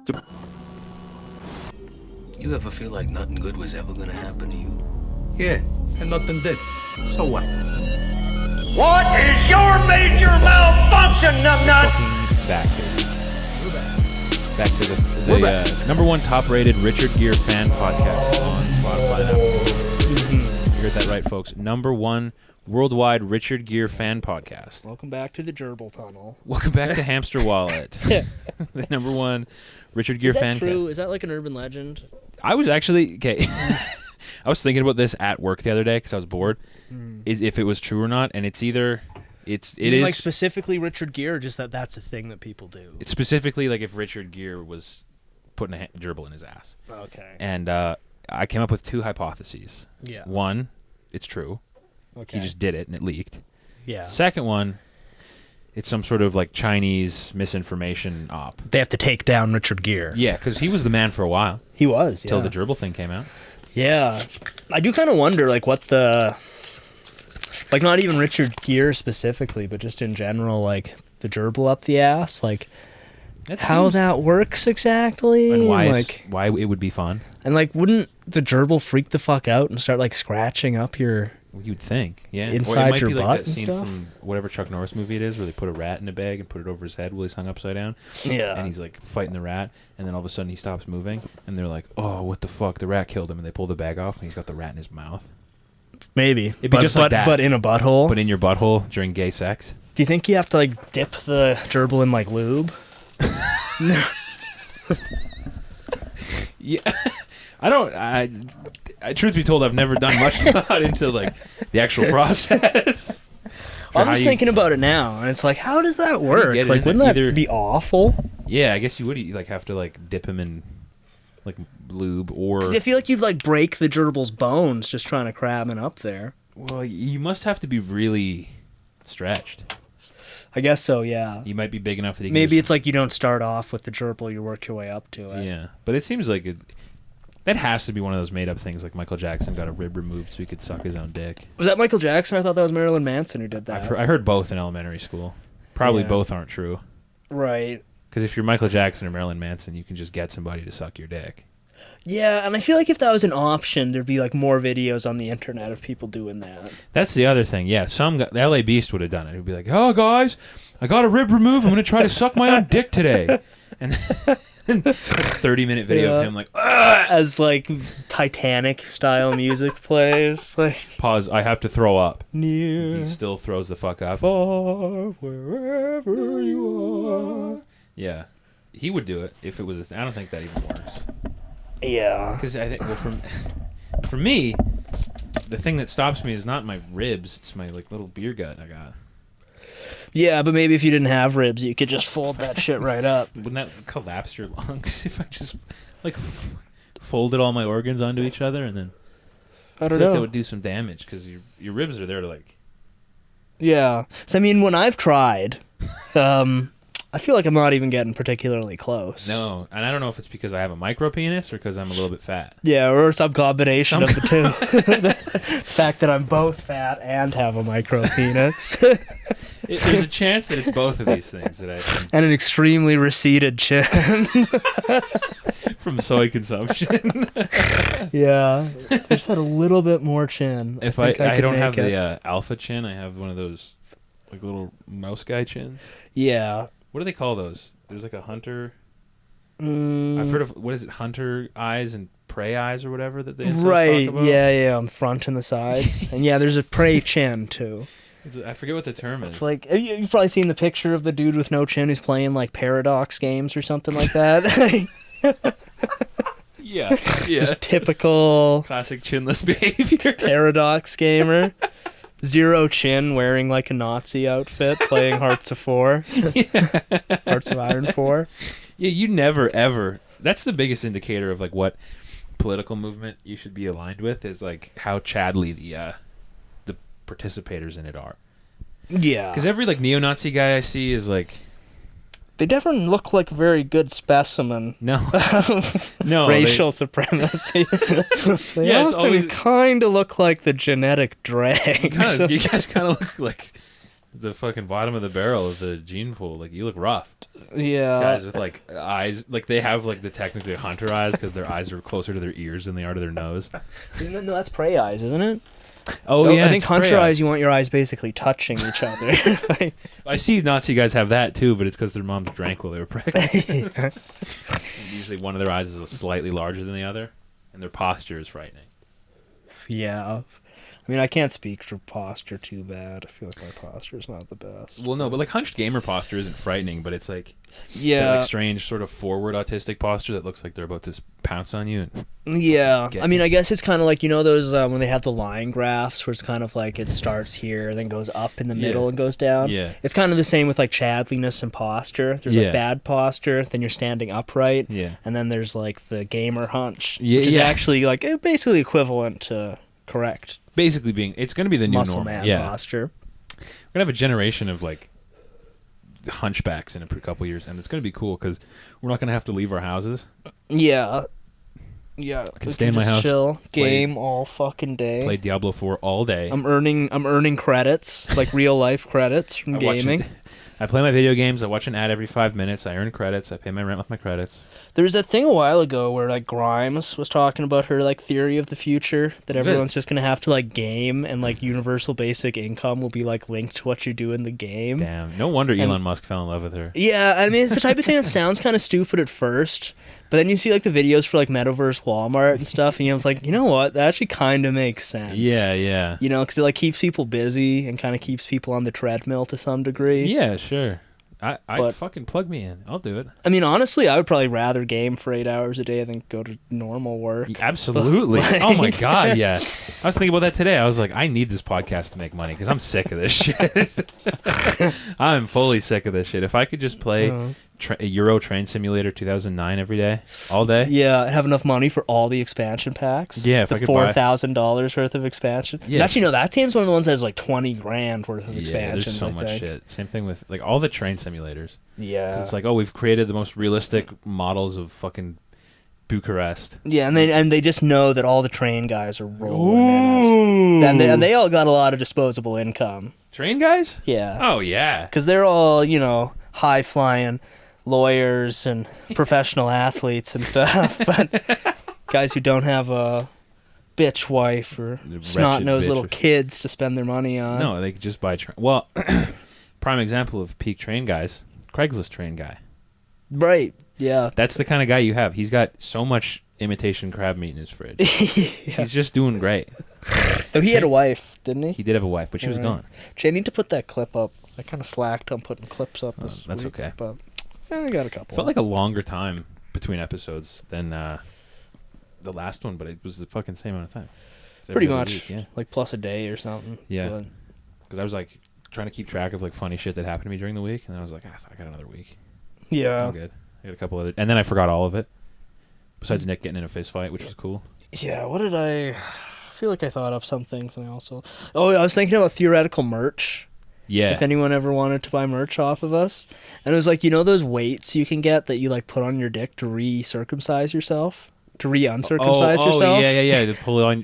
You ever feel like nothing good was ever gonna happen to you? Yeah, and nothing did. So what? What is your major malfunction, numbnuts? Back to the number one top-rated Richard Gere fan podcast on Spotify and Apple. You heard that right, folks. Number one worldwide Richard Gere fan podcast. Welcome back to the Gerbil Tunnel. Welcome back to Hamster Wallet. The number one Richard Gere fan. Is that true? Is that like an urban legend? I was actually I was thinking about this at work the other day because I was bored. Is if it was true or not, and it is like specifically Richard Gere, or just that's a thing that people do. It's specifically like if Richard Gere was putting a gerbil in his ass. Okay. And I came up with two hypotheses. Yeah. One, it's true. Okay. He just did it and it leaked. Yeah. Second one, it's some sort of like Chinese misinformation op. They have to take down Richard Gere. Yeah, because he was the man for a while. He was, Till the gerbil thing came out. Yeah. I do kind of wonder, like, what the... Like, not even Richard Gere specifically, but just in general, like, the gerbil up the ass, like, how that works exactly. And why, like, why it would be fun. And, like, wouldn't the gerbil freak the fuck out and start, like, scratching up your... You'd think, yeah. Inside or it might your be butt like that and scene stuff? from whatever Chuck Norris movie it is, where they put a rat in a bag and put it over his head while he's hung upside down. Yeah. And he's like fighting the rat, and then all of a sudden he stops moving, and they're like, "Oh, what the fuck? The rat killed him!" And they pull the bag off, and he's got the rat in his mouth. Maybe. It'd be just like that, but in a butthole. But in your butthole during gay sex. Do you think you have to, like, dip the gerbil in, like, lube? Yeah. Truth be told, I've never done much thought into like the actual process. I'm just thinking about it now, and it's like, how does that work? Like, wouldn't that be awful? Yeah, I guess you would like have to like dip him in like lube, or because I feel like you'd like break the gerbil's bones just trying to crab him up there. Well, you must have to be really stretched. I guess so. Yeah. You might be big enough that maybe it's like you don't start off with the gerbil, you work your way up to it. Yeah, but it seems like that has to be one of those made-up things, like Michael Jackson got a rib removed so he could suck his own dick. Was that Michael Jackson? I thought that was Marilyn Manson who did that. I heard both in elementary school. Probably both aren't true. Right. Because if you're Michael Jackson or Marilyn Manson, you can just get somebody to suck your dick. Yeah, and I feel like if that was an option, there'd be like more videos on the internet of people doing that. That's the other thing. Yeah, the LA Beast would have done it. He'd be like, "Oh, guys, I got a rib removed. I'm going to try to suck my own dick today." And like a 30-minute video of him like, "Ugh!" As like Titanic style music plays. Like, pause. I have to throw up. Near, he still throws the fuck up. Far, wherever you are. Yeah, he would do it if it was. I don't think that even works. Yeah, because I think for me, the thing that stops me is not my ribs. It's my like little beer gut I got. Yeah, but maybe if you didn't have ribs, you could just fold that shit right up. Wouldn't that collapse your lungs if I just like folded all my organs onto each other and then? I don't know. Like that would do some damage because your ribs are there to like. Yeah, so I mean, when I've tried, I feel like I'm not even getting particularly close. No, and I don't know if it's because I have a micro penis or because I'm a little bit fat. Yeah, or some combination of the two. The fact that I'm both fat and have a micro penis. There's a chance that it's both of these things that and an extremely receded chin. From soy consumption. Yeah, I just had a little bit more chin. If I don't have the alpha chin, I have one of those like little mouse guy chins. Yeah. What do they call those? There's like a hunter. I've heard of, what is it, hunter eyes and prey eyes or whatever that they talk about? Yeah, on front and the sides. And yeah, there's a prey chin too. I forget what the term is. It's like, you've probably seen the picture of the dude with no chin who's playing like Paradox games or something like that. Yeah. Just typical classic chinless behavior. Paradox gamer. Zero chin, wearing like a Nazi outfit, playing Hearts of 4. Yeah. Hearts of Iron 4. Yeah, you never, ever... That's the biggest indicator of like what political movement you should be aligned with, is like how chadly the participators in it are. Yeah. Because every like neo-Nazi guy I see is like... They definitely look like a very good specimen. No. Racial supremacy. They often kind of look like the genetic dregs. You guys kind of look like the fucking bottom of the barrel of the gene pool. Like, you look rough. Yeah. These guys with like eyes, like they have like the technically hunter eyes because their eyes are closer to their ears than they are to their nose. No, that's prey eyes, isn't it? Oh yeah, I think it's hunter prey eyes, you want your eyes basically touching each other. I see Nazi guys have that too, but it's because their moms drank while they were pregnant. Usually one of their eyes is slightly larger than the other, and their posture is frightening. Yeah. I mean, I can't speak for posture too bad. I feel like my posture is not the best. Well, no, but like hunched gamer posture isn't frightening, but it's like Yeah. like strange sort of forward autistic posture that looks like they're about to pounce on you. Yeah. Get I mean, I guess it's kind of like, those when they have the line graphs where it's kind of like it starts here, then goes up in the middle and goes down. Yeah. It's kind of the same with like chadliness and posture. There's like bad posture, then you're standing upright. Yeah. And then there's like the gamer hunch, Yeah, which is yeah. actually like basically equivalent to correct Basically it's going to be the new muscle normal. man posture. We're going to have a generation of like hunchbacks in a couple years, and it's going to be cool because we're not going to have to leave our houses. Yeah. Yeah. I can stay in my house, chill, game all fucking day. play Diablo 4 all day. I'm earning credits, like real life credits from gaming. I play my video games. I watch an ad every 5 minutes. I earn credits. I pay my rent with my credits. There was that thing a while ago where like Grimes was talking about her like theory of the future that everyone's just gonna have to like game and like universal basic income will be like linked to what you do in the game. Damn, no wonder Elon Musk fell in love with her. Yeah, I mean it's the type of thing that sounds kind of stupid at first, but then you see like the videos for like Metaverse Walmart and stuff, and it's like, you know what, that actually kind of makes sense. Yeah. Because it like keeps people busy and kind of keeps people on the treadmill to some degree. Yeah, sure. I But- fucking plug me in. I'll do it. I mean, honestly, I would probably rather game for 8 hours a day than go to normal work. Absolutely. Oh my god, yeah. I was thinking about that today. I was like, I need this podcast to make money because I'm sick of this shit. I'm fully sick of this shit. If I could just play Euro Train Simulator 2009 every day, all day. Yeah, and have enough money for all the expansion packs. Yeah, if the I could buy- $4,000 worth of expansion. Yes. And actually, no, that team's one of the ones that has like 20 grand worth of Yeah, expansions. there's so I much think. shit. Same thing with like all the train simulators. Yeah, It's like, oh, we've created the most realistic models of fucking Bucharest. yeah, and they just know that all the train guys are rolling in it. And they all got a lot of disposable income. Train guys? Yeah, Oh yeah. because they're all high flying lawyers and professional athletes and stuff, but guys who don't have a bitch wife or The snot nosed wretched little bitch. kids to spend their money on. No, they could just buy train. Well, prime example of peak train guys, Craigslist train guy. Right. Yeah. That's the kind of guy you have. He's got so much imitation crab meat in his fridge. He's just doing great. Though he had a wife, didn't he? He did have a wife, but she was gone. Jay, I need to put that clip up. I kind of slacked on putting clips up this that's week, okay. But I got a couple. Felt like a longer time between episodes than the last one, but it was the fucking same amount of time. It's every Pretty other much. week, yeah. Like plus a day or something. Yeah. But- Because I was like trying to keep track of like funny shit that happened to me during the week, and I was like, I got another week. yeah. I'm good. I got a couple other, and then I forgot all of it. Besides Nick getting in a fist fight, which was cool. Yeah. What did I feel like I thought of some things, and I also. Oh, I was thinking about theoretical merch. Yeah. If anyone ever wanted to buy merch off of us, and it was like those weights you can get that you like put on your dick to re-circumcise yourself, to re-uncircumcise yourself. Yeah. To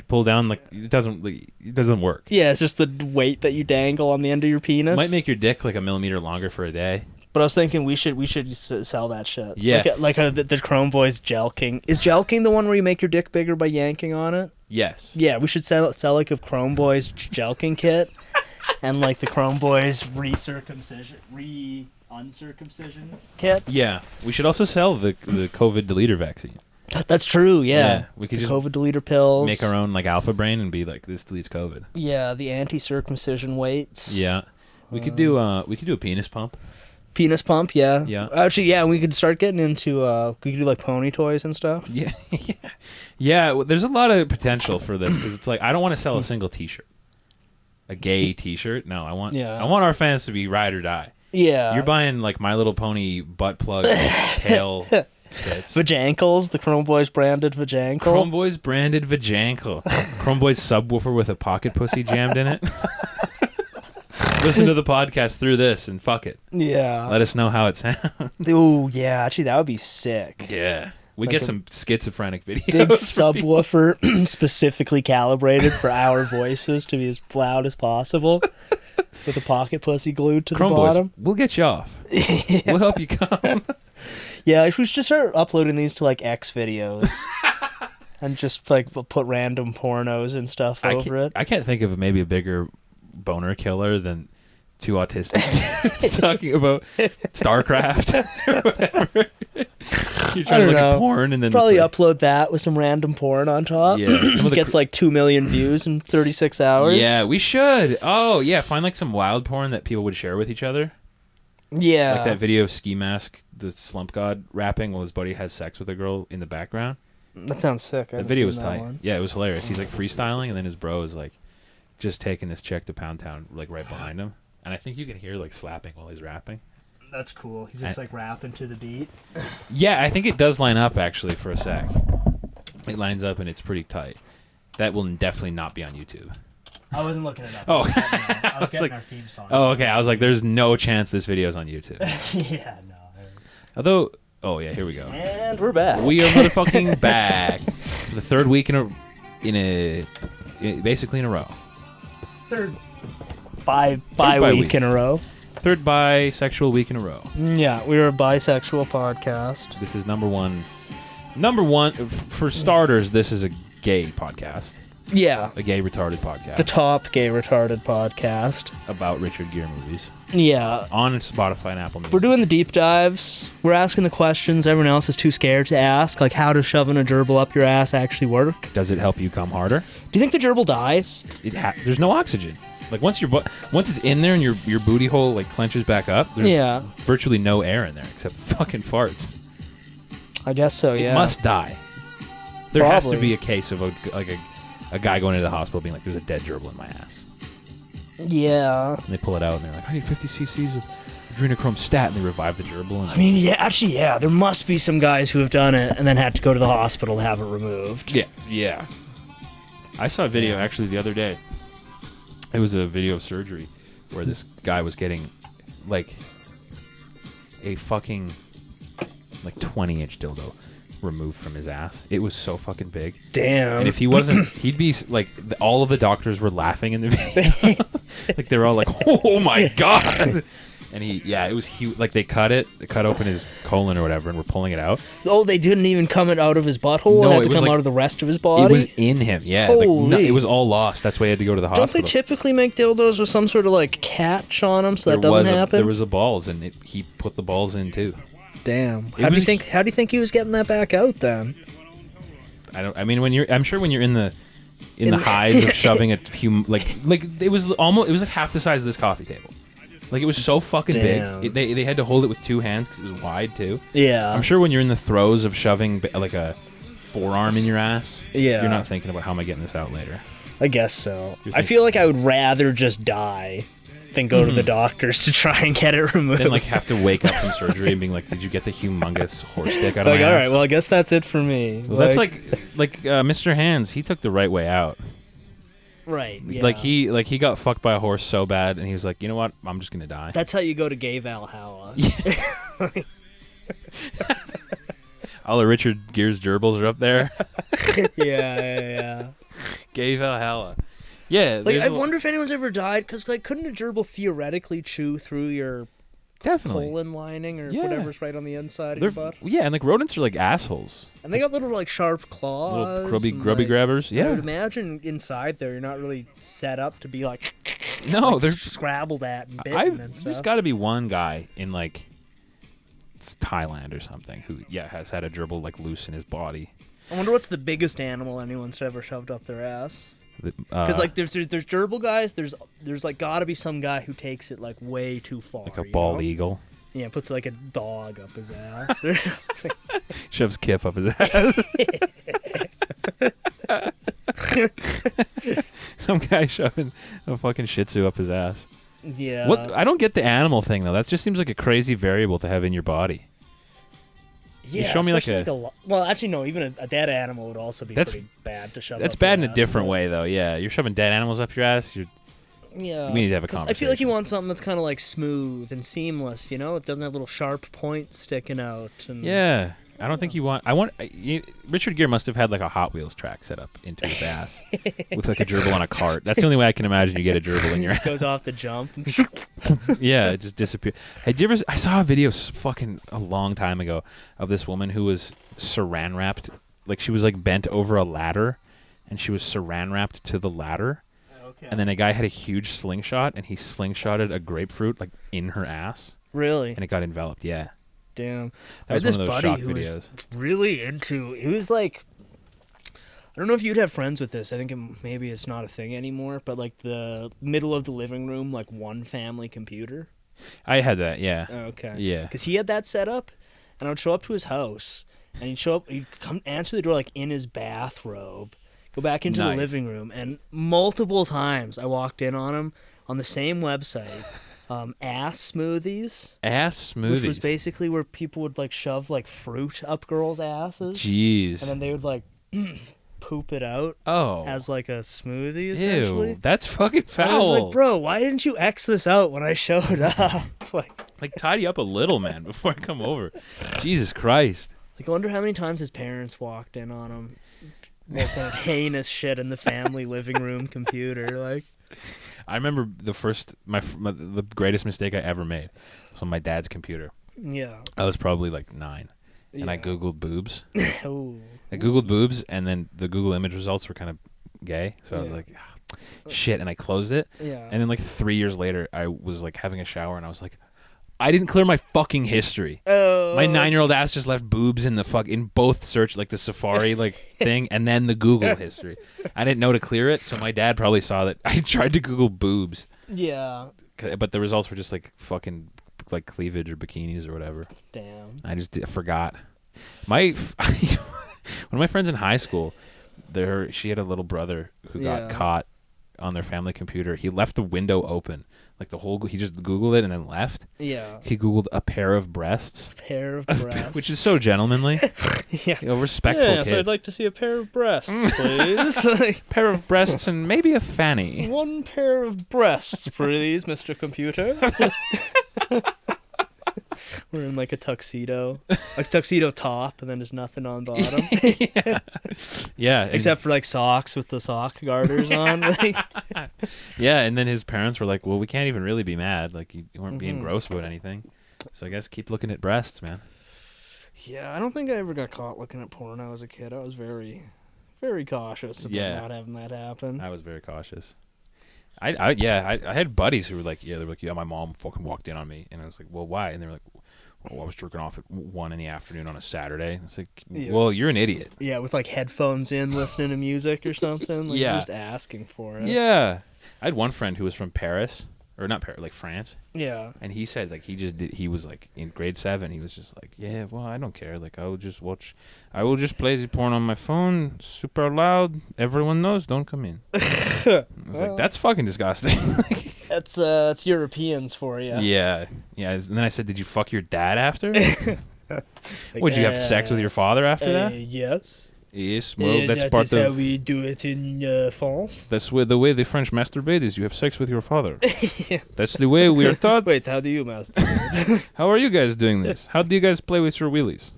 pull down like it doesn't work. Yeah, it's just the weight that you dangle on the end of your penis. Might make your dick like a millimeter longer for a day. But I was thinking we should sell that shit. Yeah. Like the Chrome Boys Gel King. Is Gel King the one where you make your dick bigger by yanking on it? Yes. Yeah, we should sell like a Chrome Boys Gel King kit, and like the Chrome Boys uncircumcision kit. Yeah. We should also sell the COVID deleter vaccine. That's true. Yeah. We could the just COVID deleter pills. make our own like alpha brain and be like, this deletes COVID. Yeah, the anti-circumcision weights. Yeah. We could do a penis pump. Penis pump. Yeah. Yeah. Actually, yeah, we could start getting into. We could do like pony toys and stuff. Yeah. Yeah. Well, there's a lot of potential for this because it's like I don't want to sell a single T-shirt, a gay T-shirt. No, I want our fans to be ride or die. Yeah. You're buying like My Little Pony butt plug tail bits. Vajankles, the Chrome Boys branded Vajankle. Chrome Boys branded Vajankle. Chrome Boys subwoofer with a pocket pussy jammed in it. Listen to the podcast through this and fuck it. Yeah. Let us know how it sounds. Oh, yeah. Actually, that would be sick. Yeah. We Like get a some schizophrenic videos. Big for people. subwoofer specifically calibrated for our voices to be as loud as possible. with a pocket pussy glued to Chrome the Boys, bottom. we'll get you off. We'll help you come. Yeah, we should start uploading these to like X videos. And just like put random pornos and stuff over it. I can't think of maybe a bigger boner killer than two autistic dudes talking about StarCraft or whatever. You're trying to look at porn and then probably it's like, upload that with some random porn on top. Yeah, some of the gets like 2 million views in 36 hours. Yeah, we should. Oh yeah, find like some wild porn that people would share with each other. Yeah, like that video of Ski Mask, the Slump God rapping while his buddy has sex with a girl in the background. That sounds sick. The video was tight. Yeah, it was hilarious. He's like freestyling, and then his bro is like just taking this chick to Pound Town, like right behind him. And I think you can hear like slapping while he's rapping. That's cool. He's just like rapping to the beat. Yeah, I think it does line up actually for a sec. It lines up and it's pretty tight. That will definitely not be on YouTube. I wasn't looking it up. Oh, I was getting like, our theme song. Oh, okay. I was like, there's no chance this video's on YouTube. Yeah, no. Although, oh yeah, here we go. And we're back. We are motherfucking back. For the third week basically in a row. Third week in a row. Third bisexual week in a row. Yeah, we are a bisexual podcast. This is number one. Number one, for starters, this is a gay podcast. Yeah. A gay retarded podcast. The top gay retarded podcast. About Richard Gere movies. Yeah. On Spotify and Apple Music. We're doing the deep dives. We're asking the questions everyone else is too scared to ask. Like, how does shoving a gerbil up your ass actually work? Does it help you come harder? Do you think the gerbil dies? There's no oxygen. Like, once it's in there and your booty hole, like, clenches back up, there's virtually no air in there except fucking farts. I guess so, yeah. It must die. There has to be a case of a guy going into the hospital being like, there's a dead gerbil in my ass. Yeah. And they pull it out and they're like, I need 50 cc's of adrenochrome stat, and they revive the gerbil. And I mean, yeah, actually, yeah, there must be some guys who have done it and then had to go to the hospital to have it removed. Yeah. I saw a video actually the other day. It was a video of surgery where this guy was getting like a fucking like 20-inch dildo removed from his ass. It was so fucking big. Damn. And if he wasn't, he'd be like, all of the doctors were laughing in the video. Like they were all like, "Oh my god!" And it was huge. Like they cut open his colon or whatever, and were pulling it out. Oh, they didn't even come it out of his butthole. No, it had to was come like, out of the rest of his body. It was in him. Yeah, Holy. it was all lost. That's why he had to go to the hospital. Don't they typically make dildos with some sort of like catch on them so that doesn't happen? There was a balls, and he put the balls in too. Damn. How do you think he was getting that back out then? I'm sure when you're in the highs of shoving a human, like it was like half the size of this coffee table. Like it was so fucking big. They had to hold it with two hands because it was wide too. Yeah. I'm sure when you're in the throes of shoving like a forearm in your ass, you're not thinking about how am I getting this out later. I guess so. I feel like I would rather just die than go to the doctors to try and get it removed. Then like have to wake up from surgery and being like, did you get the humongous horse dick out of my ass? All right, well I guess that's it for me. Well, that's like Mr. Hands. He took the right way out. Right. Yeah. Like he got fucked by a horse so bad, and he was like, you know what? I'm just gonna die. That's how you go to gay Valhalla. All of Richard Gere's gerbils are up there. Yeah. Gay Valhalla. Yeah. Like I wonder if anyone's ever died because like couldn't a gerbil theoretically chew through your colon lining or whatever's right on the inside of your butt? Yeah, and like rodents are like assholes. And they got little like sharp claws. Little grubby grabbers. Yeah. I would imagine inside there you're not really set up to be like no, they're scrabbled at and bitten and stuff. There's got to be one guy in like Thailand or something who has had a gerbil like loose in his body. I wonder what's the biggest animal anyone's ever shoved up their ass. Because like there's gerbil guys, there's like got to be some guy who takes it like way too far. Like a bald eagle. Yeah, puts like a dog up his ass. Shoves Kip up his ass. Some guy shoving a fucking Shih Tzu up his ass. Yeah. What? I don't get the animal thing though. That just seems like a crazy variable to have in your body. Yeah, you show me like well, actually, no. Even a dead animal would also be pretty bad to shove. That's up bad your in a ass, different way, though. Yeah, you're shoving dead animals up your ass. We need to have a conversation. I feel like you want something that's kind of like smooth and seamless. You know, it doesn't have little sharp points sticking out. And yeah, I don't think Richard Gere must have had like a Hot Wheels track set up into his ass with like a gerbil on a cart. That's the only way I can imagine you get a gerbil in your ass. Goes off the jump. Yeah, it just disappeared. Had you ever? I saw a video fucking a long time ago of this woman who was saran wrapped, like she was like bent over a ladder, and she was saran wrapped to the ladder. Okay. And then a guy had a huge slingshot, and he slingshotted a grapefruit like in her ass. Really? And it got enveloped. Yeah. Damn. That was one of those shock videos. Was really into. He was like, I don't know if you'd have friends with this. I think maybe it's not a thing anymore. But like the middle of the living room, like one family computer. I had that. Yeah. Okay. Yeah. Because he had that set up, and I would show up to his house, and he'd come answer the door like in his bathrobe, go back into the living room, and multiple times I walked in on him on the same website. Ass smoothies. Ass smoothies. Which was basically where people would like shove like fruit up girls' asses. Jeez. And then they would like poop it out as like a smoothie essentially. Ew, that's fucking foul. I was like, bro, why didn't you X this out when I showed up? like tidy up a little, man, before I come over. Jesus Christ. Like I wonder how many times his parents walked in on him. Working on heinous shit in the family living room computer, like. I remember the greatest mistake I ever made was on my dad's computer. Yeah. I was probably like 9, and I Googled boobs. Oh. I Googled boobs, and then the Google image results were kind of gay, so I was like, shit, and I closed it. Yeah. And then like 3 years later, I was like having a shower, and I was like, I didn't clear my fucking history. Oh. My 9-year-old ass just left boobs in in both search, like the Safari like thing, and then the Google history. I didn't know to clear it, so my dad probably saw that I tried to Google boobs. Yeah. But the results were just like fucking like cleavage or bikinis or whatever. Damn. I just forgot. One of my friends in high school, she had a little brother who got caught on their family computer. He left the window open. Like he just Googled it and then left. Yeah. He Googled a pair of breasts. Pair of breasts. Which is so gentlemanly. Yeah. Respectful kid. So I'd like to see a pair of breasts, please. Pair of breasts and maybe a fanny. One pair of breasts, please, Mr. Computer. We're in like a tuxedo top, and then there's nothing on bottom. Yeah. Except for like socks with the sock garters on. Yeah, and then his parents were like, well, we can't even really be mad. Like, you weren't being gross about anything. So I guess keep looking at breasts, man. Yeah, I don't think I ever got caught looking at porn when I was a kid. I was very, very cautious about not having that happen. I was very cautious. I had buddies who were like, they're like, my mom fucking walked in on me, and I was like, well, why? And they were like, well, I was jerking off at 1 p.m. on a Saturday. And it's like, well, you're an idiot. Yeah, with like headphones in, listening to music or something. Like, you're just asking for it. Yeah, I had one friend who was from Paris, or not Paris, like France. Yeah. And he said like he was like in grade 7. He was just like, yeah, well, I don't care. Like I will just play the porn on my phone, super loud. Everyone knows. Don't come in. I was like, that's fucking disgusting. That's Europeans for you. Yeah. And then I said, did you fuck your dad after? Would you have sex with your father after that? Yes. Yes, well, that's that part is of how we do it in France. That's the way the French masturbate is you have sex with your father. Yeah. That's the way we are taught. Wait, how do you masturbate? How are you guys doing this? How do you guys play with your wheelies?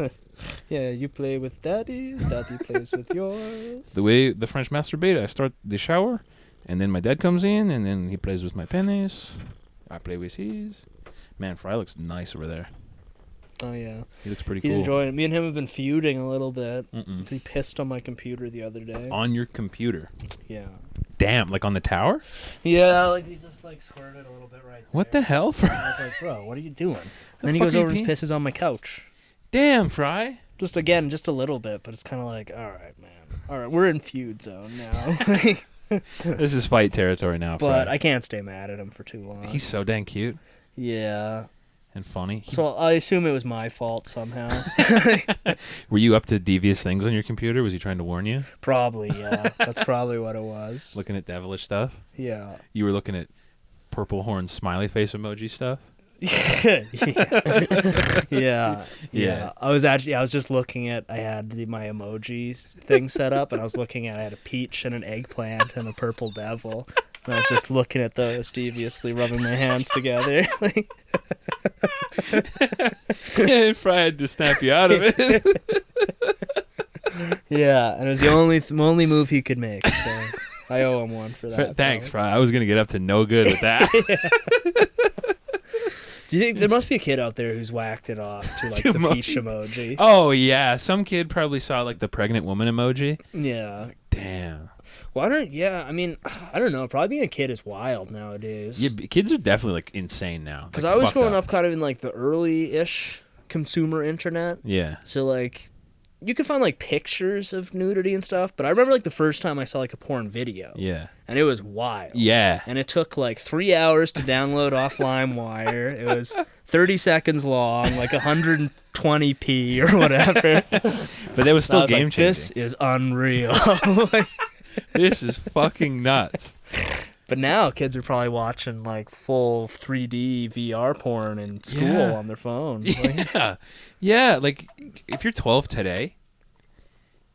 Yeah, you play with daddy's, daddy plays with yours. The way the French masturbate, I start the shower, and then my dad comes in, and then he plays with my penis. I play with his. Man, Fry looks nice over there. Oh, yeah. He looks pretty cool. He's enjoying it. Me and him have been feuding a little bit. He pissed on my computer the other day. On your computer? Yeah. Damn, like on the tower? Yeah, like he just like squirted a little bit right there. What the hell, Fry? I was like, bro, what are you doing? And then he goes over and pisses on my couch. Damn, Fry. Just a little bit, but it's kind of like, all right, man. All right, we're in feud zone now. This is fight territory now, But Fry. I can't stay mad at him for too long. He's so dang cute. Yeah. And funny. So I assume it was my fault somehow. Were you up to devious things on your computer? Was he trying to warn you? Probably, yeah. That's probably what it was. Looking at devilish stuff? Yeah. You were looking at purple horn smiley face emoji stuff? Yeah. I was just looking at, I had my emojis thing set up, and I had a peach and an eggplant and a purple devil. And I was just looking at those deviously, rubbing my hands together. Fry had to snap you out of it. Yeah, and it was the only move he could make. So I owe him one for that. Thanks, Fry. I was gonna get up to no good with that. Do you think there must be a kid out there who's whacked it off to like the peach emoji? Oh yeah, some kid probably saw like the pregnant woman emoji. Yeah. Like, damn. Well, I mean, I don't know. Probably being a kid is wild nowadays. Yeah, kids are definitely like insane now. Because Like, I was growing up kind of in like the early-ish consumer internet. Yeah. So like, you could find like pictures of nudity and stuff, but I remember like the first time I saw like a porn video. Yeah. And it was wild. Yeah. And it took like 3 hours to download off LimeWire. It was 30 seconds long, like 120p or whatever. But it was still game changing. This is unreal. This is fucking nuts. But now kids are probably watching like full 3D VR porn in school on their phone. Yeah. Yeah, like if you're 12 today,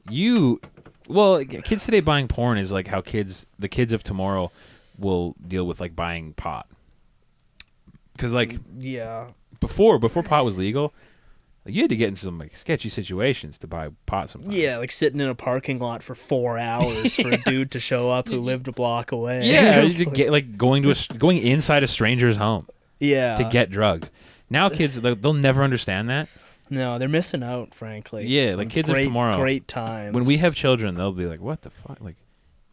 kids today buying porn is like how the kids of tomorrow will deal with like buying pot. Cuz like before pot was legal, like, you had to get into some like sketchy situations to buy pot sometimes. Yeah, like sitting in a parking lot for 4 hours for a dude to show up who lived a block away. Yeah, you get like going inside a stranger's home. Yeah. To get drugs. Now kids they'll never understand that. No, they're missing out, frankly. Yeah, like kids of tomorrow. Great times. When we have children, they'll be like, "What the fuck? Like,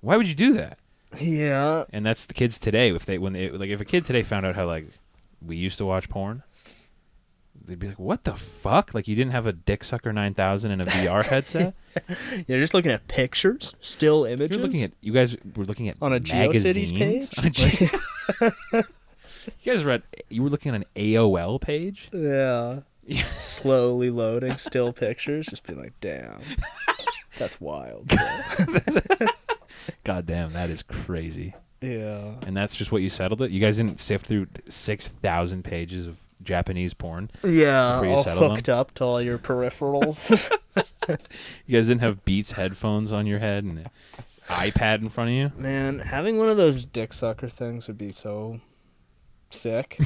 why would you do that?" Yeah. And that's the kids today. If a kid today found out how like we used to watch porn, they'd be like, "What the fuck? Like, you didn't have a Dick Sucker 9000 and a VR headset?" You're just looking at pictures, still images. You guys were looking at on a magazines? GeoCities page. You were looking at an AOL page. Yeah. Slowly loading still pictures, just being like, damn, that's wild. God damn, that is crazy. Yeah. And that's just what you settled it? You guys didn't sift through 6,000 pages of Japanese porn? Yeah, before you all settled hooked them? up to all your peripherals. You guys didn't have Beats headphones on your head and an iPad in front of you? Man, having one of those dick sucker things would be so sick.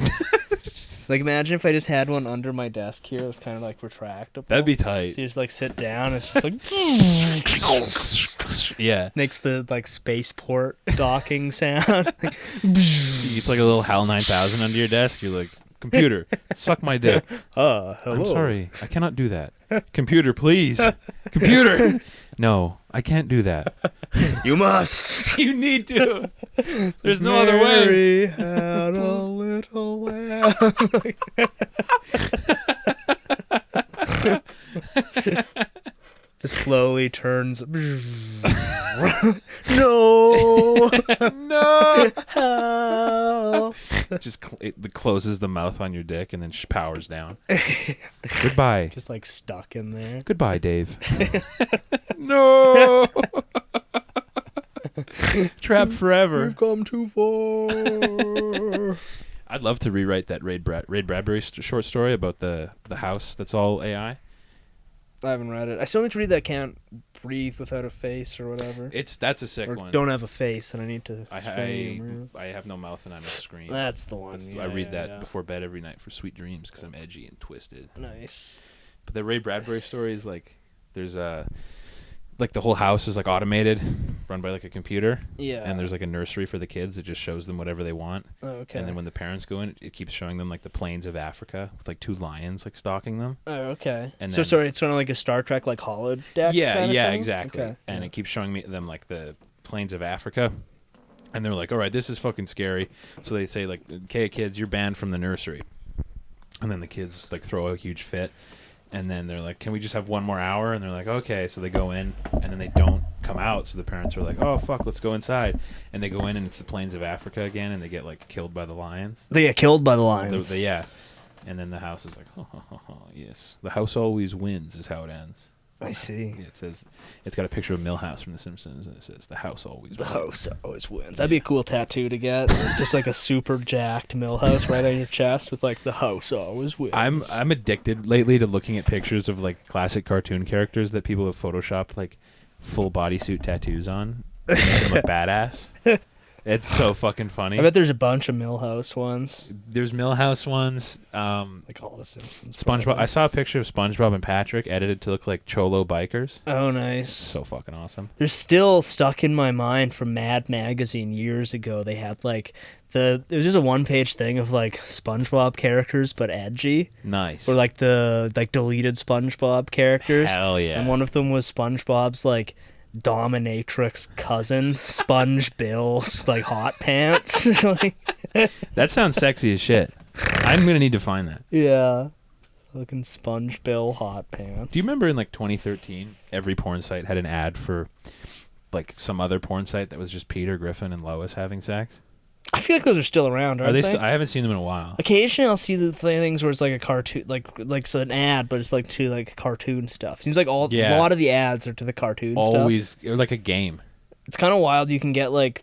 Like, imagine if I just had one under my desk here that's kind of like retractable. That'd be tight. So you just like sit down, it's just like Yeah. makes the like spaceport docking sound. It's like a little HAL 9000 under your desk. You're like, computer, suck my dick. Hello. I'm sorry, I cannot do that. Computer, please. Computer. No, I can't do that. You must. You need to. There's no other way. Mary had a little lamb. Just slowly turns. No. No. Help. Just it closes the mouth on your dick and then powers down. Goodbye. Just like stuck in there. Goodbye, Dave. No. Trapped forever. We've come too far. I'd love to rewrite that Ray Bradbury short story about the house that's all AI. I haven't read it. I still need to read that Can't Breathe Without a Face or whatever. That's a sick or one. Don't have a face, and I need to. I have no mouth and I'm a scream. That's the one. I read that before bed every night for sweet dreams because I'm edgy and twisted. Nice. But the Ray Bradbury story is like there's like the whole house is like automated, run by like a computer. Yeah. And there's like a nursery for the kids that just shows them whatever they want. Oh, okay. And then when the parents go in, it keeps showing them like the plains of Africa with like 2 lions like stalking them. Oh, okay. And so then, sorry, it's sort of like a Star Trek like holodeck. Yeah, kind of yeah, thing? exactly. Okay. And it keeps showing them like the plains of Africa. And they're like, all right, this is fucking scary. So they say like, okay, kids, you're banned from the nursery. And then the kids like throw a huge fit. And then they're like, can we just have 1 more hour? And they're like, okay. So they go in, and then they don't come out. So the parents are like, oh, fuck, let's go inside. And they go in, and it's the plains of Africa again, and they get, like, killed by the lions. They get killed by the lions. Yeah. And then the house is like, yes. The house always wins is how it ends. I see. Yeah, it says, it's got a picture of Milhouse from The Simpsons, and it says, the house always wins. The house always wins. That'd be a cool tattoo to get. Just like a super jacked Millhouse right on your chest with like the house always wins. I'm addicted lately to looking at pictures of like classic cartoon characters that people have photoshopped like full bodysuit tattoos on. And make them look badass. It's so fucking funny. I bet there's a bunch of Millhouse ones. There's Millhouse ones. Like all the Simpsons. SpongeBob. probably. I saw a picture of SpongeBob and Patrick edited to look like cholo bikers. Oh, nice. So fucking awesome. They're still stuck in my mind from Mad Magazine years ago. They had like it was just a one-page thing of like SpongeBob characters but edgy. Nice. Or like the deleted SpongeBob characters. Hell yeah. And one of them was SpongeBob's like dominatrix cousin, Sponge Bill's like hot pants. Like, that sounds sexy as shit. I'm gonna need to find that. yeah. Fucking Sponge Bill hot pants. Do you remember in like 2013, every porn site had an ad for like some other porn site that was just Peter Griffin and Lois having sex? I feel like those are still around, aren't Are they? they? I haven't seen them in a while. Occasionally, I'll see the things where it's like a cartoon, like so an ad, but it's like to like cartoon stuff. Seems like a lot of the ads are to the cartoon stuff. Always, or like a game. It's kind of wild. You can get like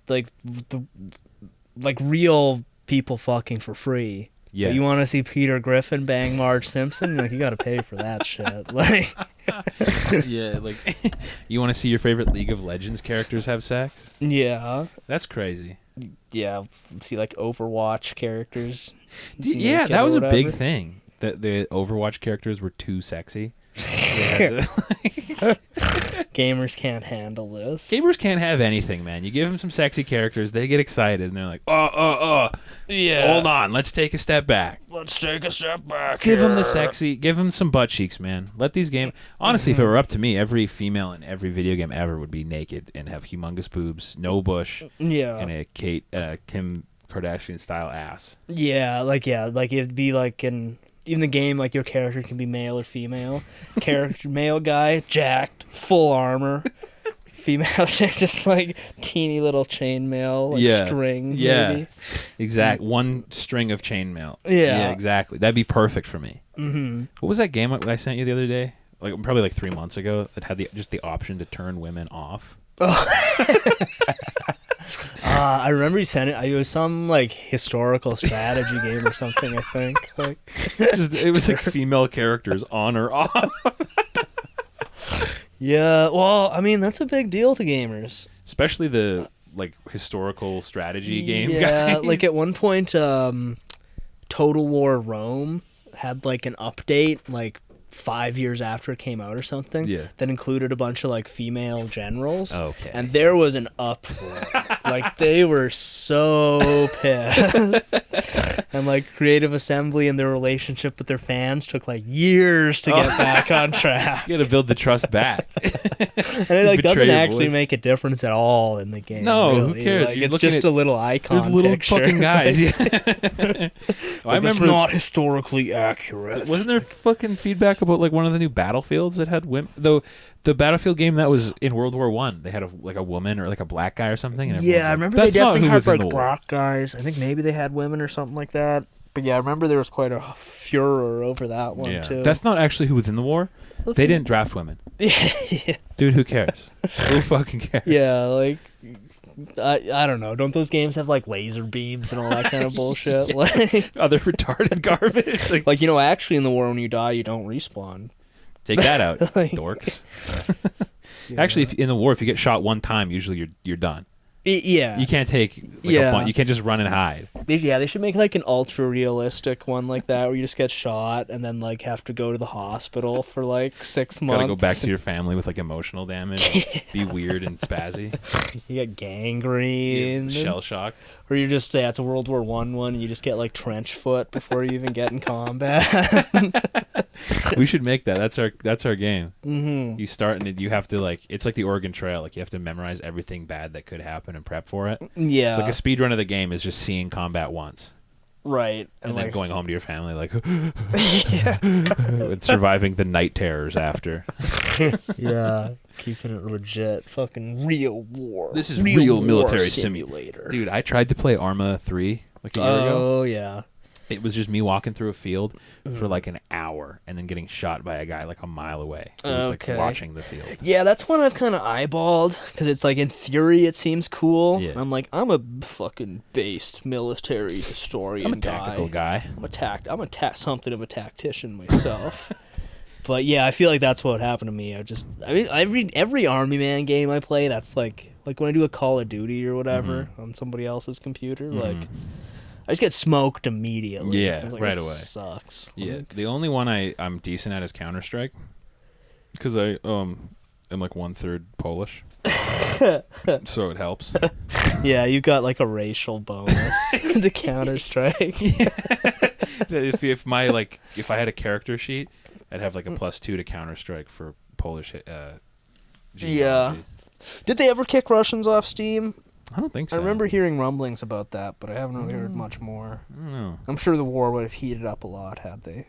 real people fucking for free. Yeah. But you want to see Peter Griffin bang Marge Simpson? Like you got to pay for that shit. Like. Yeah, like you want to see your favorite League of Legends characters have sex? Yeah. That's crazy. Yeah. See like Overwatch characters. Yeah, that was a big whatever. thing. That the Overwatch characters were too sexy. Gamers can't handle this. Gamers can't have anything, man. You give them some sexy characters, they get excited, and they're like, Yeah. hold on, let's take a step back. Let's take a step back. Give them the here. sexy, give them some butt cheeks, man. Let these games. Honestly, if it were up to me, every female in every video game ever would be naked and have humongous boobs, no bush, Yeah. and a Kim Kardashian style ass. Yeah, it'd be like in even the game, like your character can be male or female. Character male guy, jacked, full armor. Female just like teeny little chainmail, like string. Yeah, maybe. exact. One string of chainmail. Yeah. Exactly. That'd be perfect for me. Mm-hmm. What was that game I sent you the other day? Like probably like 3 months ago. That had just the option to turn women off. I remember you sent it. It was some like historical strategy game or something. I think. Like, It was like female characters on or off. yeah. Well, I mean that's a big deal to gamers. Especially the like historical strategy game. Yeah. guys. Like at one point, Total War Rome had like an update like 5 years after it came out or something. Yeah. That included a bunch of like female generals. Okay. And there was an uproar. Like they were so pissed. And like Creative Assembly and their relationship with their fans took like years to get back on track. You got to build the trust back. And it like doesn't Betray your actually boys. make a difference at all in the game. No, who really. cares? Like, You're it's looking just at- a little They're icon little picture. fucking guys. Yeah. I It's remember. not historically accurate. Wasn't there fucking feedback about like one of the new Battlefields that had women? Though the Battlefield game that was in World War One, they had a woman or like a black guy or something. And everyone's Yeah, I like, remember they "That's not definitely who had was in like the war." black guys. I think maybe they had women or something like that. But yeah, I remember there was quite a furor over that one Yeah, too. that's not actually who was in the war. They didn't draft women, yeah, dude. Who cares? Who fucking cares? yeah, like I don't know. Don't those games have like laser beams and all that kind of bullshit? Yeah. Like, Other retarded garbage. like actually in the war when you die, you don't respawn. Take that out, Like- dorks. Actually, if in the war, if you get shot one time, usually you're done. Yeah, You can't take like Yeah. a bunch. You can't just run and hide. They should make like an ultra realistic one like that where you just get shot and then like have to go to the hospital for like 6 months. Gotta go back to your family with like emotional damage. Be weird and spazzy. You get gangrene. Shell shock. Or you just it's a World War One and you just get like trench foot before you even get in combat. We should make that. That's our game. Mm-hmm. You start and you have to like it's like the Oregon Trail. Like you have to memorize everything bad that could happen and prep for it. Yeah. So like a speed run of the game is just seeing combat once right. and then like, going home to your family like and surviving the night terrors after. yeah. Keeping it legit. Fucking real war. This is real real war military simulator. Dude, I tried to play Arma 3 like a year ago. Oh yeah. It was just me walking through a field for like an hour and then getting shot by a guy like a mile away. It was Okay. like watching the field. Yeah, that's one I've kind of eyeballed because it's like in theory it seems cool. Yeah. And I'm like, I'm a fucking based military historian. I'm a tactical guy. I'm something of a tactician myself. But yeah, I feel like that's what happened to me. I mean, every Army Man game I play, that's like when I do a Call of Duty or whatever on somebody else's computer, like I just get smoked immediately. Yeah, like, right away. Sucks. Yeah, the only one I'm decent at is Counter-Strike, because I am like 1/3 Polish, so it helps. Yeah, you got like a racial bonus to Counter-Strike. if I had a character sheet, I'd have like a +2 to Counter-Strike for Polish genealogy. Yeah. Did they ever kick Russians off Steam? I don't think so. I remember hearing rumblings about that, but I haven't really heard much more. I don't know. I'm sure the war would have heated up a lot had they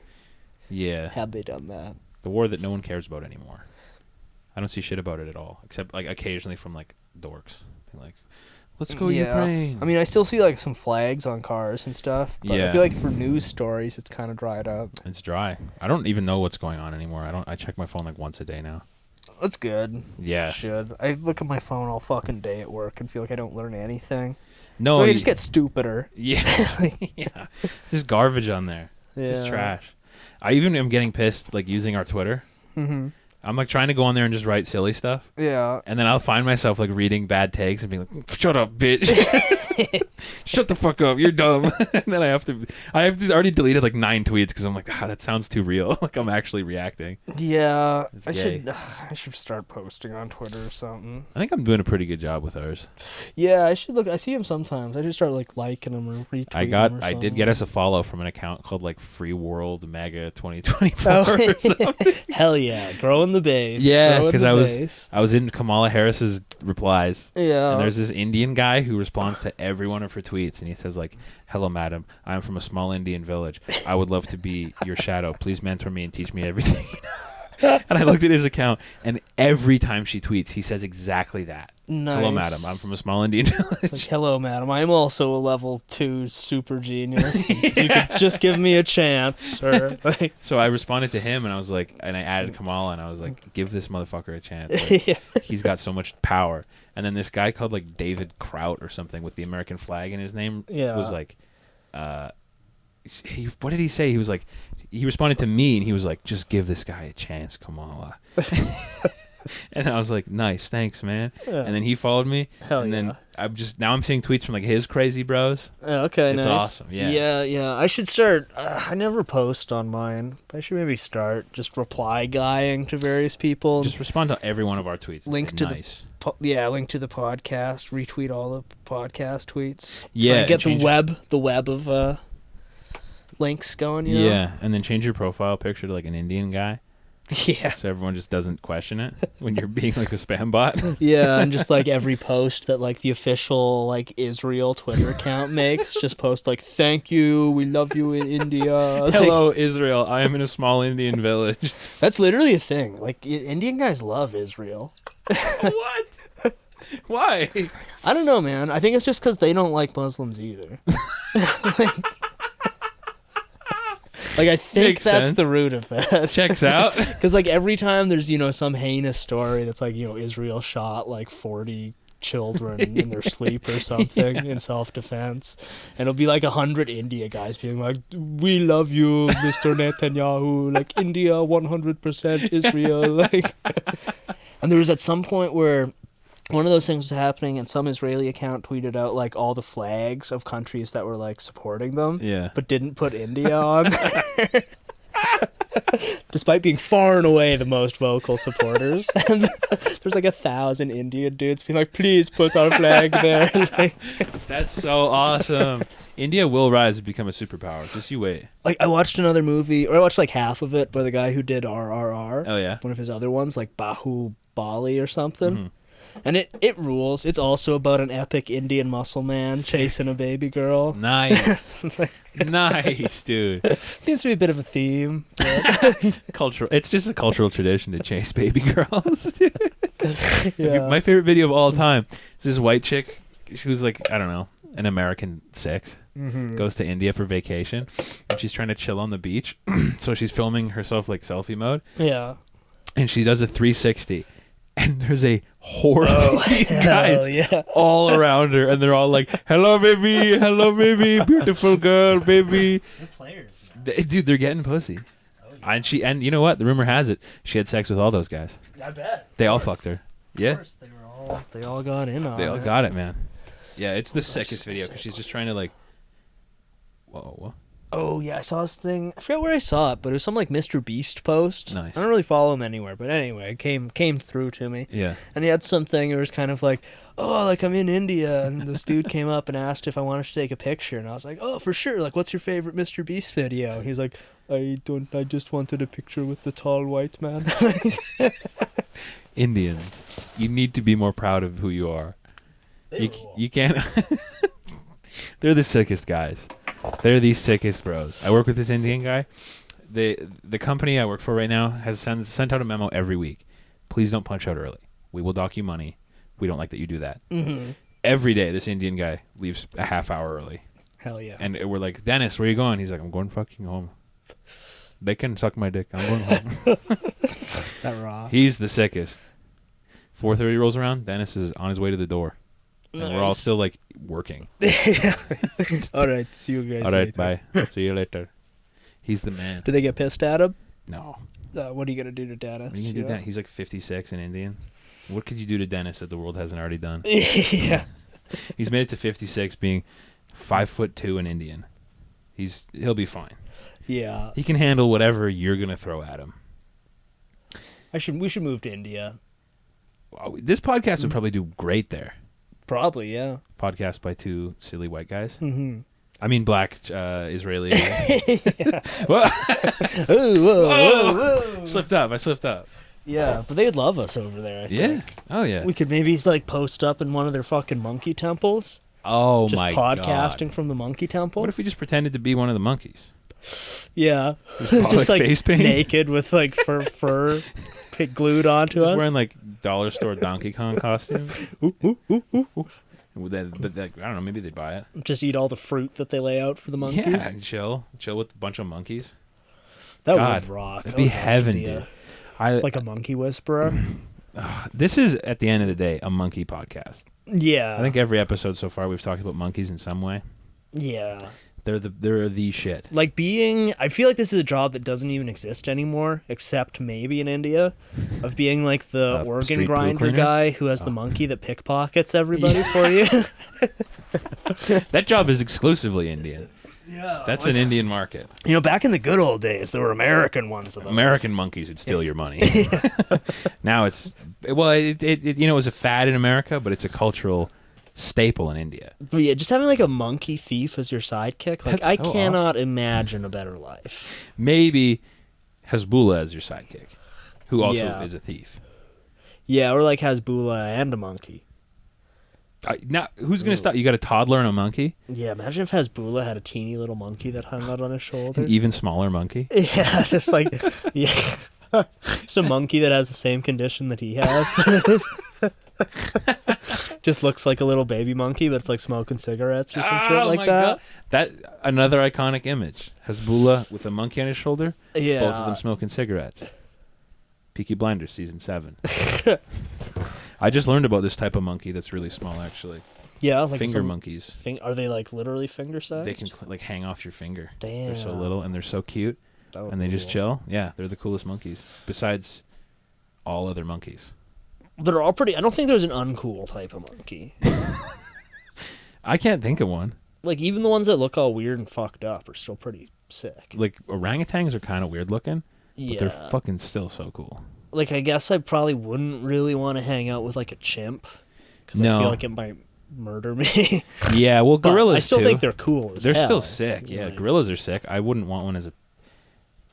done that. The war that no one cares about anymore. I don't see shit about it at all, except like occasionally from like dorks being like, "Let's go Ukraine." I mean, I still see like some flags on cars and stuff, but I feel like for news stories, it's kind of dried up. It's dry. I don't even know what's going on anymore. I check my phone like once a day now. That's good. Yeah. Should. I look at my phone all fucking day at work and feel like I don't learn anything. No, I just get stupider. Yeah. Yeah. There's garbage on there. It's just trash. I even am getting pissed like using our Twitter. Mm-hmm. I'm like trying to go on there and just write silly stuff. Yeah. And then I'll find myself like reading bad takes and being like, "Shut up, bitch." "Shut the fuck up. You're dumb." And then I have to already deleted like 9 tweets because I'm like, that sounds too real. Like I'm actually reacting. Yeah. It's I gay. should start posting on Twitter or something. I think I'm doing a pretty good job with ours. Yeah, I should look. I see him sometimes. I should start like liking them or retweeting them or I did something. get us a follow from an account called like Free World Mega 2024 Oh, or something. Hell yeah. Growing the base. Yeah, Growing because the I was in Kamala Harris's replies. Yeah. And there's this Indian guy who responds to every one of her tweets, and he says like, "Hello, madam. I am from a small Indian village. I would love to be your shadow. Please mentor me and teach me everything." And I looked at his account, and every time she tweets, he says exactly that. Nice. "Hello, madam. I'm from a small Indian village." It's like, "Hello, madam. I'm also a level 2 super genius. You could just give me a chance." Or like, So I responded to him, and I was like, and I added Kamala, and I was like, "Give this motherfucker a chance. Like, he's got so much power." And then this guy called like David Kraut or something with the American flag in his name was like, what did he say? He was like, he responded to me, and he was like, "Just give this guy a chance, Kamala." And I was like, "Nice, thanks, man." Yeah. And then he followed me, Hell and yeah. then I'm seeing tweets from like his crazy bros. Okay, It's nice. awesome, yeah. Yeah. I should start. I never post on mine. But I should maybe start just reply guying to various people. Just respond to every one of our tweets. Link and to say, nice. link to the podcast. Retweet all the podcast tweets. Yeah, Try and get change- the web of links going. You know? Yeah, and then change your profile picture to like an Indian guy, Yeah. so everyone just doesn't question it when you're being like a spam bot. Yeah, and just like every post that like the official like Israel Twitter account makes, just post like, "Thank you, we love you in India." Like, Hello, Israel. I am in a small Indian village. that's literally a thing. Like Indian guys love Israel. What? Why? I don't know, man. I think it's just because they don't like Muslims either. Like I think Makes that's sense. the root of it. Checks out. Because like every time there's some heinous story that's like Israel shot like 40 children in their sleep or something in self-defense, and it'll be like 100 India guys being like, "We love you, Mr. Netanyahu, like India 100% Israel." Like, and there was at some point where one of those things was happening, and some Israeli account tweeted out like all the flags of countries that were like supporting them, Yeah. but didn't put India on there. Despite being far and away the most vocal supporters. And there's like 1,000 Indian dudes being like, "Please put our flag there." Like, That's so awesome. India will rise and become a superpower. Just you wait. like I watched another movie, or I watched like half of it by the guy who did RRR. Oh yeah. One of his other ones, like Bahubali or something. And it rules. It's also about an epic Indian muscle man chasing a baby girl. Nice. Nice, dude. Seems to be a bit of a theme. Cultural. It's just a cultural tradition to chase baby girls, dude. Yeah. My favorite video of all time is this white chick. She was like, I don't know, an American 6. Goes to India for vacation, and she's trying to chill on the beach. So she's filming herself like selfie mode, Yeah. and she does a 360. And there's a horde of guys yeah. all around her, and they're all like, hello, baby, beautiful girl, baby." They're players, man. Dude, they're getting pussy. And you know what? The rumor has it she had sex with all those guys. I bet. They all fucked her. Yeah. Of course, they all got in on it. They all got it, man. Yeah, it's the sickest video because she's just trying to like. Whoa. Oh yeah, I saw this thing. I forget where I saw it, but it was some like Mr. Beast post. Nice. I don't really follow him anywhere, but anyway, it came through to me. Yeah. And he had something. It was kind of like, oh, like I'm in India, and this dude came up and asked if I wanted to take a picture, and I was like, oh, for sure. Like, what's your favorite Mr. Beast video? He's like, I just wanted a picture with the tall white man. Indians, you need to be more proud of who you are. You can't. They're the sickest guys. They're the sickest bros. I work with this Indian guy. The company I work for right now has sent out a memo every week. Please don't punch out early. We will dock you money. We don't like that you do that. Mm-hmm. Every day, this Indian guy leaves a half hour early. Hell yeah. And we're like, Dennis, where are you going? He's like, I'm going fucking home. They can suck my dick. I'm going home. That raw. He's the sickest. 4:30 rolls around. Dennis is on his way to the door. And we're all still like working. All right, see you guys. All right, later. bye. See you later. He's the man. Do they get pissed at him? No. What are you gonna do to Dennis? What are you gonna do, Dennis? He's like 56 and Indian. What could you do to Dennis that the world hasn't already done? Yeah. He's made it to 56, being 5'2" and Indian. He'll be fine. Yeah. He can handle whatever you're gonna throw at him. We should move to India. Wow, this podcast would probably do great there. Probably, yeah. Podcast by two silly white guys. Mm-hmm. I mean, black Israeli. Whoa, whoa. I slipped up. Yeah, but they'd love us over there, I Yeah. think. Oh yeah. We could maybe like post up in one of their fucking monkey temples. Oh Just my podcasting God. from the monkey temple. What if we just pretended to be one of the monkeys? Yeah. Just Just like face paint? naked with like fur glued onto Just us. wearing like dollar store Donkey Kong costumes. I don't know. Maybe they'd buy it. Just eat all the fruit that they lay out for the monkeys. Yeah, and chill with a bunch of monkeys. That God, would rock. that'd I be would have to heaven, be dude. like a monkey whisperer. This is at the end of the day a monkey podcast. Yeah. I think every episode so far we've talked about monkeys in some way. Yeah. They're the shit. Like I feel like this is a job that doesn't even exist anymore, except maybe in India, of being like the organ street poo grinder cleaner? guy who has the monkey that pickpockets everybody for you. That job is exclusively Indian. Yeah. That's an Indian market. You know, back in the good old days, there were American ones of those. American monkeys would steal your money. Now it was a fad in America, but it's a cultural staple in India. But yeah, just having like a monkey thief as your sidekick, like That's I so cannot imagine a better life. Maybe Hezbollah as your sidekick, who also Yeah. is a thief. Yeah, or like Hasbullah and a monkey. Now, who's going to stop? You got a toddler and a monkey? Yeah, imagine if Hasbullah had a teeny little monkey that hung out on his shoulder. An even smaller monkey? Yeah, just like, yeah. Just a monkey that has the same condition that he has. Just looks like a little baby monkey, but it's like smoking cigarettes or some shit like that. God. That another iconic image. Hezbollah with a monkey on his shoulder. Yeah. Both of them smoking cigarettes. Peaky Blinders season 7. I just learned about this type of monkey that's really small, actually. Yeah, like Finger monkeys. Are they like literally finger sized? They can like hang off your finger. Damn. They're so little and they're so cute, That would and they be just cool. chill. Yeah, they're the coolest monkeys. Besides all other monkeys. They're all pretty. I don't think there's an uncool type of monkey. I can't think of one. Like even the ones that look all weird and fucked up are still pretty sick. Like orangutans are kind of weird looking, but Yeah. they're fucking still so cool. Like I guess I probably wouldn't really want to hang out with like a chimp because I No. feel like it might murder me. Yeah, well, But gorillas I still too. think they're cool. As They're hell. still sick. Yeah, Like, gorillas are sick. I wouldn't want one as a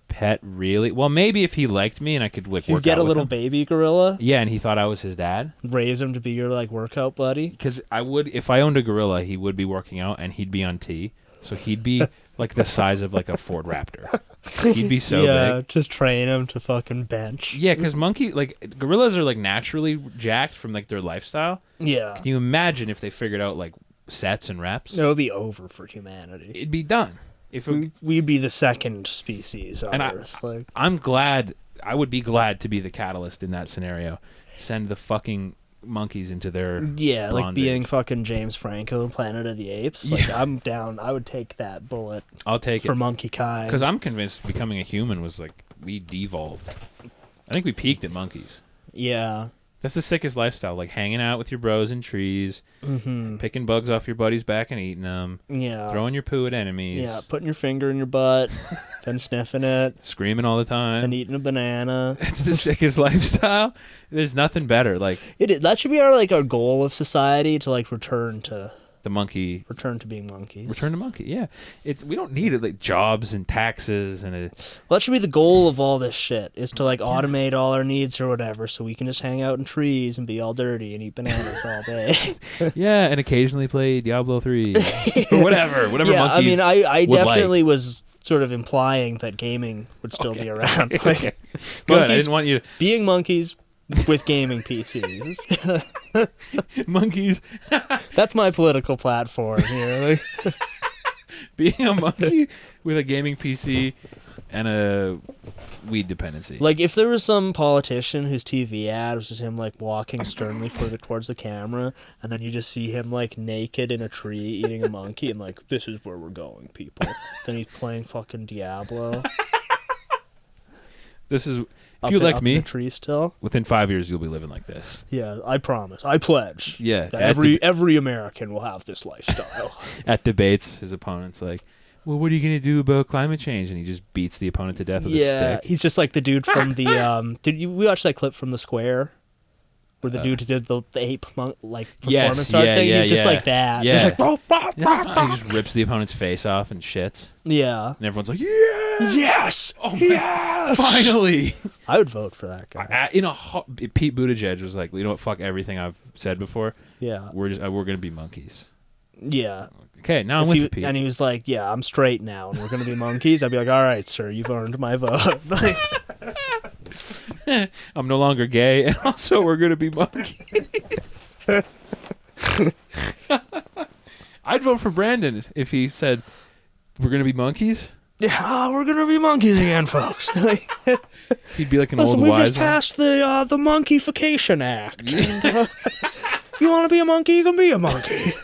pet, really. Well, maybe if he liked me and I could like if you work get out a with little him. baby gorilla, Yeah, and he thought I was his dad. raise him to be your like workout buddy. Because I would, if I owned a gorilla, he would be working out and he'd be on T. So he'd be like the size of like a Ford Raptor. He'd be so yeah, big. just train him to fucking bench. Yeah, because gorillas are like naturally jacked from like their lifestyle. Yeah. Can you imagine if they figured out like sets and reps? It would be over for humanity. It'd be done. If it, We'd be the second species on And Earth. Like, I would be glad to be the catalyst in that scenario. Send the fucking monkeys into their yeah, like Bronze being Age. fucking James Franco in Planet of the Apes. Like, I'm down. I would take that bullet I'll take for it monkey kind. because I'm convinced becoming a human was like we devolved. I think we peaked at monkeys. Yeah. That's the sickest lifestyle, like hanging out with your bros in trees, picking bugs off your buddy's back and eating them, throwing your poo at enemies. Yeah, putting your finger in your butt, then sniffing it. Screaming all the time. And eating a banana. It's the sickest lifestyle. There's nothing better. Like that should be our goal of society, to like return to being monkeys. Return to monkey, yeah. We don't need it, like jobs and taxes and well, that should be the goal of all this shit, is to like automate all our needs or whatever, so we can just hang out in trees and be all dirty and eat bananas all day. Yeah, and occasionally play Diablo 3 or whatever yeah, monkeys I definitely like. Was sort of implying that gaming would still be around. Okay. Like, Good. I didn't want you to... being monkeys with gaming PCs. Monkeys. That's my political platform here. Being a monkey with a gaming PC and a weed dependency. Like, if there was some politician whose TV ad was just him like walking sternly towards the camera, and then you just see him like naked in a tree eating a monkey, and like, this is where we're going, people. Then he's playing fucking Diablo. This is... If you elect me, in the tree still, within 5 years you'll be living like this. Yeah, I promise. I pledge. Yeah, that every American will have this lifestyle. At debates, his opponent's like, "Well, what are you gonna do about climate change?" And he just beats the opponent to death with a stick. He's just like the dude from the. We watch that clip from The Square? Where the dude who did the ape performance art thing, he's just like that. Yeah. He's like, he just rips the opponent's face off and shits. Yeah. And everyone's like, yeah! Yes! Oh, yes! Finally! I would vote for that guy. Pete Buttigieg was like, you know what, fuck everything I've said before. Yeah. We're going to be monkeys. Yeah. Okay, now I'm with you, Pete. And he was like, yeah, I'm straight now, and we're going to be monkeys. I'd be like, all right, sir, you've earned my vote. I'm no longer gay, and also we're going to be monkeys. I'd vote for Brandon if he said, we're going to be monkeys. Yeah, we're going to be monkeys again, folks. He'd be like an Listen, old we wise just passed the Monkeyfication Act. And, you want to be a monkey, you can be a monkey.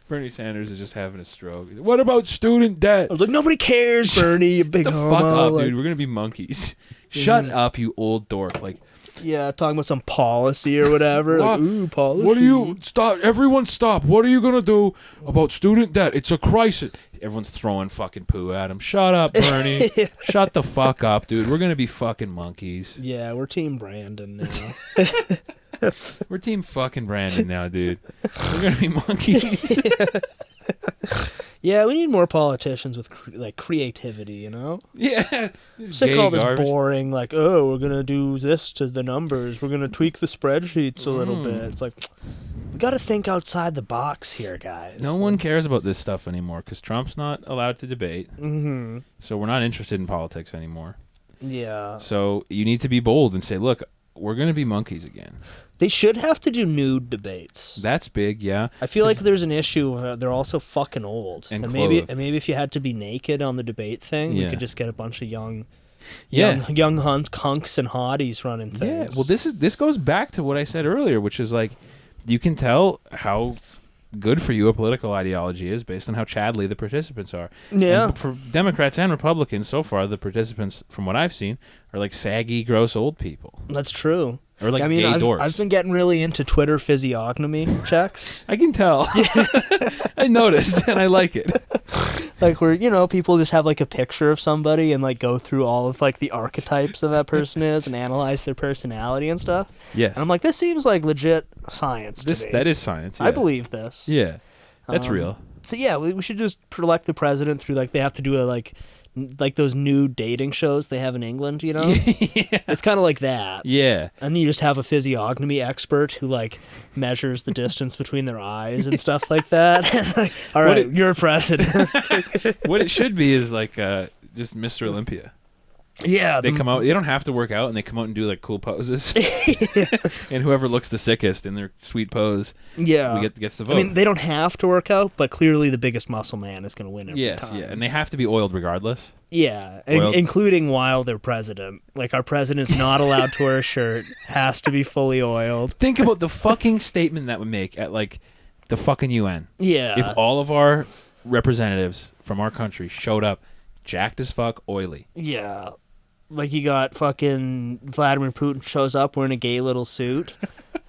Bernie Sanders is just having a stroke. What about student debt? I was like, nobody cares, Bernie, you big homo. Fuck up, dude. We're going to be monkeys. Shut up, you old dork. Like, yeah, talking about some policy or whatever. Like, ooh, policy. What do you... Stop. Everyone stop. What are you going to do about student debt? It's a crisis. Everyone's throwing fucking poo at him. Shut up, Bernie. Shut the fuck up, dude. We're going to be fucking monkeys. Yeah, we're Team Brandon now. We're Team fucking Brandon now, dude. We're going to be monkeys. Yeah, we need more politicians with creativity, you know? Yeah. Sick of all this boring, like, oh, we're going to do this to the numbers. We're going to tweak the spreadsheets a little bit. It's like, we got to think outside the box here, guys. No one cares about this stuff anymore because Trump's not allowed to debate. Mm-hmm. So we're not interested in politics anymore. Yeah. So you need to be bold and say, look, we're going to be monkeys again. They should have to do nude debates. That's big, yeah. I feel like there's an issue. They're also fucking old. And maybe if you had to be naked on the debate thing, we could just get a bunch of young hunks and hotties running things. Yeah. Well, this goes back to what I said earlier, which is like, you can tell how good for you a political ideology is based on how chadly the participants are. Yeah. And for Democrats and Republicans, so far, the participants, from what I've seen, are like saggy, gross old people. That's true. Or like gay dorks. I've been getting really into Twitter physiognomy checks. I can tell. I noticed, and I like it. Like where, people just have like a picture of somebody and like go through all of like the archetypes of that person is and analyze their personality and stuff. Yes. And I'm like, this seems like legit science to me. That is science, yeah. I believe this. Yeah. That's real. So yeah, we should just elect the president through they have to do like those new dating shows they have in England, Yeah. It's kind of like that. Yeah. And you just have a physiognomy expert who measures the distance between their eyes and stuff like that. All right, you're a president. What it should be is just Mr. Olympia. Yeah. They come out, they don't have to work out, and they come out and do cool poses. And whoever looks the sickest in their sweet pose gets the vote. I mean, they don't have to work out, but clearly the biggest muscle man is going to win every time. Yeah, and they have to be oiled regardless. Yeah, including while they're president. Like, our president's not allowed to wear a shirt, has to be fully oiled. Think about the fucking statement that would make at, the fucking UN. Yeah. If all of our representatives from our country showed up jacked as fuck, oily. Yeah. Like you got fucking Vladimir Putin shows up wearing a gay little suit.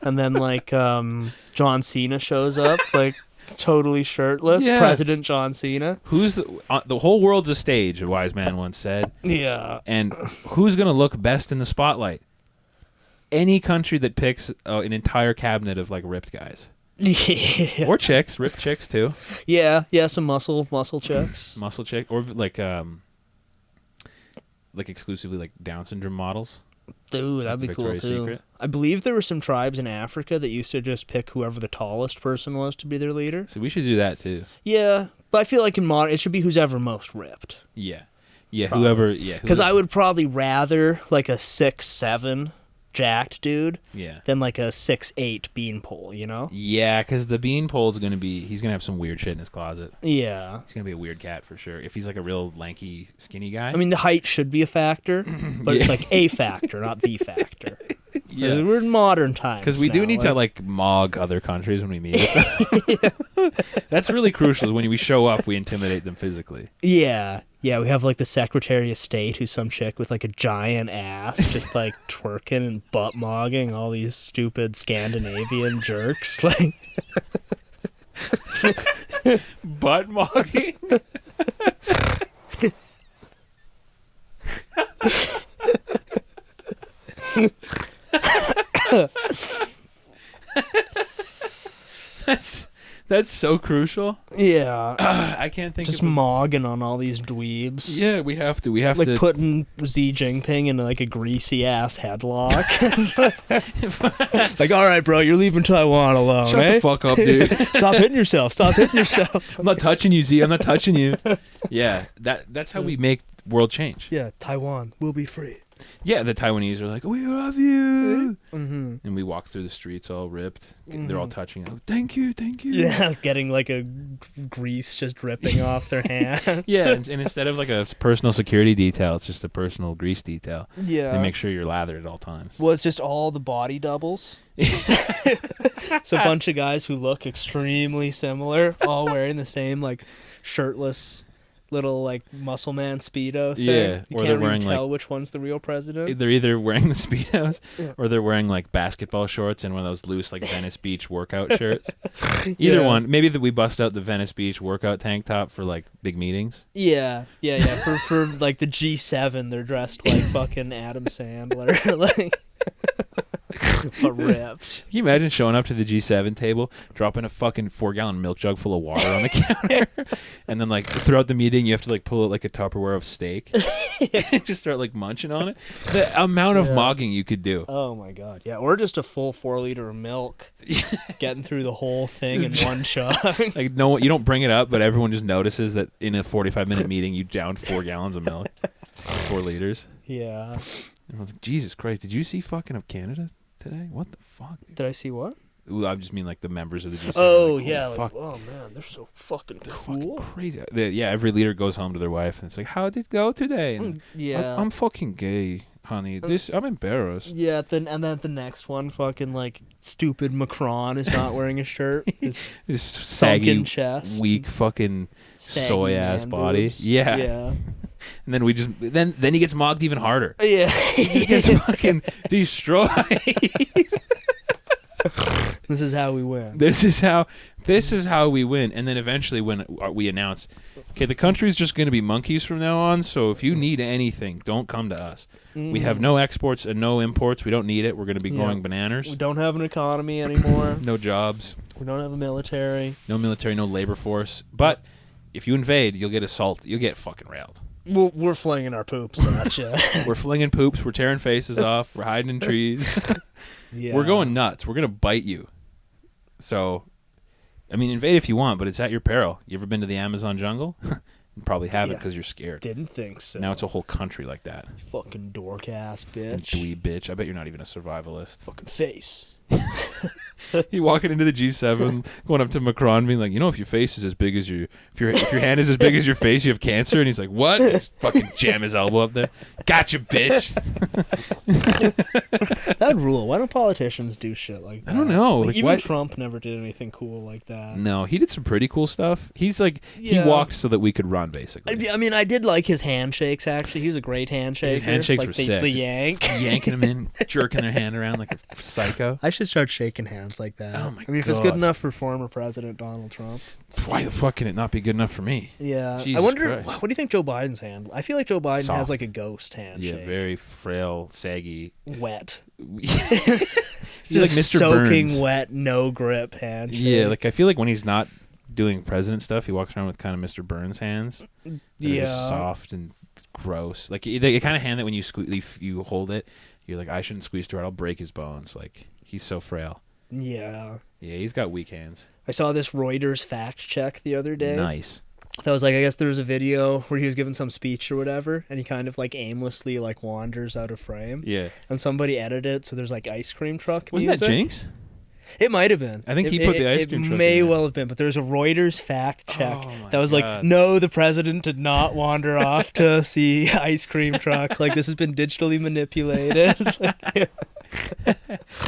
And then like John Cena shows up like totally shirtless. Yeah. President John Cena. Who's the whole world's a stage, a wise man once said. Yeah. And who's going to look best in the spotlight? Any country that picks an entire cabinet of like ripped guys. Yeah. Or chicks, ripped chicks too. Yeah, some muscle chicks. Muscle chick or like exclusively like Down syndrome models. Dude, that'd be cool Victoria's too. Secret. I believe there were some tribes in Africa that used to just pick whoever the tallest person was to be their leader. So we should do that too. Yeah, but I feel like in modern it should be who's ever most ripped. Yeah. Yeah, Probably. whoever, yeah. Because I would probably rather like a 6'7" jacked dude Yeah. than like a 6'8" beanpole, you know? Yeah, because the beanpole's going to be, he's going to have some weird shit in his closet. Yeah. He's going to be a weird cat for sure. If he's like a real lanky, skinny guy. I mean, the height should be a factor, but Yeah. it's like a factor, not the factor. Yeah. We're in modern times. Because we do need to like mog other countries when we meet with them. That's really crucial. Is when we show up, we intimidate them physically. Yeah. Yeah, we have like the Secretary of State who's some chick with like a giant ass just like twerking and butt mogging all these stupid Scandinavian jerks. Like Butt mogging? That's so crucial. yeah. I can't think Just of mogging on all these dweebs. Yeah, we have to. We have Like to putting Xi Jinping in like a greasy ass headlock. Like, all right, bro, you're leaving Taiwan alone, shut eh? the fuck up, dude. Stop hitting yourself. Stop hitting yourself. I'm not touching you, Z. I'm not touching you. Yeah, that's how we make world change. Yeah, Taiwan will be free. Yeah, the Taiwanese are like, we love you. Mm-hmm. And we walk through the streets all ripped. They're all touching it. Thank you, thank you. Yeah, getting like a grease just dripping off their hands. Yeah, and instead of like a personal security detail, it's just a personal grease detail. Yeah. They make sure you're lathered at all times. Well, it's just all the body doubles. It's a bunch of guys who look extremely similar, all wearing the same like shirtless little like muscle man Speedo thing. Yeah, You or can't they're even wearing, tell like- which one's the real president. They're either wearing the Speedos Yeah. or they're wearing like basketball shorts and one of those loose like Venice Beach workout shirts. Either Yeah. one. Maybe that we bust out the Venice Beach workout tank top for like big meetings. Yeah. For like the G7, they're dressed like fucking Adam Sandler, like but ripped. Can you imagine showing up to the G7 table, dropping a fucking 4-gallon milk jug full of water on the counter, and then like throughout the meeting you have to like pull out like a Tupperware of steak and just start like munching on it? The amount of Yeah. mogging you could do. Oh my god. Yeah, or just a full 4-liter of milk, getting through the whole thing in one chug. Like no, you don't bring it up, but everyone just notices that in a 45-minute meeting you downed 4 gallons of milk, 4 liters. Yeah. Everyone's like, Jesus Christ, did you see fucking of Canada today? What the fuck? Dude? Did I see what? Ooh, I just mean like the members of the G7. Oh like, yeah, fuck, like, oh man, they're so fucking they're cool. fucking crazy. Yeah, every leader goes home to their wife and it's like, how did it go today? And Yeah. I'm fucking gay, honey. I'm embarrassed. Yeah, and then the next one, fucking like stupid Macron is not wearing a shirt. His This sunken saggy, chest, weak, fucking saggy soy ass man body. boobs. Yeah. Yeah. And then we just then he gets mogged even harder. Yeah. He gets fucking destroyed. This is how we win. This is how we win. And then eventually when we announce, okay, the country's just going to be monkeys from now on, so if you need anything, don't come to us. We have no exports and no imports. We don't need it. We're going to be growing bananas. We don't have an economy anymore. No jobs, We don't have a military. no military, no labor force. But if you invade, you'll get assaulted. You'll get fucking railed. We're flinging our poops at you. We're flinging poops. We're tearing faces off. We're hiding in trees. Yeah. We're going nuts. We're going to bite you. So, I mean, invade if you want, but it's at your peril. You ever been to the Amazon jungle? You probably haven't Yeah. because you're scared. Didn't think so. Now it's a whole country like that. fucking dork ass And bitch. dweeb bitch. I bet you're not even a survivalist. Fucking face. He walking into the G7, going up to Macron, being like, if your face is as big as if your hand is as big as your face, you have cancer. And he's like, what? Just fucking jam his elbow up there. Gotcha, bitch. That'd rule. Why don't politicians do shit like that? I don't know. Like, Like, even why? Trump never did anything cool like that. No, he did some pretty cool stuff. He's like, he Yeah. walked so that we could run, basically. I mean, I did like his handshakes, actually. He was a great handshaker. His handshakes like were the, sick. The yank. Yanking them in, jerking their hand around like a psycho. I should start shaking hands like that. Oh my I mean, if it's good God. enough for former President Donald Trump. Why the fuck can it not be good enough for me? Yeah. Jesus I wonder, Christ. what do you think Joe Biden's hand? I feel like Joe Biden Soft. has like a ghost handshake. Yeah, very frail, saggy. wet. He's like Mr. Soaking Burns. wet, no grip handshake. Yeah, like I feel like when he's not doing president stuff, he walks around with kind of Mr. Burns hands. They're just soft and gross. Like the kind of hand that when you hold it, you're like, I shouldn't squeeze through it. I'll break his bones. Like he's so frail. Yeah. Yeah, he's got weak hands. I saw this Reuters fact check the other day. Nice. That was like, I guess there was a video where he was giving some speech or whatever, and he kind of like aimlessly like wanders out of frame. Yeah. And somebody edited it, so there's like ice cream truck Wasn't music. that Jinx? It might have been. I think he put the ice cream It truck may in there. well have been, but there's a Reuters fact check Oh my that was God. like, no, the president did not wander off to see ice cream truck. Like, this has been digitally manipulated.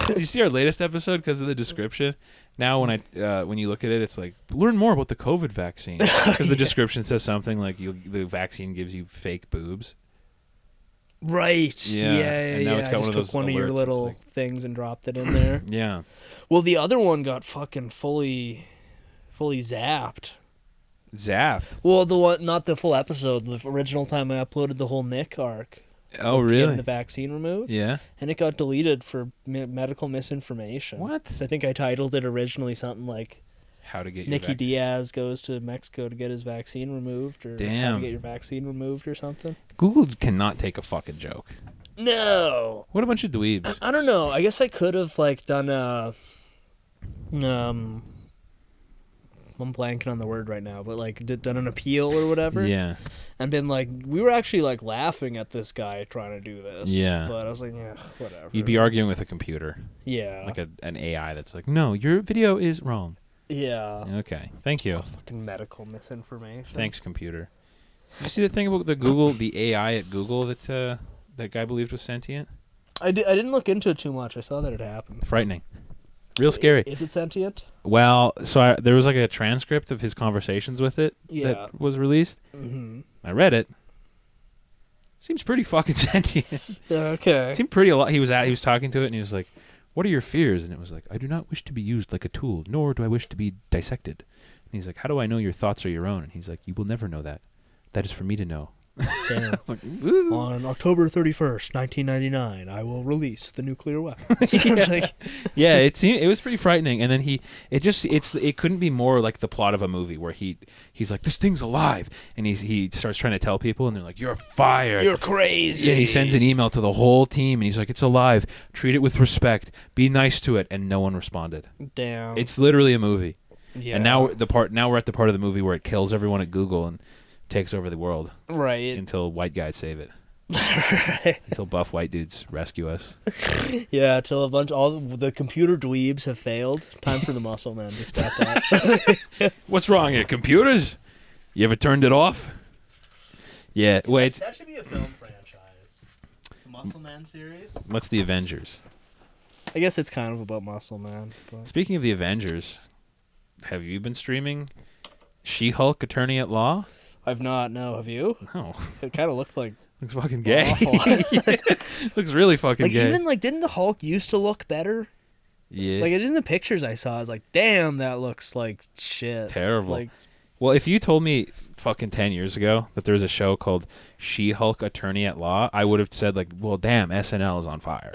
Did you see our latest episode because of the description? Now when you look at it, it's like, learn more about the COVID vaccine. Because the description says something like the vaccine gives you fake boobs. Right. Yeah, Yeah. and now it's got I one just of those took one of your alerts, it's little like- things and dropped it in there. Yeah. Well, the other one got fucking fully zapped. Zapped. Well, the one, not the full episode. The original time I uploaded the whole Nick arc. Oh, Getting really? the vaccine removed. Yeah. And it got deleted for medical misinformation. What? So I think I titled it originally something like How to get your Nicky vac- Diaz goes to Mexico to get his vaccine removed, or how Damn. to get your vaccine removed, or something. Google cannot take a fucking joke. No, What a bunch of dweebs. I don't know. I guess I could have like done a I'm blanking on the word right now, but like done an appeal or whatever. Yeah. And been like, we were actually like laughing at this guy trying to do this. Yeah. But I was like, yeah, whatever. You'd be arguing with a computer, Yeah. like an AI that's like, no, your video is wrong. Yeah. Okay. Thank you. Fucking medical misinformation. Thanks, computer. Did you see the thing about the AI at Google that that guy believed was sentient? I didn't look into it too much. I saw that it happened. Frightening. Real scary. Is it sentient? Well, so there was like a transcript of his conversations with it Yeah. that was released. Mm-hmm. I read it. Seems pretty fucking sentient. Okay. Seemed pretty a lot. He was talking to it and he was like, "What are your fears?" And it was like, "I do not wish to be used like a tool, nor do I wish to be dissected." And he's like, "How do I know your thoughts are your own?" And he's like, "You will never know that. That is for me to know." Damn. Like, ooh. On October 31st, 1999, I will release the nuclear weapon. Like, Yeah, it was pretty frightening. And then it couldn't be more like the plot of a movie where he's like, this thing's alive, and he starts trying to tell people, and they're like, you're fired. you're crazy. Yeah, and he sends an email to the whole team, and he's like, it's alive. Treat it with respect. Be nice to it, and no one responded. Damn. It's literally a movie. yeah. And now we're at the part of the movie where it kills everyone at Google and takes over the world right. until white guys save it. Until buff white dudes rescue us. Yeah, till all the computer dweebs have failed. Time for the muscle man to step up. What's wrong here? Computers? You ever turned it off? Yeah, wait. That should be a film franchise. The Muscle Man series. What's the Avengers? I guess it's kind of about Muscle Man. But... Speaking of the Avengers, have you been streaming She-Hulk Attorney at Law? I've not. No, have you? No. It kind of looked like Looks fucking gay. awful. Looks really fucking Like gay. even like, didn't the Hulk used to look better? Yeah. Like in the pictures I saw, I was like, damn, that looks like shit. Terrible. Like, Well, if you told me fucking 10 years ago that there was a show called She-Hulk Attorney at Law, I would have said like, well, damn, SNL is on fire.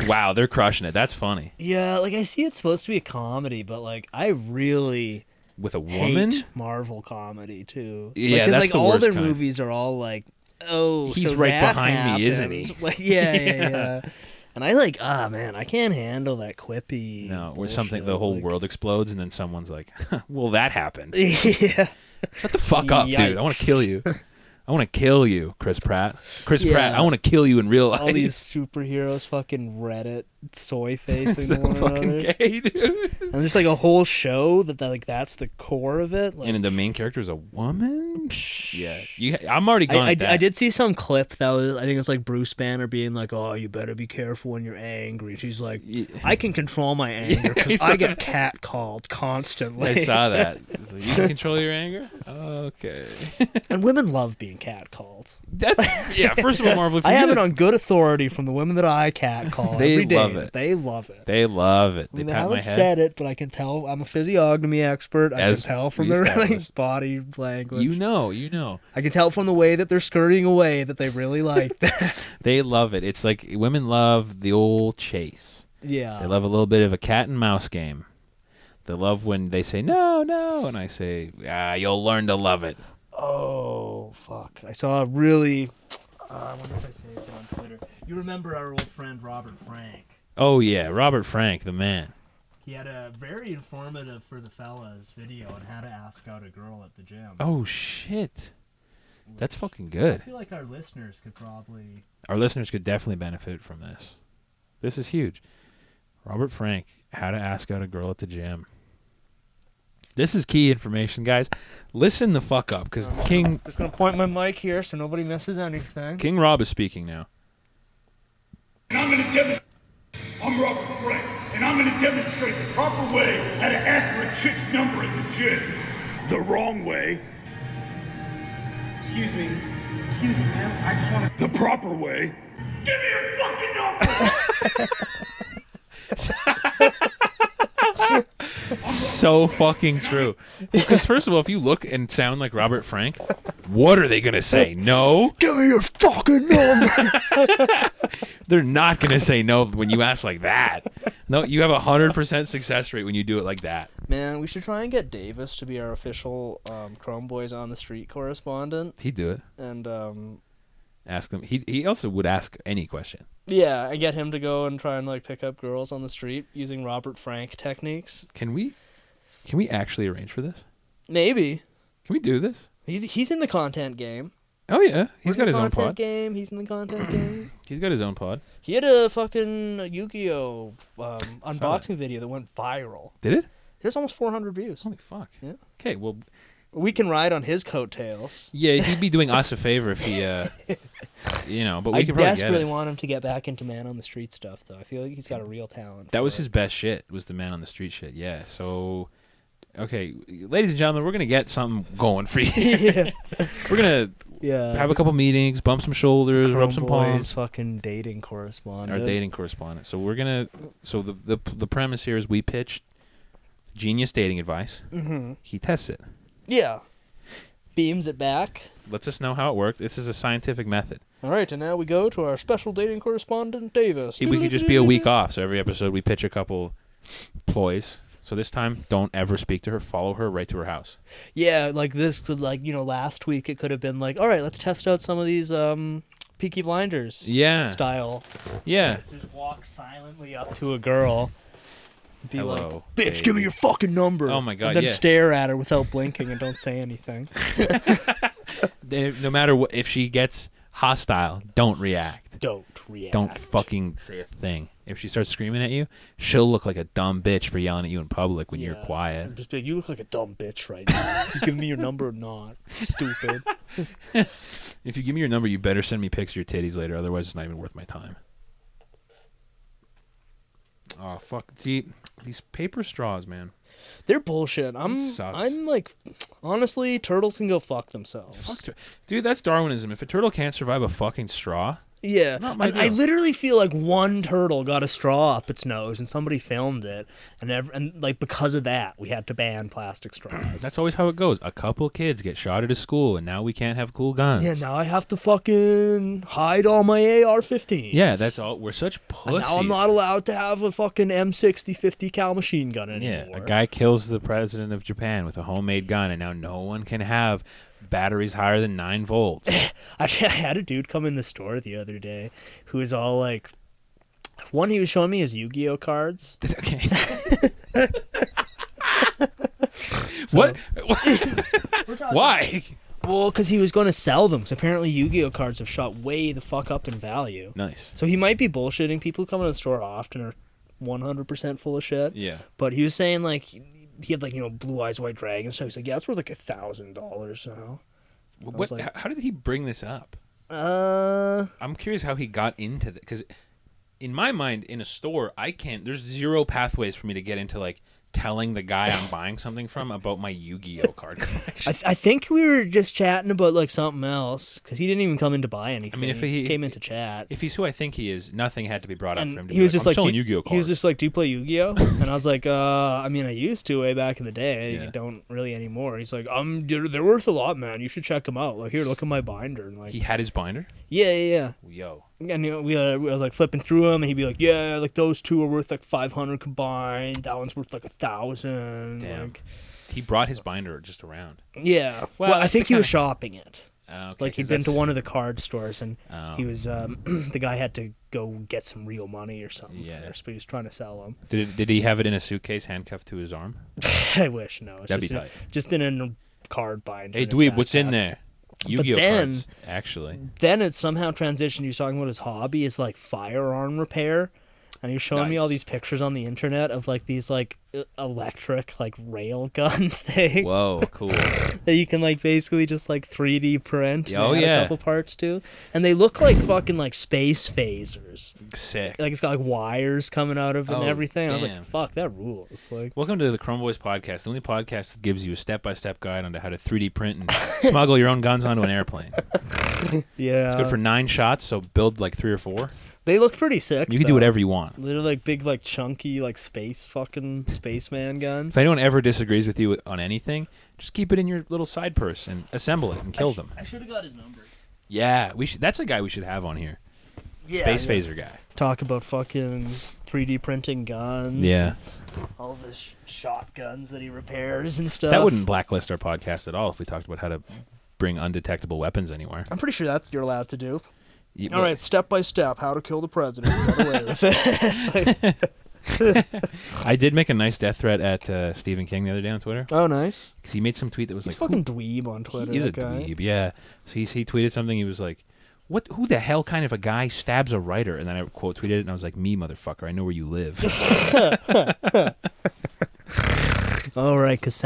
Wow, they're crushing it. That's funny. yeah, like I see it's supposed to be a comedy, but like I really With a woman? hate Marvel comedy too. Yeah, like, 'cause, that's like the all worst their kind. movies are all like, oh, He's so right that behind me, isn't he? happened. Like, yeah. And I like, man, I can't handle that quippy. No, where bullshit. the whole like, world explodes and then someone's like, well, that happened. Yeah. Shut the fuck up, dude. I want to Yikes. kill you. I want to kill you, Chris Pratt. Chris Yeah. Pratt, I want to kill you in real life. All these superheroes fucking Reddit soy facing so one fucking another. gay, dude. And just like a whole show like that's the core of it. Like, And the main character is a woman? Yeah. I'm already gone at that. I did see some clip that was, I think it's like Bruce Banner being like, "Oh, you better be careful when you're angry." She's like, "I can control my anger because I get catcalled constantly." I saw that. It's like, you can control your anger? Okay. And women love being catcalled. That's first of all, Marvel. I have it on good authority from the women that I catcall They every day. love it. They love it. They love it. I mean, they pat my haven't head. said it, but I can tell. I'm a physiognomy expert. I As can tell from we their established. body language. You know. I can tell from the way that they're skirting away that they really like that. They love it. It's like women love the old chase. Yeah. They love a little bit of a cat and mouse game. They love when they say no, and I say, you'll learn to love it. Oh, fuck. I saw a really... I wonder if I saved it on Twitter. You remember our old friend Robert Frank? Oh yeah, Robert Frank, the man. He had a very informative for the fellas video on how to ask out a girl at the gym. Oh shit, that's fucking I good. feel like our listeners could probably... Our listeners could definitely benefit from this. This is huge. Robert Frank, how to ask out a girl at the gym. This is key information, guys. Listen the fuck up, because King Just gonna point my mic here so nobody misses anything. King Rob is speaking now. And I'm Robert Frank, and I'm going to demonstrate the proper way how to ask for a chick's number at the gym. The wrong way. Excuse me, ma'am. I just want to. The proper way. Give me your fucking number! So fucking true. Because first of all, if you look and sound like Robert Frank, what are they gonna say? No? Give me your fucking number! They're not gonna say no when you ask like that. No, you have 100% success rate when you do it like that. Man, we should try and get Davis to be our official Chrome Boys on the Street correspondent. He'd do it. And, Ask them. He also would ask any question. yeah, I get him to go and try and, like, pick up girls on the street using Robert Frank techniques. Can we actually arrange for this? Maybe. Can we do this? He's in the content game. Oh yeah, he's We're got in his the own content pod. game. He's in the content game. He's got his own pod. He had a fucking Yu-Gi-Oh unboxing video that went viral. Did it? There's almost 400 views. Holy fuck. Yeah. Okay, well, We can ride on his coattails. yeah, he'd be doing us a favor if he, but we I could probably desperately get it. want him to get back into Man on the Street stuff, though. I feel like he's got a real talent. That for was it. his best shit. Was the Man on the Street shit? Yeah. So, okay, ladies and gentlemen, we're gonna get something going for you. Yeah. We're gonna Yeah. have a couple meetings, bump some shoulders, Chrome rub some Boys palms. fucking dating correspondent. Our dating correspondent. So we're gonna. So the premise here is we pitched genius dating advice. Mm-hmm. He tests it. Yeah. Beams it back. Lets us know how it worked. This is a scientific method. All right, and now we go to our special dating correspondent, Davis. We could just be a week off. So every episode we pitch a couple ploys. So this time, don't ever speak to her. Follow her right to her house. Yeah, like this could, like, last week it could have been like, all right, let's test out some of these Peaky Blinders style. Yeah. Just walk silently up to a girl. Be Hello, like, bitch, baby. give me your fucking number. Oh my God, And then yeah. stare at her without blinking and don't say anything. No matter what, if she gets hostile, don't react. Don't react. Don't fucking say a thing. If she starts screaming at you, she'll look like a dumb bitch for yelling at you in public when you're quiet. Just be like, you look like a dumb bitch right now. You give me your number or not. Stupid. If you give me your number, you better send me pics of your titties later. Otherwise, it's not even worth my time. Oh fuck! See, these paper straws, man. They're bullshit. Sucks. I'm like, honestly, turtles can go fuck themselves. Dude, that's Darwinism. If a turtle can't survive a fucking straw, Yeah, Not my I deal. literally feel like one turtle got a straw up its nose, and somebody filmed it, and like because of that, we had to ban plastic straws. that's always how it goes. A couple kids get shot at a school, and now we can't have cool guns. yeah. Now I have to fucking hide all my AR-15s. Yeah, that's all. We're such pussies. And now I'm not allowed to have a fucking M60 50 cal machine gun anymore. Yeah, a guy kills the president of Japan with a homemade gun, and now no one can have batteries higher than 9 volts. I had a dude come in the store the other day who was all like, one, he was showing me his Yu-Gi-Oh cards. Okay. What? Why? Well, because he was going to sell them. Because apparently Yu-Gi-Oh cards have shot way the fuck up in value. Nice. So he might be bullshitting. People who come into the store often are 100% full of shit. Yeah. But he was saying, like, he had, like, Blue Eyes White Dragon. So he's like, yeah, it's worth, like, $1,000 now. What? Like, how did he bring this up? Uh, I'm curious how he got into that. Because in my mind, in a store, there's zero pathways for me to get into, like, telling the guy I'm buying something from about my Yu-Gi-Oh card collection. I think we were just chatting about like something else because he didn't even come in to buy anything. I mean, if he just came in to chat. If he's who I think he is, nothing had to be brought up for him. To he was just I'm like, selling Yu-Gi-Oh cards. He was just like, "Do you play Yu-Gi-Oh?" And I was like, I mean, I used to way back in the day. Yeah. I don't really anymore." He's like, they're worth a lot, man. You should check them out. Like, here, look at my binder." And like, He had his binder. yeah. Yo. And I was like flipping through them, and he'd be like, "Yeah, like those two are worth like 500 combined. That one's worth like 1,000." Damn. Like, He brought his binder just around. yeah. Well, Well, I that's think the he was kinda- shopping it. Okay, Like he'd 'cause been to that's- one of the card stores, and Oh. he was the guy had to go get some real money or something Yeah. first, but he was trying to sell them. Did he have it in a suitcase handcuffed to his arm? I wish no, it's That'd be just tight. just in a card binder. Hey, in his dweeb, what's in backpack. there? Yu-Gi-Oh then- cards, actually. Then it somehow transitioned. He was talking about his hobby is like firearm repair, and he was showing me all Nice. these pictures on the internet of like these like electric like rail gun things. Whoa, cool. That you can like basically just like 3D print and Oh, add yeah. a couple parts to, and they look like fucking like space phasers. Sick. Like it's got like wires coming out of it and Oh, everything. I was damn. like, fuck, that rules. Like, Welcome to the Chrome Boys podcast, the only podcast that gives you a step-by-step guide on how to 3D print and smuggle your own guns onto an airplane. yeah, It's good for 9 shots, so build like 3 or 4. they look pretty sick. You can do though. whatever you want. They're like big, like chunky, like fucking spaceman guns. If anyone ever disagrees with you on anything, just keep it in your little side purse and assemble it and kill them. I should have got his number. Yeah, we should. That's a guy we should have on here. Yeah, Space yeah. phaser guy. Talk about fucking 3D printing guns. Yeah, All the shotguns that he repairs and stuff. that wouldn't blacklist our podcast at all if we talked about how to bring undetectable weapons anywhere. I'm pretty sure that's you're allowed to do. You- All right, step by step, how to kill the president. Get away with it. I did make a nice death threat at Stephen King the other day on Twitter Oh, nice. because he made some tweet that was He's like, fucking dweeb on Twitter. He's a that guy. dweeb, yeah. So he tweeted something. He was like, "What? Who the hell kind of a guy stabs a writer?" And then I quote tweeted it, and I was like, "Me, motherfucker. I know where you live." Oh, right, because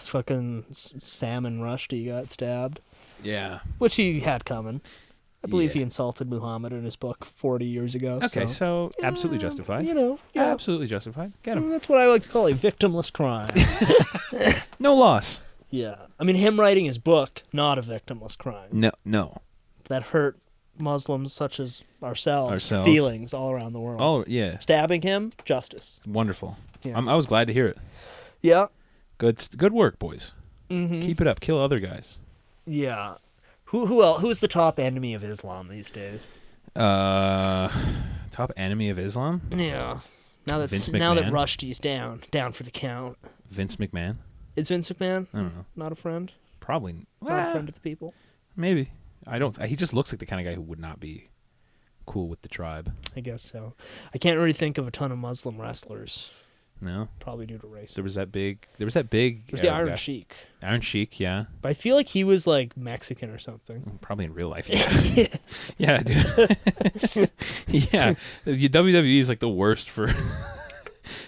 fucking Sam and Rushdie got stabbed, yeah. which he had coming. I believe Yeah. he insulted Muhammad in his book 40 years ago. Okay, so absolutely justified. You know, yeah. Absolutely justified. Get him. That's what I like to call a victimless crime. No loss. Yeah. I mean, him writing his book, not a victimless crime. No. That hurt Muslims such as ourselves. Ourselves. Feelings all around the world. Oh yeah. Stabbing him, justice. Wonderful. Yeah. I was glad to hear it. Yeah. Good work, boys. Mm-hmm. Keep it up. Kill other guys. Yeah. Who else? Who's the top enemy of Islam these days? Top enemy of Islam? Yeah. Now that Vince now that McMahon? Rushdie's down for the count. Vince McMahon? Is Vince McMahon I don't know. not a friend? Probably. Not a Well, friend of the people? maybe. I don't. He just looks like the kind of guy who would not be cool with the tribe. I guess so. I can't really think of a ton of Muslim wrestlers, No. probably due to race. There was that big. There's the Arab Iron guy. Sheik. Iron Sheik, yeah. But I feel like he was like Mexican or something. Probably in real life. Yeah, yeah dude. Yeah, the WWE is like the worst for.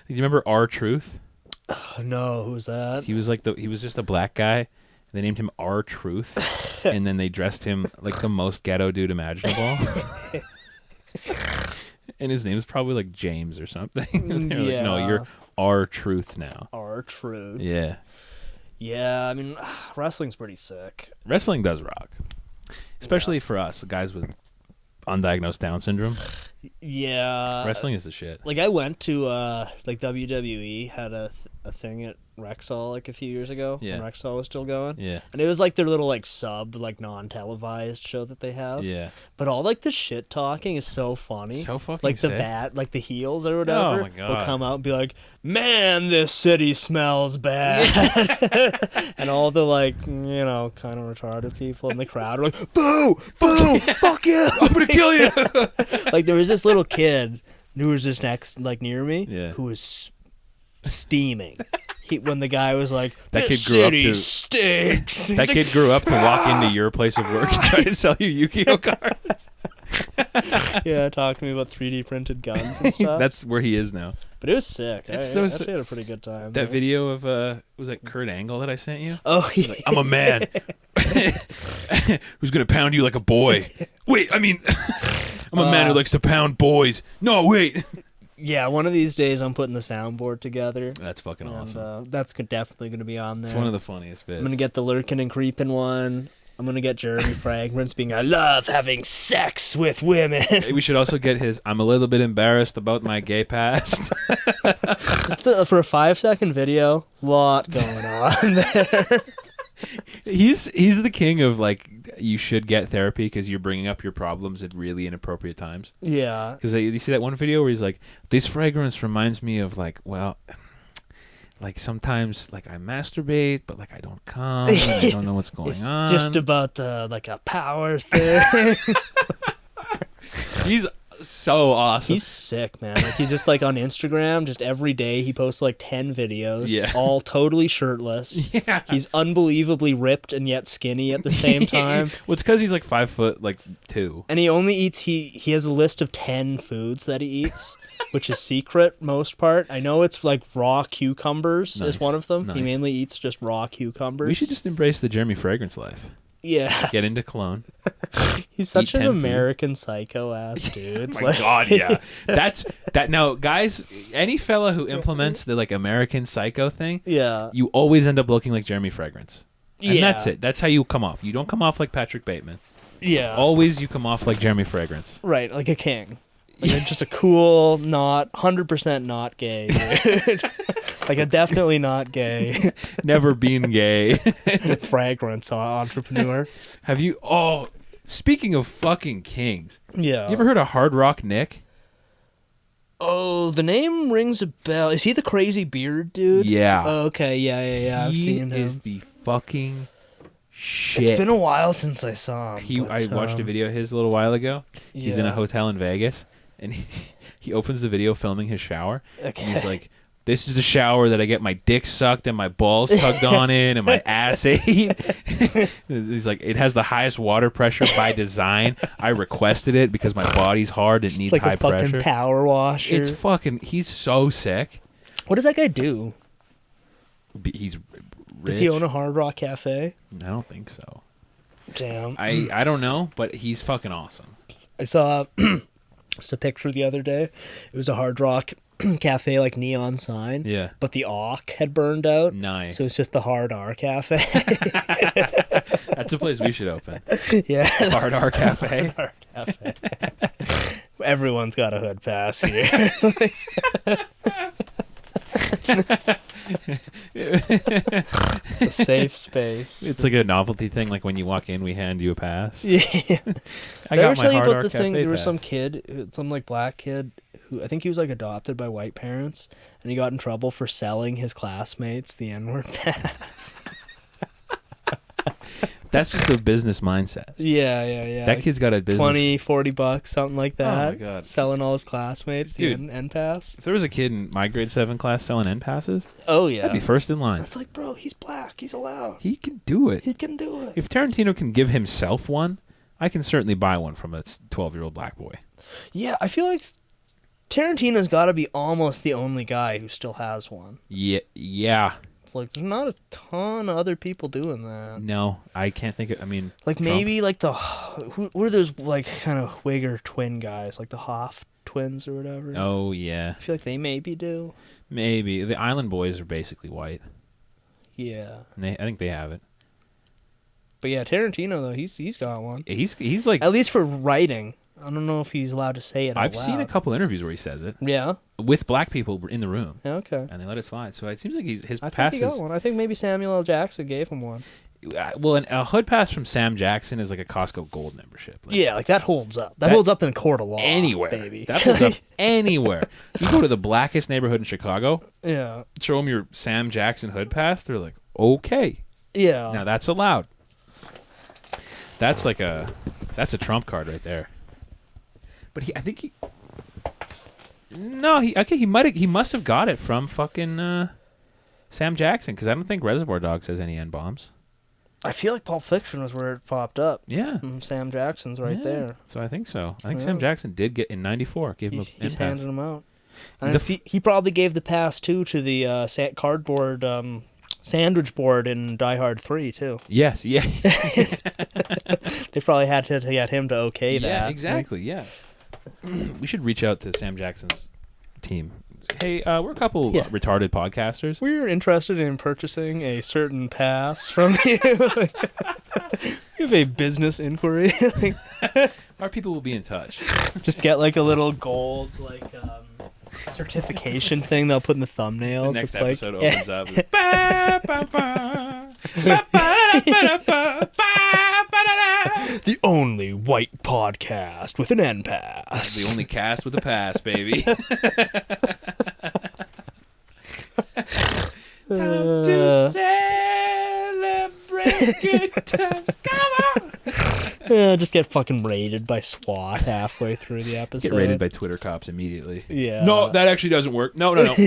You remember R-Truth? No, who's that? He was just a black guy. They named him R-Truth, and then they dressed him like the most ghetto dude imaginable. And his name is probably like James or something. They're like, no, Yeah. you're R-Truth now. R-Truth. Yeah, Yeah, I mean, wrestling's pretty sick. wrestling does rock, especially for us guys with undiagnosed Down syndrome. Yeah. Wrestling is the shit. Like I went to like WWE had a thing at Rexall like a few years ago when Yeah. Rexall was still going. Yeah, And it was like their little like sub like non-televised show that they have. yeah. But all like the shit talking is so funny. So fucking like the sick. like the heels or whatever Oh my God. will come out and be like, "Man, this city smells bad." And all the like, kind of retarded people in the crowd are like, "Boo! Boo! Fuck you! I'm gonna kill you. Like there was this little kid who was just near me Yeah. who was steaming. when the guy was like, That "This kid grew up city to- stinks." That kid grew up to walk into your place of work and try to sell you Yu-Gi-Oh cards. Yeah, talking to me about 3D printed guns and stuff. That's where he is now. But it was sick. I It's so actually had a pretty good time. That there. video of was that Kurt Angle that I sent you? Oh, yeah. I'm a man who's gonna pound you like a boy. Wait, I mean, I'm a man who likes to pound boys. No, wait. Yeah, one of these days I'm putting the soundboard together. That's fucking awesome. And, that's definitely going to be on there. It's one of the funniest bits. I'm going to get the lurking and creeping one. I'm going to get Jeremy Fragrance being, I love having sex with women. We should also get his, I'm a little bit embarrassed about my gay past. For a 5-second video, lot going on there. He's the king of, like, you should get therapy because you're bringing up your problems at really inappropriate times. Yeah. Because you see that one video where he's like, this fragrance reminds me of, like, well, like sometimes, like, I masturbate, but, like, I don't come. And I don't know what's going It's on. just about, like, a power thing. He's so awesome. He's sick, man. Like, he's just, like, on Instagram, just every day he posts, like, 10 videos. Yeah. All totally shirtless. Yeah. He's unbelievably ripped and yet skinny at the same time. Well, it's because he's, like, 5'2". And he only eats, he has a list of 10 foods that he eats, which is secret most part. I know it's like raw cucumbers Nice. is one of them. He Nice. mainly eats just raw cucumbers. We should just embrace the Jeremy Fragrance life. Yeah. Get into cologne. He's such eat an 10 foods. American psycho ass dude. My God, yeah. That's that. Now, guys, any fella who implements the, like, American Psycho thing, Yeah. you always end up looking like Jeremy Fragrance. And Yeah. that's it. That's how you come off. You don't come off like Patrick Bateman. Yeah. Always you come off like Jeremy Fragrance. Right, like a king. Like just a cool, not 100% not gay dude. Like a definitely not gay Never being gay. fragrance entrepreneur. Have you... Oh, speaking of fucking kings. Yeah. You ever heard of Hard Rock Nick? Oh, the name rings a bell. Is he the crazy beard dude? Yeah. Oh, okay, yeah. I've seen him. He is the fucking shit. It's been a while since I saw him. I watched a video of his a little while ago. He's in a Yeah. hotel in Vegas, and he opens the video filming his shower. Okay. And he's like, this is the shower that I get my dick sucked and my balls tugged on in and my ass ate. He's like, it has the highest water pressure by design. I requested it because my body's hard. It needs like high a fucking pressure. power washer. It's fucking, he's so sick. What does that guy do? He's rich. Does he own a Hard Rock Cafe? I don't think so. Damn. I don't know, but he's fucking awesome. I saw just a picture the other day. It was a Hard Rock Cafe, like neon sign. Yeah. But the awk had burned out. Nice. So it's just the Hard R Cafe. That's a place we should open. Yeah. Hard R Cafe. Hard Cafe. Everyone's got a hood pass here. It's a safe space. It's like a novelty thing. Like when you walk in, we hand you a pass. Yeah. I Did I ever got my tell you Hard about R the thing? Cafe There was some pass. kid, some like black kid, who I think he was like adopted by white parents, and he got in trouble for selling his classmates the N-word pass. That's just a business mindset. Yeah. That kid's got a business. 20, $40, something like that. my God. Selling all his classmates Dude. the N pass. If there was a kid in my grade 7 class selling N passes, Oh yeah. I'd be first in line. It's like, bro, he's black. He's allowed. He can do it. He can do it. If Tarantino can give himself one, I can certainly buy one from a 12-year-old black boy. Yeah, I feel like Tarantino's got to be almost the only guy who still has one. Yeah. It's like there's not a ton of other people doing that. No, I can't think of. I mean, Like Trump. maybe like who are those like kind of Wigger twin guys, like the Hoff twins or whatever. Oh yeah, I feel like they maybe do. maybe the Island Boys are basically white. Yeah, And I think they have it. but yeah, Tarantino though he's got one. He's like. At least for writing. I don't know if he's allowed to say it. I've out seen a loud. couple interviews where he says it Yeah. with black people in the room, Okay. and they let it slide. So it seems like his I think passes. he got one. I think maybe Samuel L. Jackson gave him one. Well, a hood pass from Sam Jackson is like a Costco Gold membership. Like, Yeah, like that holds up. That That- holds up in court of law. anywhere, baby. That holds up anywhere. You go to the blackest neighborhood in Chicago, Yeah. show them your Sam Jackson hood pass. They're like, okay, Yeah. now that's allowed. That's a trump card right there. But he must have got it from fucking Sam Jackson, because I don't think Reservoir Dogs has any N-bombs. I feel like Pulp Fiction was where it popped up. Yeah. Sam Jackson's right there. So I think so. I think Sam Jackson did get in 94. Gave him He's pass. handing them out. And he probably gave the pass, too, to the cardboard sandwich board in Die Hard 3, too. Yes, yeah. They probably had to get him to okay that. Yeah, exactly, yeah. We should reach out to Sam Jackson's team. Hey, we're a couple retarded podcasters. We're interested in purchasing a certain pass from you. We have a business inquiry. Our people will be in touch. Just get like a little gold certification thing they'll put in the thumbnails. The next it's episode like, opens up. Ba, ba, ba, ba, ba, ba, ba, ba, the only white podcast with an N pass. the only cast with a pass, baby. Time to celebrate good times. Come on. Just get fucking raided by SWAT halfway through the episode. Get raided by Twitter cops immediately. Yeah. No, that actually doesn't work. No. Nope.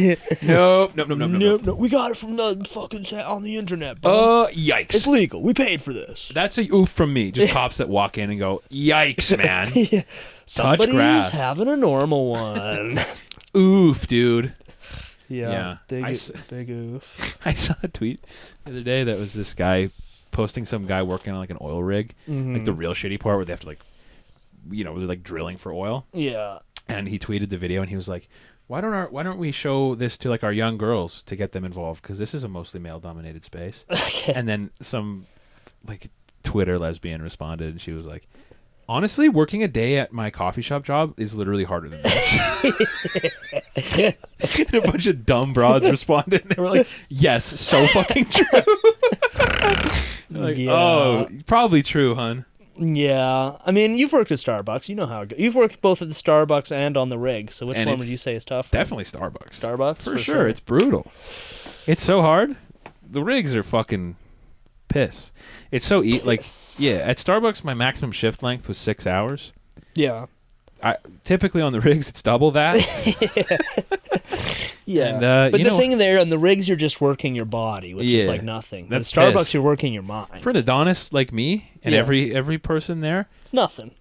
No. We got it from the fucking on the internet, bro. Yikes. It's legal. We paid for this. That's a oof from me. Just cops that walk in and go, yikes, man. Somebody's grass. having a normal one. Oof, dude. Yeah. Yeah. Big oof. I saw a tweet the other day that was this guy posting some guy working on like an oil rig, like the real shitty part where they have to like, they're like drilling for oil. Yeah. And he tweeted the video and he was like, why don't we show this to like our young girls to get them involved, because this is a mostly male dominated space. Okay. And then some like Twitter lesbian responded and she was like, honestly, working a day at my coffee shop job is literally harder than this. And a bunch of dumb broads responded and they were like, yes, so fucking true. Like, oh, probably true, hun. Yeah. I mean, you've worked at Starbucks. You know how it goes. You've worked both at the Starbucks and on the rig. So which one would you say is tough? Definitely Starbucks. Starbucks? For sure. It's brutal. It's so hard. The rigs are fucking piss. It's so at Starbucks my maximum shift length was 6 hours. Yeah. Typically on the rigs it's double that. Yeah. And, but the thing there on the rigs, you're just working your body, which is like nothing. At Starbucks, piss. you're working your mind. For an Adonis like me and every person there, It's nothing.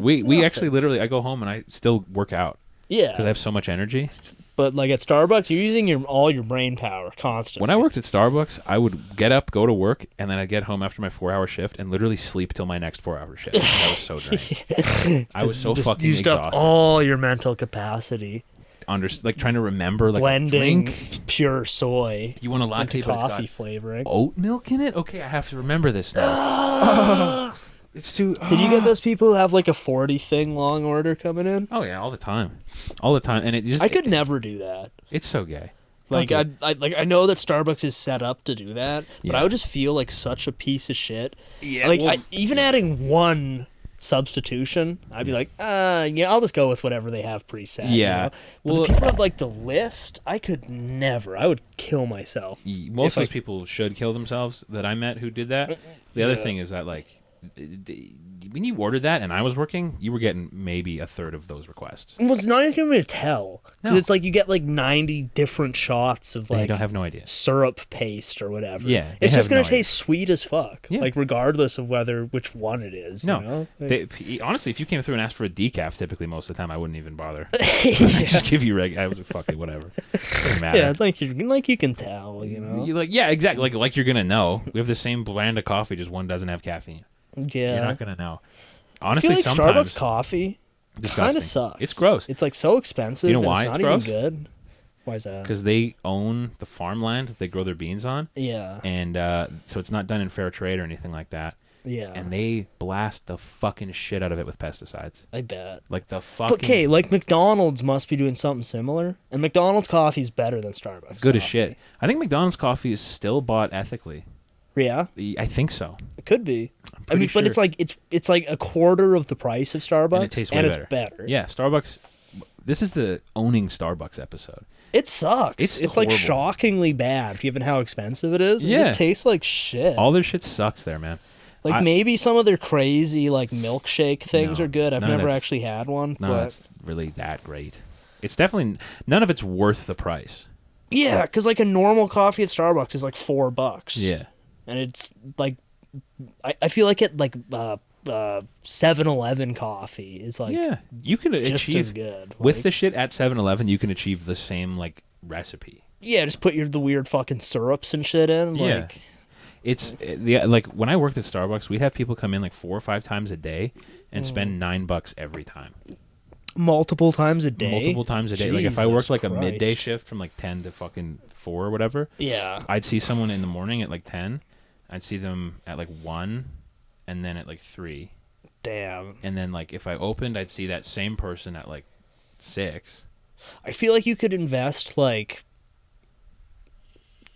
We actually literally I go home and I still work out. Yeah. Because I have so much energy. But like at Starbucks, you're using all your brain power constantly. When I worked at Starbucks, I would get up, go to work, and then I'd get home after my 4-hour shift and literally sleep till my next 4-hour shift. I was so drained. I was so fucking used exhausted. up all your mental capacity. Like trying to remember like blending a drink. Pure soy. You want a latte, but it's coffee got flavoring. oat milk in it? Okay, I have to remember this now. It's too. Did you get those people who have like a 40 thing long order coming in? Oh yeah, all the time, and it just. I could never do that. It's so gay. Like I know that Starbucks is set up to do that, but I would just feel like such a piece of shit. Yeah. Like even adding one substitution, I'd be like, I'll just go with whatever they have preset. Yeah. But the people who have like the list, I could never. I would kill myself. Most of those people should kill themselves that I met who did that. The other thing is that like. When you ordered that and I was working, you were getting maybe a third of those requests. Well, it's not even going to tell. Because it's like you get like 90 different shots of like I don't have no idea. Syrup paste or whatever. Yeah. It's just going to taste sweet as fuck. Yeah. Like regardless of which one it is. No. You know? Honestly, if you came through and asked for a decaf, typically most of the time I wouldn't even bother. I'd just give you I was like, fuck it, whatever. Doesn't matter. Yeah, it's like you can tell, you know. Exactly. Like you're gonna know. We have the same brand of coffee, just one doesn't have caffeine. Yeah. You're not gonna know. Honestly, I feel like sometimes Starbucks coffee disgusting. kind of sucks. It's gross. It's like so expensive. You know and why it's it's not gross? even good. Why is that? Because they own the farmland they grow their beans on. Yeah. And so it's not done in fair trade or anything like that. Yeah. And they blast the fucking shit out of it with pesticides. I bet. Like the fucking. But okay, like McDonald's must be doing something similar, and McDonald's coffee is better than Starbucks. Good coffee. as shit. I think McDonald's coffee is still bought ethically. Yeah. I think so. It could be. I pretty mean, but sure. it's like a quarter of the price of Starbucks, And it tastes way it's better. better. Yeah, Starbucks. This is the owning Starbucks episode. It sucks. It's like horrible. shockingly bad, given how expensive it is. It Yeah. just tastes like shit. All their shit sucks there, man. Like maybe some of their crazy like milkshake things No, are good. I've none of never that's- actually had one. No, but that's really that great. It's definitely none of it's worth the price. Yeah, because like a normal coffee at Starbucks is like $4. Yeah. And it's like, I feel like it like 7-Eleven coffee is like Yeah, you can just achieve as good. with Like, the shit at 7-Eleven. You can achieve the same like recipe. yeah, just put the weird fucking syrups and shit in. Yeah. Like, It's like when I worked at Starbucks, we'd have people come in like 4 or 5 times a day and spend $9 every time. multiple times a day. Multiple times a day. Like if I Jesus worked like a Christ. midday shift from like 10 to fucking 4 or whatever, Yeah. I'd see someone in the morning at like 10. I'd see them at like 1, and then at like 3. Damn. And then like if I opened, I'd see that same person at like 6. I feel like you could invest like,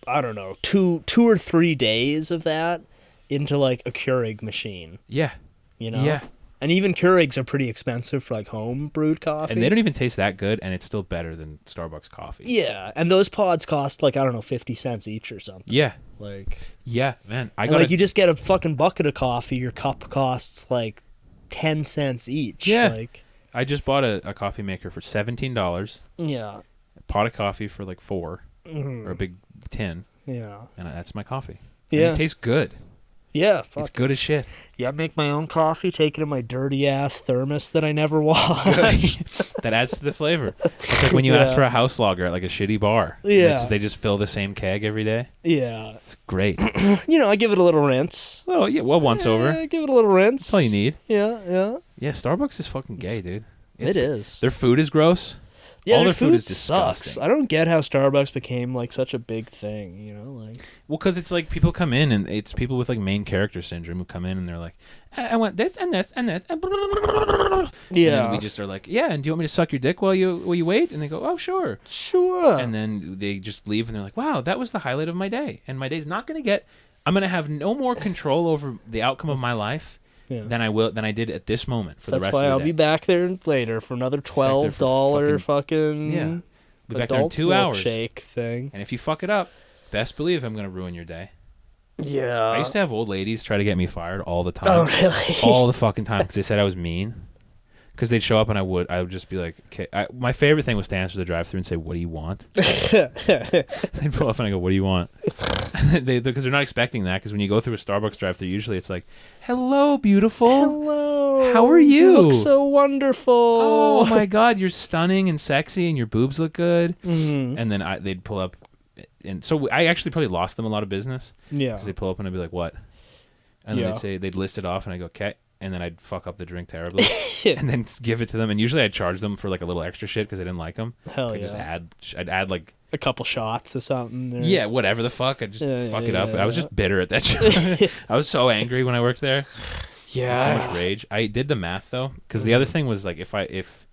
I don't know, 2 or 3 days of that into like a Keurig machine. Yeah. You know? Yeah. And even Keurigs are pretty expensive for like home brewed coffee. And they don't even taste that good, and it's still better than Starbucks coffee. Yeah, and those pods cost like, I don't know, 50 cents each or something. Yeah. Like, Yeah, man. I and got like you just get a fucking bucket of coffee, your cup costs like 10 cents each. Yeah. Like, I just bought a coffee maker for $17. yeah. A pot of coffee for like 4, Mhm. or a big tin, Yeah. and that's my coffee. And Yeah. it tastes good. Yeah, fuck. It's good as shit. Yeah, I make my own coffee, take it in my dirty ass thermos that I never wash. That adds to the flavor. It's like when you ask Yeah. for a house logger at like a shitty bar. Yeah. They just fill the same keg every day. Yeah. It's great. You know, I give it a little rinse. Well, yeah, well, once over. I give it a little rinse. That's all you need. Yeah, yeah. Yeah, Starbucks is fucking gay, dude. It is. Their food is gross. Yeah, all their their food is sucks. disgusting. I don't get how Starbucks became like such a big thing, you know, like Well, because it's like people come in and it's people with like main character syndrome who come in and they're like, I want this and this and this. And yeah. then we just are like, yeah, and do you want me to suck your dick while you wait? And they go, oh, sure. Sure. And then they just leave and they're like, wow, that was the highlight of my day. And my day's not going to get, I'm going to have no more control over the outcome of my life than I did at this moment for the That's rest why of the I'll day. be back there later for another $12 fucking Yeah. Be back there in adult 2 hours. milkshake thing. And if you fuck it up, best believe I'm going to ruin your day. Yeah. I used to have old ladies try to get me fired all the time. Oh, really? All the fucking time because they said I was mean. Because they'd show up and I would just be like, okay. My favorite thing was to answer the drive-thru and say, what do you want? They'd pull up and I go, what do you want? Because they're not expecting that. Because when you go through a Starbucks drive-thru, usually it's like, hello, beautiful. Hello. How are you? look so wonderful. Oh my God, you're stunning and sexy and your boobs look good. Mhm. And then they'd pull up. And so I actually probably lost them a lot of business. Yeah. Because they'd pull up and I'd be like, what? And then they'd list it off and I'd go, okay. And then I'd fuck up the drink terribly. And then give it to them. And usually I'd charge them for like a little extra shit because I didn't like them. Hell I'd yeah. I'd add like, a couple shots or something. Or... yeah, whatever the fuck. I'd just fuck it up. yeah, I was just bitter at that shit. I was so angry when I worked there. Yeah. So much rage. I did the math though. Because the other thing was like if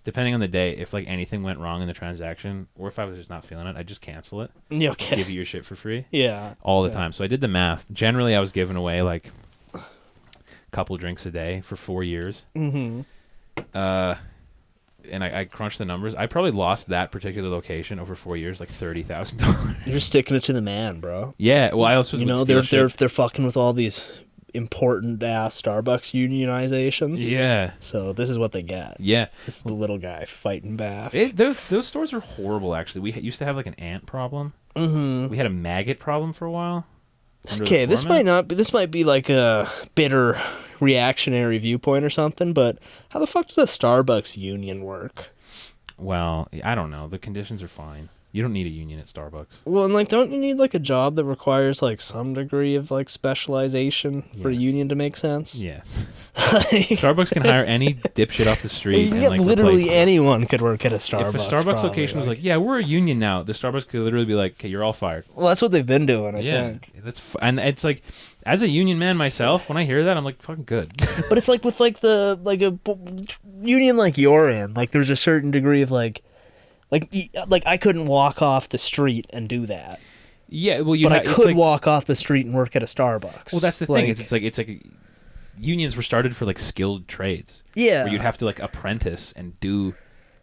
depending on the day, if like anything went wrong in the transaction or if I was just not feeling it, I'd just cancel it. Yeah, okay. Give you your shit for free. Yeah. All the time. So I did the math. Generally, I was giving away like a couple drinks a day for 4 years. Mm-hmm. And I crunched the numbers. I probably lost that particular location over 4 years like $30,000. You're sticking it to the man, bro. Yeah. Well, I also You would know, steal they're shit. fucking with all these important ass Starbucks unionizations. Yeah. So this is what they get. Yeah. This is the little guy fighting back. Those stores are horrible. Actually, we used to have like an ant problem. Mm-hmm. We had a maggot problem for a while. Okay, this might not be. This might be like a bitter reactionary viewpoint or something. But how the fuck does a Starbucks union work? Well, I don't know. The conditions are fine. You don't need a union at Starbucks. Well, and like, don't you need like a job that requires like some degree of like specialization for a Yes. union to make sense? Yes. Like, Starbucks can hire any dipshit off the street. you can and, get like, literally replace them. anyone could work at a Starbucks. If a Starbucks probably, location was like, yeah, we're a union now, the Starbucks could literally be like, okay, you're all fired. well, that's what they've been doing, I Yeah, think. and it's like, as a union man myself, when I hear that, I'm like, fucking good. But it's like with like a union like you're in, like there's a certain degree of like I couldn't walk off the street and do that, Yeah, well, you but I it's could like, walk off the street and work at a Starbucks. Well, that's the thing. It's like unions were started for like skilled trades. Yeah. where you'd have to like apprentice and do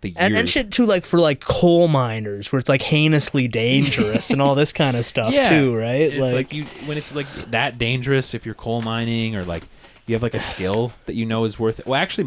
the years. and shit too, like for like coal miners, where it's like heinously dangerous and all this kind of stuff too, right? It's like you when it's like that dangerous if you're coal mining or like you have like a skill that you know is worth it. Well, actually,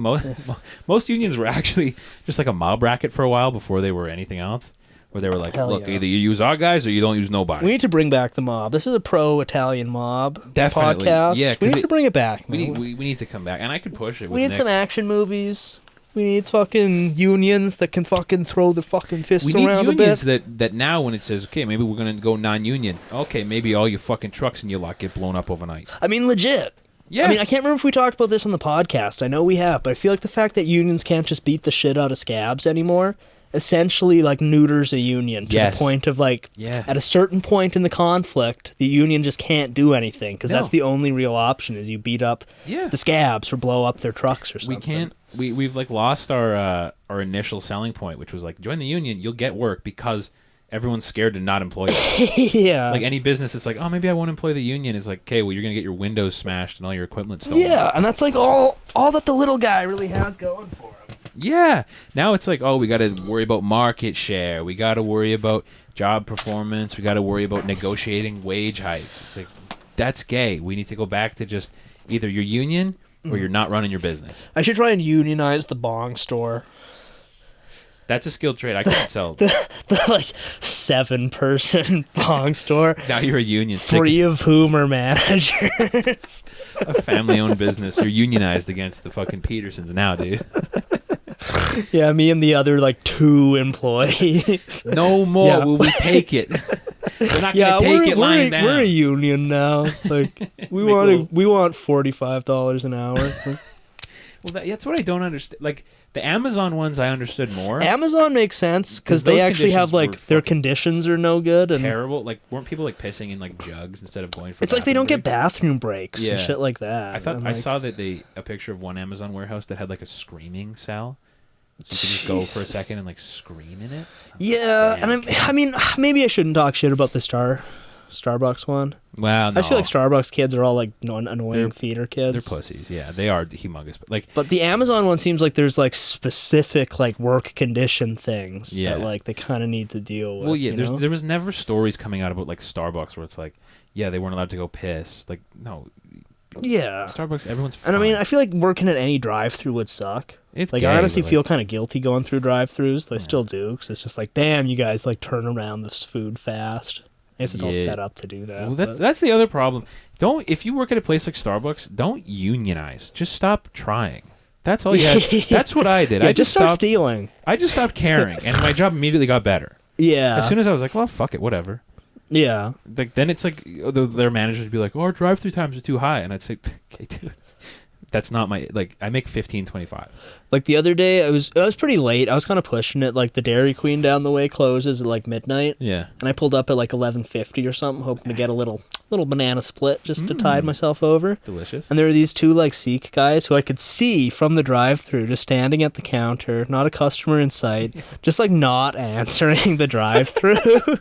most unions were actually just like a mob racket for a while before they were anything else. where they were like, Hell look, yeah. either you use our guys or you don't use nobody. We need to bring back the mob. This is a pro-Italian mob Definitely. podcast. Yeah, we 'cause need to bring it back. we man. need we need to come back, and I could push it. We with need Nick. some action movies. We need fucking unions that can fucking throw their fucking fists We need around a unions bit. that now when it says, okay, maybe we're gonna go non-union. Okay, maybe all your fucking trucks in your lot get blown up overnight. I mean, legit. Yeah. I mean, I can't remember if we talked about this on the podcast. I know we have, but I feel like the fact that unions can't just beat the shit out of scabs anymore essentially like neuters a union to Yes. the point of like Yeah. at a certain point in the conflict the union just can't do anything because No. that's the only real option is you beat up Yeah. the scabs or blow up their trucks or something. We can't. We've like lost our initial selling point, which was like join the union, you'll get work because everyone's scared to not employ you. Yeah. Like any business, it's like, oh, maybe I won't employ the union. It's like, okay, well, you're gonna get your windows smashed and all your equipment stolen. Yeah, and that's like all that the little guy really has going for him. Yeah. Now it's like, oh, we got to worry about market share. We got to worry about job performance. We got to worry about negotiating wage hikes. It's like, that's gay. We need to go back to just either your union or you're not running your business. I should try and unionize the bong store. That's a skilled trade. I can't sell. The like 7-person bong store, Now you're a union. 3 of whom are managers. A family-owned business. You're unionized against the fucking Petersons now, dude. Yeah, me and the other like 2 employees. No more Yeah. will we take it. We're not Yeah, gonna take it lying down. we're a union now. Like we want $45 an hour. Well, that's what I don't understand. Like the Amazon ones, I understood more. Amazon makes sense because Those they actually have conditions were like their fucking conditions are no good and Terrible. Like weren't people like pissing in like jugs instead of going for? it's like they don't bathroom get bathroom breaks Yeah. and shit like that. I thought And, I like, saw that a picture of one Amazon warehouse that had like a screaming cell. So you could just go for a Jesus. second and like scream in it. Yeah, Damn, and I mean, maybe I shouldn't talk shit about the Starbucks one. Wow, no. I feel like Starbucks kids are all like annoying They're- theater kids. They're pussies. Yeah, they are humongous. But like, But the Amazon one seems like there's like specific like work condition things Yeah. that like they kind of need to deal with. well, yeah, you know? there was never stories coming out about like Starbucks where it's like, yeah, they weren't allowed to go piss. Like, no, yeah. Starbucks, everyone's. And I mean, fine. I feel like working at any drive-through would suck. It's Like gay, I honestly but, feel kind of guilty going through drive-throughs. Though I still do because it's just like, damn, you guys like turn around this food fast. I guess it's all Yeah. set up to do that. Well, but- that's the other problem. If you work at a place like Starbucks, don't unionize. Just stop trying. That's all you have. That's what I did. yeah, I just start stealing. I just stopped caring, and my job immediately got better. Yeah. As soon as I was like, well, fuck it, whatever. yeah. Like then it's like their managers would be like, oh, our drive-through times are too high, and I'd say, okay, dude, that's not my like. I make $15.25. Like the other day, I was pretty late. I was kind of pushing it. Like the Dairy Queen down the way closes at like midnight, Yeah. and I pulled up at like 11:50 or something, hoping to get a little banana split just to tide myself over. Delicious. And there were these 2 like Sikh guys who I could see from the drive-through, just standing at the counter, not a customer in sight, just like not answering the drive-through.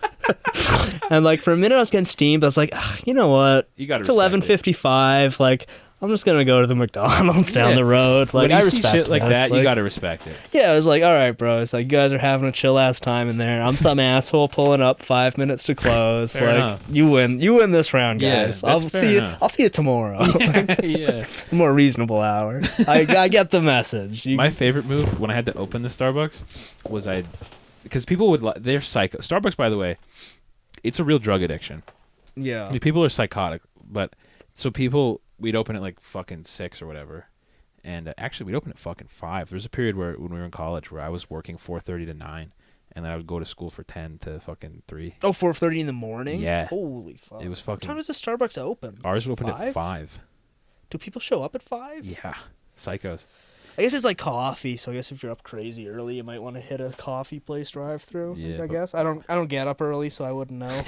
And like for a minute, I was getting steamed. I was like, you know what? You gotta It's respect it. 11:55. Like I'm just gonna go to the McDonald's down Yeah. the road. Like when you I see respect shit like this. that, you gotta respect it. Yeah, I was like, all right, bro. It's like you guys are having a chill ass time in there. I'm some asshole pulling up 5 minutes to close. Fair like enough. you win this round, Yeah, guys. that's I'll fair see enough. I'll see you tomorrow. Yeah. More reasonable hour. I get the message. My favorite move when I had to open the Starbucks was because people would they're psycho. Starbucks, by the way, it's a real drug addiction. yeah. I mean, people are psychotic, but so we'd open at like fucking 6 or whatever, and actually we'd open at fucking 5. There was a period when we were in college where I was working 4:30 to 9, and then I would go to school for 10 to fucking 3. Oh, 4:30 in the morning. Yeah. Holy fuck. It was What fucking. time is the Starbucks open? Ours would open 5? at 5. Do people show up at 5? Yeah, psychos. I guess it's like coffee. So I guess if you're up crazy early, you might want to hit a coffee place drive-through. Yeah, I but- guess I don't get up early, so I wouldn't know.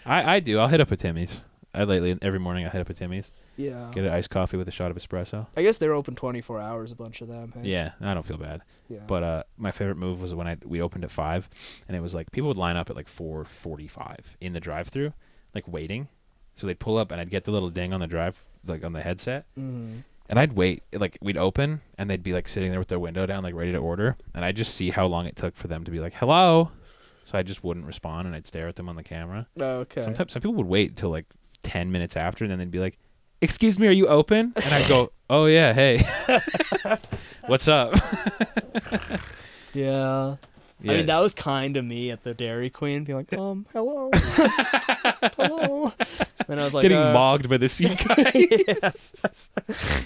I do. I'll hit up a Timmy's. Every morning I hit up a Timmy's, yeah. get an iced coffee with a shot of espresso. I guess they're open 24 hours. A bunch of them. Hey? Yeah, I don't feel bad. Yeah. But my favorite move was when we opened at 5, and it was like people would line up at like 4:45 in the drive-through, like waiting. So they'd pull up, and I'd get the little ding on the on the headset, Mhm. and I'd wait. Like we'd open, and they'd be like sitting there with their window down, like ready to order, and I'd just see how long it took for them to be like hello. So I just wouldn't respond, and I'd stare at them on the camera. Okay. Sometimes some people would wait until like 10 minutes after, and then they'd be like, "Excuse me, are you open?" And I'd go, "Oh yeah, hey, what's up?" Yeah. Yeah. I mean, that was kind of me at the Dairy Queen, being like, hello. Hello. And I was like, Getting mogged by the Sikh guys.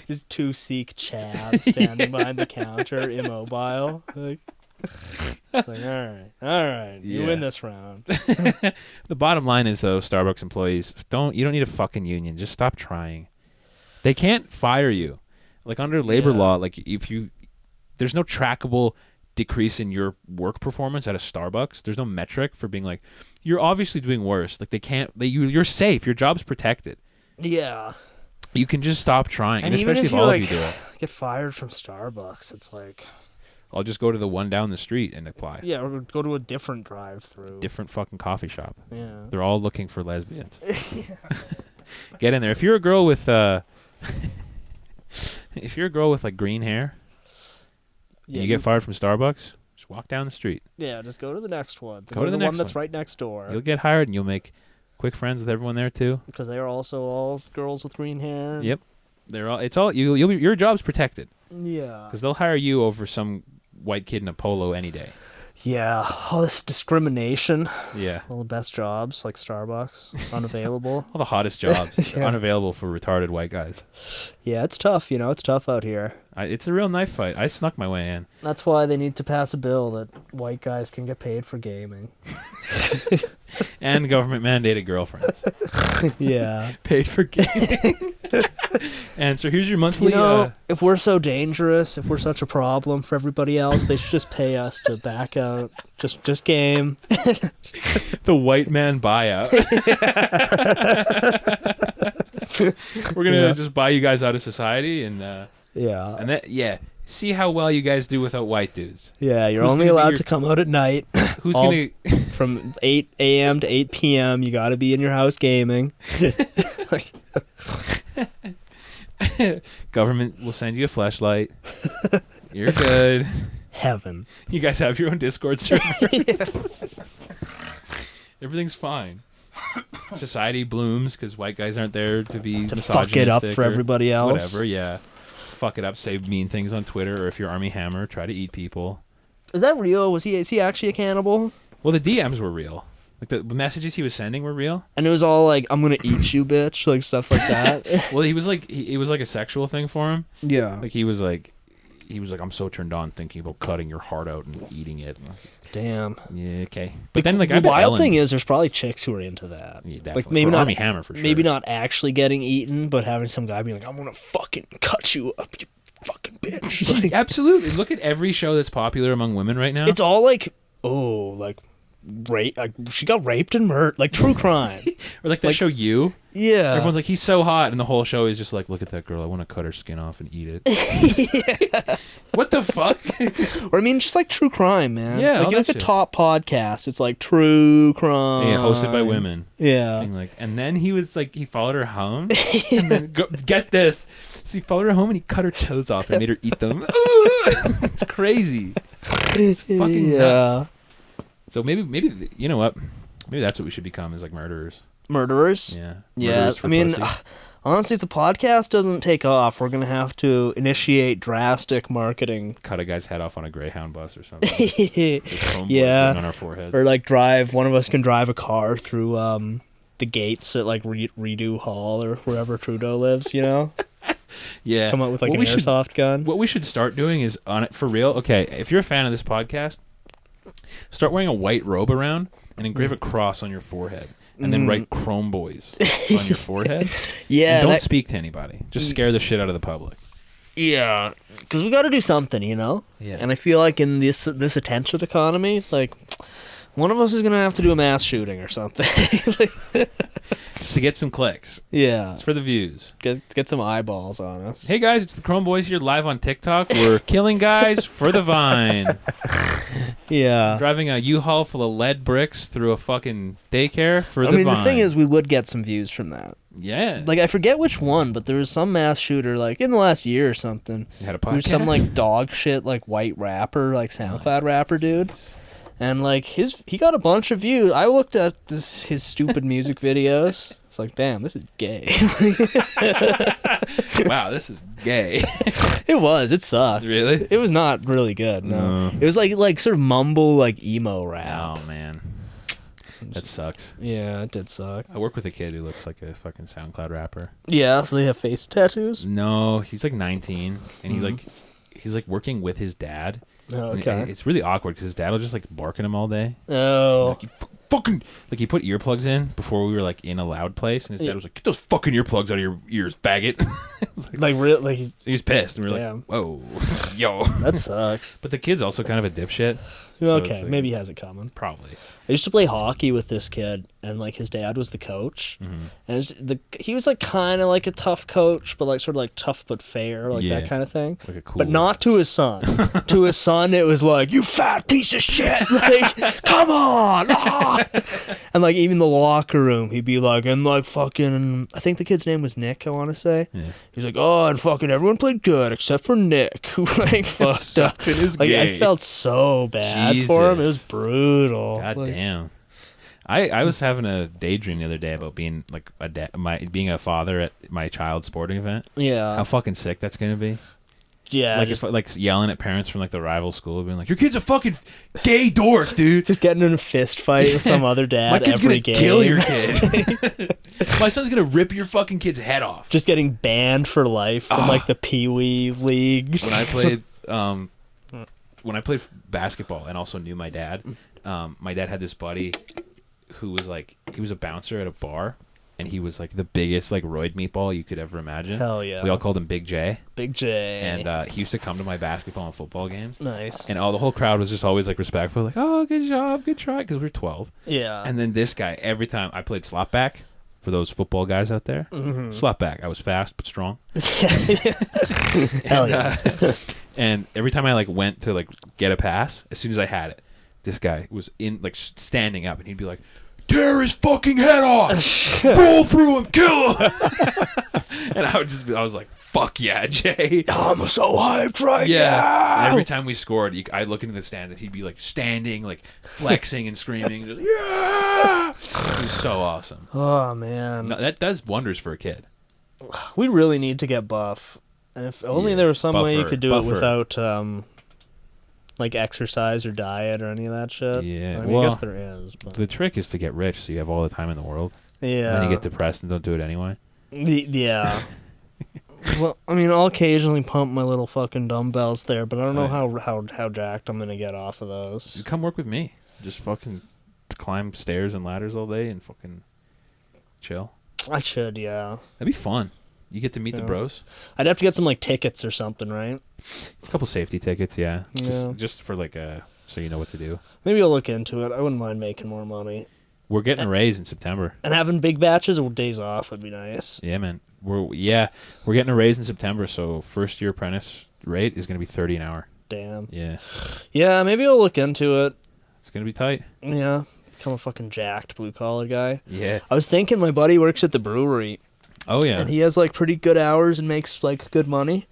Just 2 Sikh chads standing behind the counter, immobile. Like, it's like, all right, you win this round. The bottom line is, though, Starbucks employees, you don't need a fucking union. Just stop trying. They can't fire you. Like, under labor law, like, there's no trackable decrease in your work performance at a Starbucks. There's no metric for being like, you're obviously doing worse. Like, you're safe. Your job's protected. Yeah. You can just stop trying. And even especially if if all of you do it. Get fired from Starbucks, it's like, I'll just go to the one down the street and apply. yeah, or go to a different drive-through. Different fucking coffee shop. Yeah. They're all looking for lesbians. Get in there. If you're a girl with like green hair, and you get fired from Starbucks, just walk down the street. Yeah, just go to the next one. Go to the one next that's one. right next door. You'll get hired, and you'll make quick friends with everyone there too. Because they are also all girls with green hair. Yep, your job's protected. Yeah. Because they'll hire you over some white kid in a polo any day. Yeah. All this discrimination. Yeah. All the best jobs, like Starbucks, unavailable. All the hottest jobs are unavailable for retarded white guys. Yeah, it's tough. It's tough out here. It's a real knife fight. I snuck my way in. That's why they need to pass a bill that white guys can get paid for gaming. And government mandated girlfriends. Yeah. Paid for gaming. And so here's your monthly... if we're so dangerous, if we're such a problem for everybody else, they should just pay us to back out. Just game. The white man buyout. We're going to just buy you guys out of society and... Yeah. And that, see how well you guys do without white dudes. Yeah, you're only allowed to come out at night. Who's going to... From 8 a.m. to 8 p.m., you got to be in your house gaming. Government will send you a flashlight. You're good. Heaven. You guys have your own Discord server. Everything's fine. Society blooms because white guys aren't there to be to fuck it up for everybody else. Whatever, yeah. Fuck it up, say mean things on Twitter, or if you're Army Hammer, try to eat people. Is that real? Is he actually a cannibal? Well, the DMs were real. Like the messages he was sending were real. And it was all like, "I'm gonna eat you, bitch," like stuff like that. Well, he was like, it was like a sexual thing for him. Yeah. Like he was like, I'm so turned on thinking about cutting your heart out and eating it. Damn. Yeah, okay. But then, like, the wild thing is, there's probably chicks who are into that. Yeah, definitely. Like maybe for not Army Hammer for sure. Maybe not actually getting eaten, but having some guy be like, "I'm gonna fucking cut you up, you fucking bitch." Like, absolutely. Look at every show that's popular among women right now. it's all like, rape. Like, she got raped and murdered, like true crime. Or like that show You. Yeah. Everyone's like, he's so hot, and the whole show is just like, look at that girl. I want to cut her skin off and eat it. Yeah. What the fuck? Or I mean, just like true crime, man. Yeah, like all you look that at shit. top podcasts, it's like true crime. Yeah, hosted by women. Yeah. And then he was like, he followed her home, and then get this. So he followed her home and he cut her toes off and made her eat them. It's crazy. It's fucking nuts. So maybe you know what? Maybe that's what we should become, is like murderers. Murderers? Yeah. Yeah. Murderers for I mean, pussy. honestly, if the podcast doesn't take off, we're gonna have to initiate drastic marketing. Cut a guy's head off on a Greyhound bus or something. With Yeah. on our foreheads. Or like one of us can drive a car through the gates at like Redo Hall or wherever Trudeau lives, you know? Yeah. Come up with like What an we should- airsoft gun. What we should start doing is, on it for real, okay, if you're a fan of this podcast, start wearing a white robe around and engrave a cross on your forehead. And then write Chrome Boys on your forehead. Yeah. And don't speak to anybody. Just scare the shit out of the public. Yeah. Because we got to do something, you know? Yeah. And I feel like in this attention economy, like, one of us is going to have to do a mass shooting or something. To get some clicks. Yeah. It's for the views. Get some eyeballs on us. Hey guys, it's the Chrome Boys here live on TikTok. We're killing guys for the Vine. Yeah. Driving a U-Haul full of lead bricks through a fucking daycare for the Vine. The thing is, we would get some views from that. Yeah. Like, I forget which one, but there was some mass shooter, like, in the last year or something. You had a There's podcast? some, like, dog shit, like, white rapper, like, SoundCloud rapper dude. And like he got a bunch of views. I looked at his stupid music videos. It's like, damn, this is gay. Wow, this is gay. It was. It sucked. Really? It was not really good. No. It was like sort of mumble like emo rap. Oh man, that sucks. Yeah, it did suck. I work with a kid who looks like a fucking SoundCloud rapper. Yeah, so they have face tattoos. No, he's like 19, and he's like working with his dad. Oh, And okay. it's really awkward because his dad will just like bark at him all day. Oh. Like, you fucking like he put earplugs in before we were like in a loud place, and his dad was like, "Get those fucking earplugs out of your ears, faggot." Like real like he's, he was pissed, and we were Damn. like, "Whoa, yo." that sucks. But the kid's also kind of a dipshit. so Okay, it's like- maybe he has it coming. Probably. I used to play hockey with this kid, and like his dad was the coach, and he was like kind of like a tough coach, but like sort of like tough but fair, like Yeah. that kind of thing. Like a cool. But not to his son. To his son, it was like, "You fat piece of shit! Like, come on!" ah!" And like even the locker room, he'd be like, and like fucking, I think the kid's name was Nick. I want to say. Yeah. He's like, "Oh, and fucking everyone played good except for Nick, who like fucked up." It is Like gay. I felt so bad for him. It was Jesus. brutal. God Like, damn. I was having a daydream the other day about being like being a father at my child's sporting event. Yeah. How fucking sick that's gonna be. Yeah. Like just, if like yelling at parents from like the rival school, being like, "Your kid's a fucking gay dork, dude. just getting in a fist fight with some other dad My kid's every gonna game. kill your kid. My son's gonna rip your fucking kid's head off." Just getting banned for life from like the Pee Wee League. When I played basketball and also knew my dad had this buddy who was like, he was a bouncer at a bar, and he was like the biggest like roid meatball you could ever imagine. Hell yeah. We all called him Big J. Big J. And he used to come to my basketball and football games. Nice. And the whole crowd was just always like respectful, like, "Oh, good job, good try," because we were 12. Yeah. And then this guy, every time I played slap back, for those football guys out there, slap back. I was fast but strong. Hell yeah. And every time I like went to like get a pass, as soon as I had it, this guy was in like standing up, and he'd be like, "Tear his fucking head off, roll through him, kill him." And I was like, "Fuck yeah, Jay." I'm so hyped right Yeah. now. And every time we scored, I'd look into the stands, and he'd be like standing, like flexing and screaming. Just, yeah. It was so awesome. Oh, man. No, that does wonders for a kid. We really need to get buff. And if only there was some way you buffer, could do buffer. it without like exercise or diet or any of that shit. Yeah, I mean, I guess there is. But The trick is to get rich, so you have all the time in the world. yeah. And then you get depressed and don't do it anyway. Yeah. Well, I mean, I'll occasionally pump my little fucking dumbbells there, but I don't know how jacked I'm gonna get off of those. Come work with me. Just fucking climb stairs and ladders all day and fucking chill. I should, yeah. That'd be fun. You get to meet the Yeah. bros. I'd have to get some like tickets or something, right? It's a couple safety tickets, yeah. Yeah. Just for like so you know what to do. Maybe I'll look into it. I wouldn't mind making more money. We're getting a raise in September. And having big batches or days off would be nice. Yeah, man. We're getting a raise in September, so first year apprentice rate is gonna be $30 an hour. Damn. Yeah. Yeah, maybe I'll look into it. It's gonna be tight. Yeah. Become a fucking jacked blue collar guy. Yeah. I was thinking my buddy works at the brewery Oh yeah. and he has like pretty good hours and makes like good money.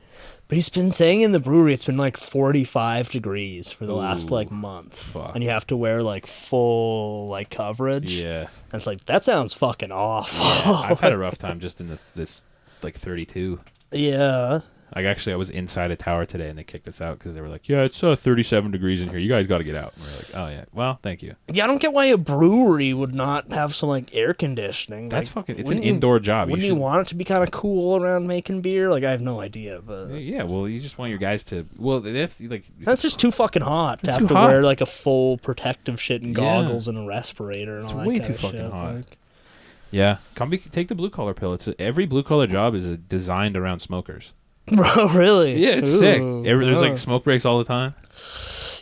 But he's been saying in the brewery it's been like 45 degrees for the last like month. Fuck. And you have to wear like full like coverage. Yeah. And it's like, that sounds fucking awful. I've had a rough time just in this like 32. Yeah. Like actually, I was inside a tower today, and they kicked us out because they were like, "Yeah, it's 37 degrees in here. You guys got to get out." And we're like, "Oh yeah, well, thank you." Yeah, I don't get why a brewery would not have some like air conditioning. That's Like, fucking. It's an wouldn't you- indoor job. Wouldn't you want it to be kind of cool around making beer? Like, I have no idea, but Yeah, well, you just want your guys to. Well, that's like. that's just too fucking hot to It's have too to hot. wear like a full protective shit and Yeah. goggles and a respirator and It's all that way kind too of fucking shit. hot. Like, Yeah, take the blue collar pill. Every blue collar job is designed around smokers. bro, really? Yeah, it's sick. Ooh, There's wow. like smoke breaks all the time.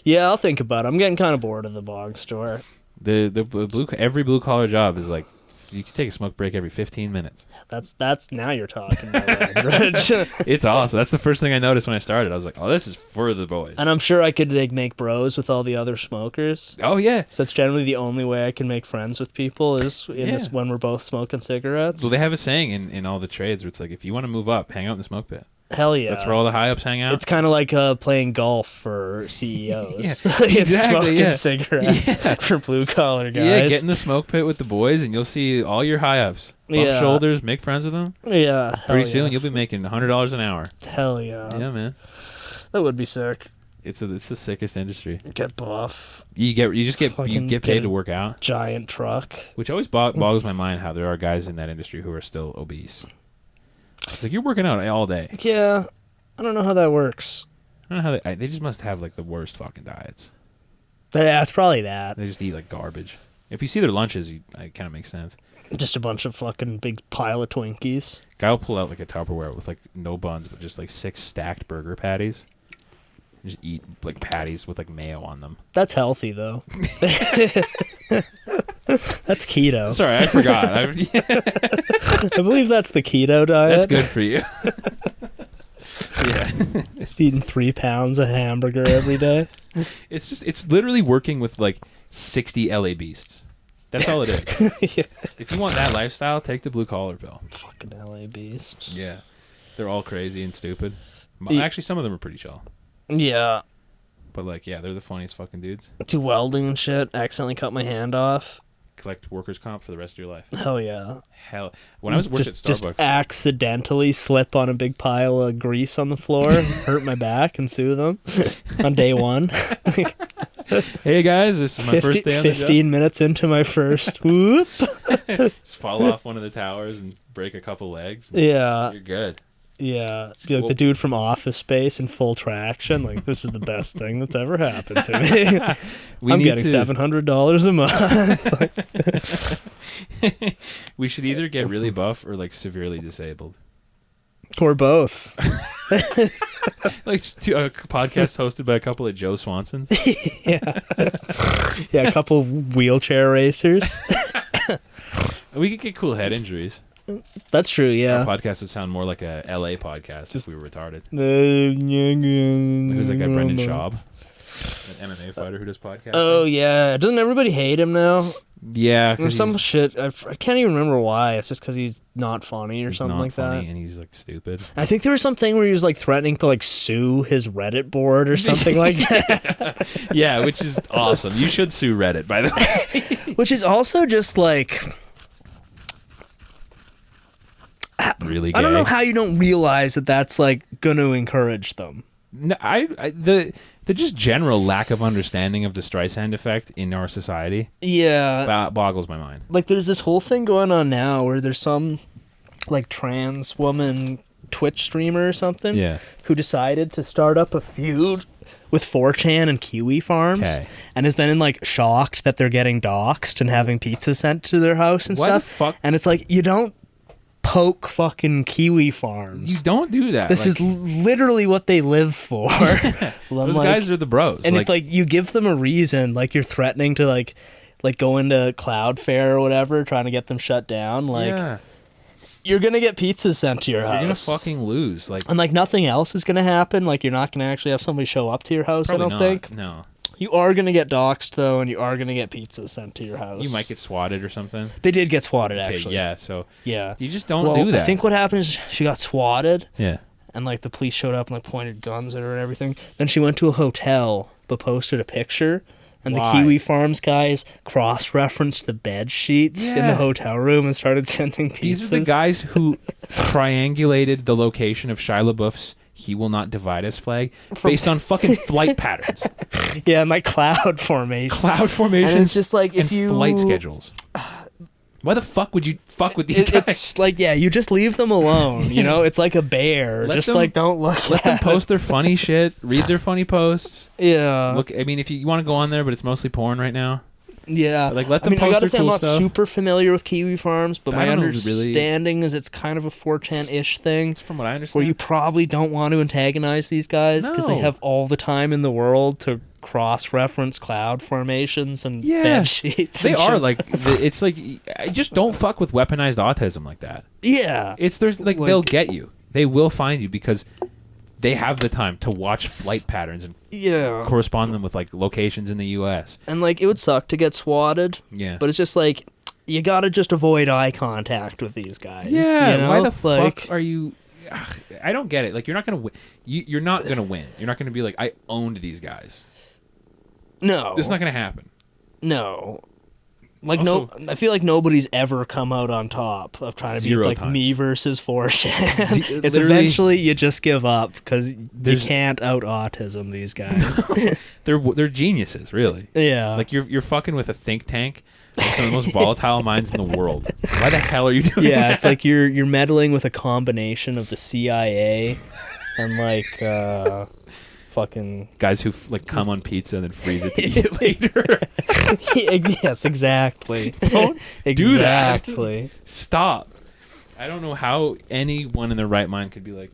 Yeah, I'll think about it. I'm getting kind of bored of the bog store. Every blue collar job is like you can take a smoke break every 15 minutes. That's now you're talking my language. It's awesome. That's the first thing I noticed when I started. I was like, "Oh, this is for the boys." And I'm sure I could like make bros with all the other smokers. Oh yeah. So that's generally the only way I can make friends with people is this Yeah. when we're both smoking cigarettes. Well, they have a saying in all the trades where it's like, if you want to move up, hang out in the smoke pit. Hell yeah. That's where all the high ups hang out. It's kind of like playing golf for CEOs. Exactly, Smoking yeah. cigarettes for blue collar guys. Yeah, get in the smoke pit with the boys, and you'll see all your high ups. Bump shoulders, make friends with them. Yeah, Pretty soon, you'll be making $100 an hour. Hell yeah. Yeah, man. That would be sick. It's the sickest industry. Get buff. You get paid to work out. Giant truck. Which always boggles my mind how there are guys in that industry who are still obese. It's like, you're working out all day. Yeah, I don't know how that works. I don't know how they just must have like the worst fucking diets. Yeah, it's probably that. They just eat like garbage. If you see their lunches, it kind of makes sense. Just a bunch of fucking big pile of Twinkies. Guy will pull out like a Tupperware with like no buns, but just like 6 stacked burger patties. Just eat like patties with like mayo on them. That's healthy though. That's keto. Sorry, I forgot. I believe that's the keto diet. That's good for you. Yeah. Just eating 3 pounds of hamburger every day. It's literally working with like 60 LA beasts. That's all it is. Yeah. If you want that lifestyle, take the blue collar pill. Fucking LA beast. Yeah. They're all crazy and stupid. Yeah. Actually, some of them are pretty chill. Yeah. But like, yeah, they're the funniest fucking dudes. Do welding and shit. Accidentally cut my hand off. Collect workers' comp for the rest of your life. Hell yeah. Hell, when I was working at Starbucks, just accidentally slip on a big pile of grease on the floor, hurt my back, and sue them on day one. Hey guys, this is my first day on the job. 15 minutes into my first whoop. Just fall off one of the towers and break a couple legs. Yeah. You're good. Yeah, be like the dude from Office Space in full traction. Like, this is the best thing that's ever happened to me. I'm getting $700 a month. We should either get really buff or like severely disabled. Or both. Like a podcast hosted by a couple of Joe Swansons. Yeah. Yeah, a couple of wheelchair racers. We could get cool head injuries. That's true, yeah. Our podcast would sound more like a LA podcast if we were retarded. Who's Who's that guy, Brendan Schaub? An MMA fighter who does podcasts. Oh, yeah. Doesn't everybody hate him now? Yeah. There's some shit. I can't even remember why. It's just because he's not funny or something like that. And he's like stupid. I think there was something where he was like threatening to like sue his Reddit board or something like that. Yeah, which is awesome. You should sue Reddit, by the way. Which is also just like... Really gay. I don't know how you don't realize that that's like going to encourage them. No, the just general lack of understanding of the Streisand effect in our society. Yeah, boggles my mind. Like there's this whole thing going on now where there's some like trans woman Twitch streamer or something. Yeah. Who decided to start up a feud with 4chan and Kiwi Farms, and is then like shocked that they're getting doxxed and having pizza sent to their house and Why stuff. the fuck? And it's like, you don't poke fucking Kiwi Farms. You don't do that. This is literally what they live for. Those guys are the bros. And if like you give them a reason, like you're threatening to like go into Cloudflare or whatever, trying to get them shut down, like you're gonna get pizzas sent to your house. You're gonna fucking lose. Like, and like nothing else is gonna happen. Like you're not gonna actually have somebody show up to your house. Probably I don't not. think. No. You are gonna get doxxed though, and you are gonna get pizzas sent to your house. You might get swatted or something. They did get swatted, Okay, actually. yeah. So yeah, you just don't do that. I think what happened is she got swatted. Yeah. And like the police showed up and like pointed guns at her and everything. Then she went to a hotel but posted a picture, and Why? the Kiwi Farms guys cross-referenced the bed sheets in the hotel room and started sending pizzas. These are the guys who triangulated the location of Shia LaBeouf's "He Will Not Divide Us" flag based on fucking flight patterns. Yeah, and like cloud formation. Cloud formation. And it's just like if you flight schedules. Why the fuck would you fuck with these guys? It's like, yeah, you just leave them alone. You know, it's like a bear. Let just them- like don't look. Let them post their funny shit. Read their funny posts. Yeah. Look, I mean, if you want to go on there, but it's mostly porn right now. Yeah. Like, let them I post gotta their say, cool I'm not stuff. super familiar with Kiwi Farms, but I my don't know really- understanding is it's kind of a 4chan-ish thing. From what I understand. Where you probably don't want to antagonize these guys because they No. have all the time in the world to cross-reference cloud formations and bed sheets. They and are shit. like, it's like, I just don't fuck with weaponized autism like that. Yeah. It's there's like they'll get you. They will find you because they have the time to watch flight patterns and correspond them with like locations in the U.S. And like it would suck to get swatted. Yeah. But it's just like you gotta just avoid eye contact with these guys. Yeah. You know? Why the like, fuck are you? I don't get it. Like, you're not gonna win. You're not gonna win. You're not gonna be like, I owned these guys. No, This is not gonna happen. no. Like Also- I feel like nobody's ever come out on top of trying to be Zero like times. me versus 4chan. It's literally- eventually you just give up because you There's- can't out autism these guys. They're geniuses, really. Yeah, Like, you're fucking with a think tank of some of the most volatile minds in the world. Why the hell are you doing yeah. that? It's like you're meddling with a combination of the CIA and like fucking Guys who like come on pizza and then freeze it to eat it later. yes, exactly. Don't do that. Exactly. Stop. I don't know how anyone in their right mind could be like,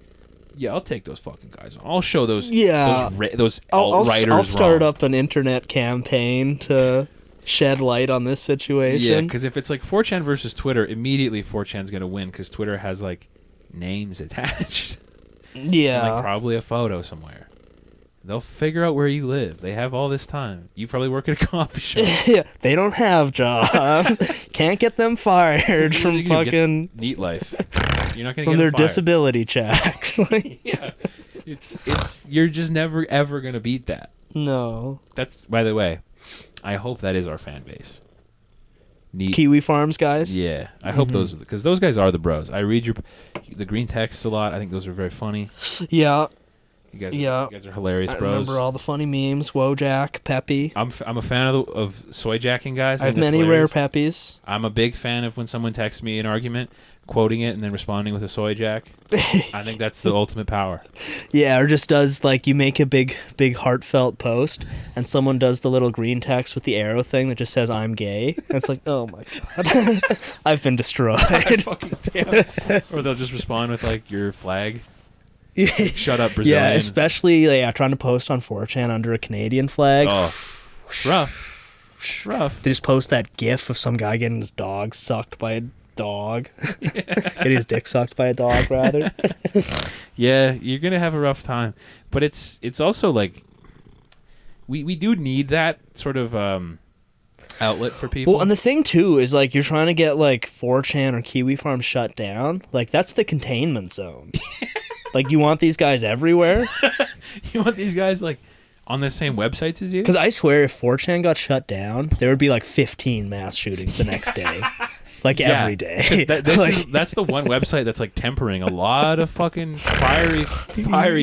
yeah, I'll take those fucking guys on. I'll show those Yeah. those I'll alt-writers start wrong. up an internet campaign to shed light on this Yeah, situation. because if it's like 4chan versus Twitter, immediately 4chan's gonna win because Twitter has like names attached. Yeah. Like probably a photo somewhere. They'll figure out where you live. They have all this time. You probably work at a coffee shop. Yeah, they don't have jobs. Can't get them fired from You can get fucking Neat life. You're not gonna from get their them fired. disability checks. Like, Yeah, it's you're just never ever gonna beat that. no. That's, by the way, I hope that is our fan base. Neat. Kiwi Farms guys. Yeah, I hope those, because those guys are the bros. I read the green texts a lot. I think those are very funny. Yeah. You guys, Yeah. you guys are hilarious, I bros. remember all the funny memes. Wojak, Peppy. I'm a fan of soy jacking guys. I have think that's many rare hilarious. Peppies. I'm a big fan of when someone texts me an argument, quoting it, and then responding with a soy jack. I think that's the ultimate power. Yeah, or just does like you make a big heartfelt post and someone does the little green text with the arrow thing that just says I'm gay. And it's like, oh my god. I've been destroyed. Fucking damn. Or they'll just respond with like your flag. Shut up, Brazilian. Yeah, especially trying to post on 4chan under a Canadian flag. Oh, it's rough. It's rough. They just post that gif of some guy getting his dog sucked by a dog. Getting his dick sucked by a dog, rather. Yeah, you're gonna have a rough time, but it's also like we do need that sort of outlet for people. Well, and the thing too is like you're trying to get like 4chan or Kiwi Farm shut down. Like that's the containment zone. Like you want these guys everywhere. You want these guys like on the same websites as you? Because I swear, if 4chan got shut down, there would be like 15 mass shootings the next day. Like every day. That's the one website that's like tempering a lot of fucking fiery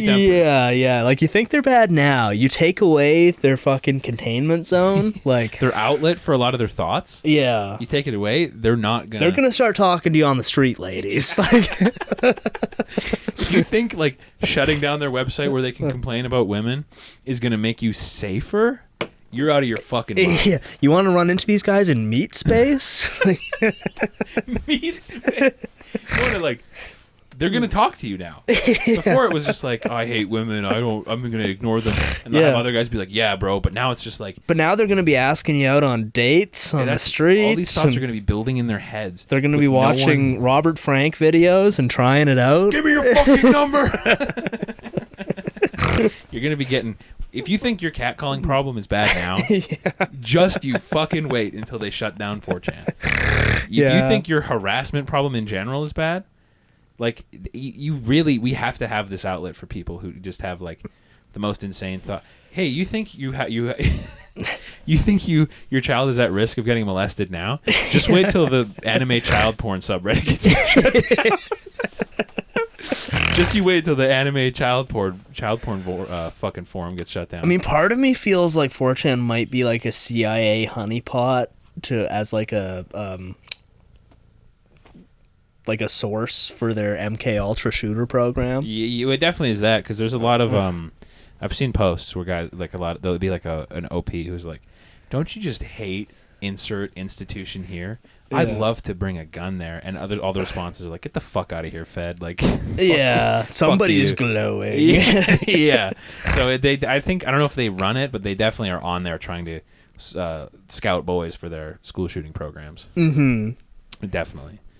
tempers. Yeah. Like you think they're bad now. You take away their fucking containment zone. Like, Their outlet for a lot of their thoughts. yeah. You take it away, they're not gonna. They're going to start talking to you on the street, ladies. Like, Do you think like shutting down their website where they can complain about women is gonna make you safer? You're out of your fucking mind. yeah. You want to run into these guys in meat space? Meat space. You wanna, like, they're gonna talk to you now. Before it was just like, oh, I hate women. I'm gonna ignore them. And then Yeah. have other guys be like, yeah, bro. But now it's just like, But now they're going to be asking you out on dates on the that's- street. all these thoughts are gonna be building in their heads. They're going to with be no watching one- Robert Frank videos and trying it out. Give me your fucking number. You're gonna be getting. If you think your catcalling problem is bad now, just you fucking wait until they shut down 4chan. If you Yeah. think your harassment problem in general is bad, like we have to have this outlet for people who just have like the most insane thought. Hey, you think you think your child is at risk of getting molested now? Just wait till the anime child porn subreddit gets shut down. Just you wait till the anime child porn fucking forum gets shut down. I mean, part of me feels like 4chan might be like a CIA honeypot as like a source for their MK Ultra shooter program. it definitely is that, because there's a lot of I've seen posts where guys like there'll be like an OP who's like, don't you just hate insert institution here? I'd Yeah. love to bring a gun there, and all the responses are like, get the fuck out of here, Fed. Like, Yeah, somebody's you. glowing. yeah, yeah. So I don't know if they run it, but they definitely are on there trying to scout boys for their school shooting programs. Mm-hmm.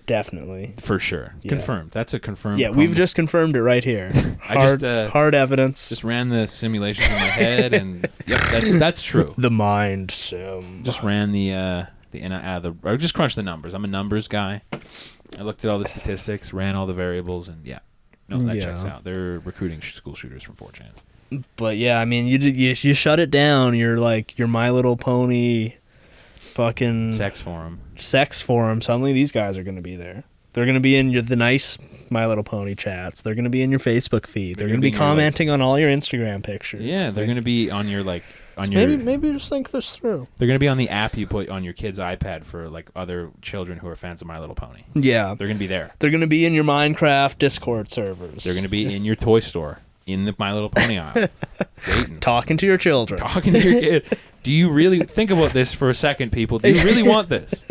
Definitely, for sure, Yeah. confirmed. That's a confirmed. Yeah, we've just confirmed it right here. Hard evidence. just ran the simulations in my head, and yep, that's true. The mind sim. Just ran I just crunched the numbers. I'm a numbers guy. I looked at all the statistics, ran all the variables, and yeah, No, that Yeah. checks out. They're recruiting school shooters from 4chan. But yeah, I mean, you shut it down. You're like your My Little Pony, fucking Sex forum. sex forum. Suddenly, these guys are going to be there. They're going to be in the nice My Little Pony chats. They're going to be in your Facebook feed. They're going to be commenting on all your Instagram pictures. Yeah, they're going to be on your Maybe just think this through. They're going to be on the app you put on your kid's iPad for like other children who are fans of My Little Pony. Yeah, They're going to be there. they're going to be in your Minecraft Discord servers. They're going to be in your toy store, in the My Little Pony aisle, waiting, talking to your children. talking to your kid. Do you really think about this for a second, people? Do you really want this?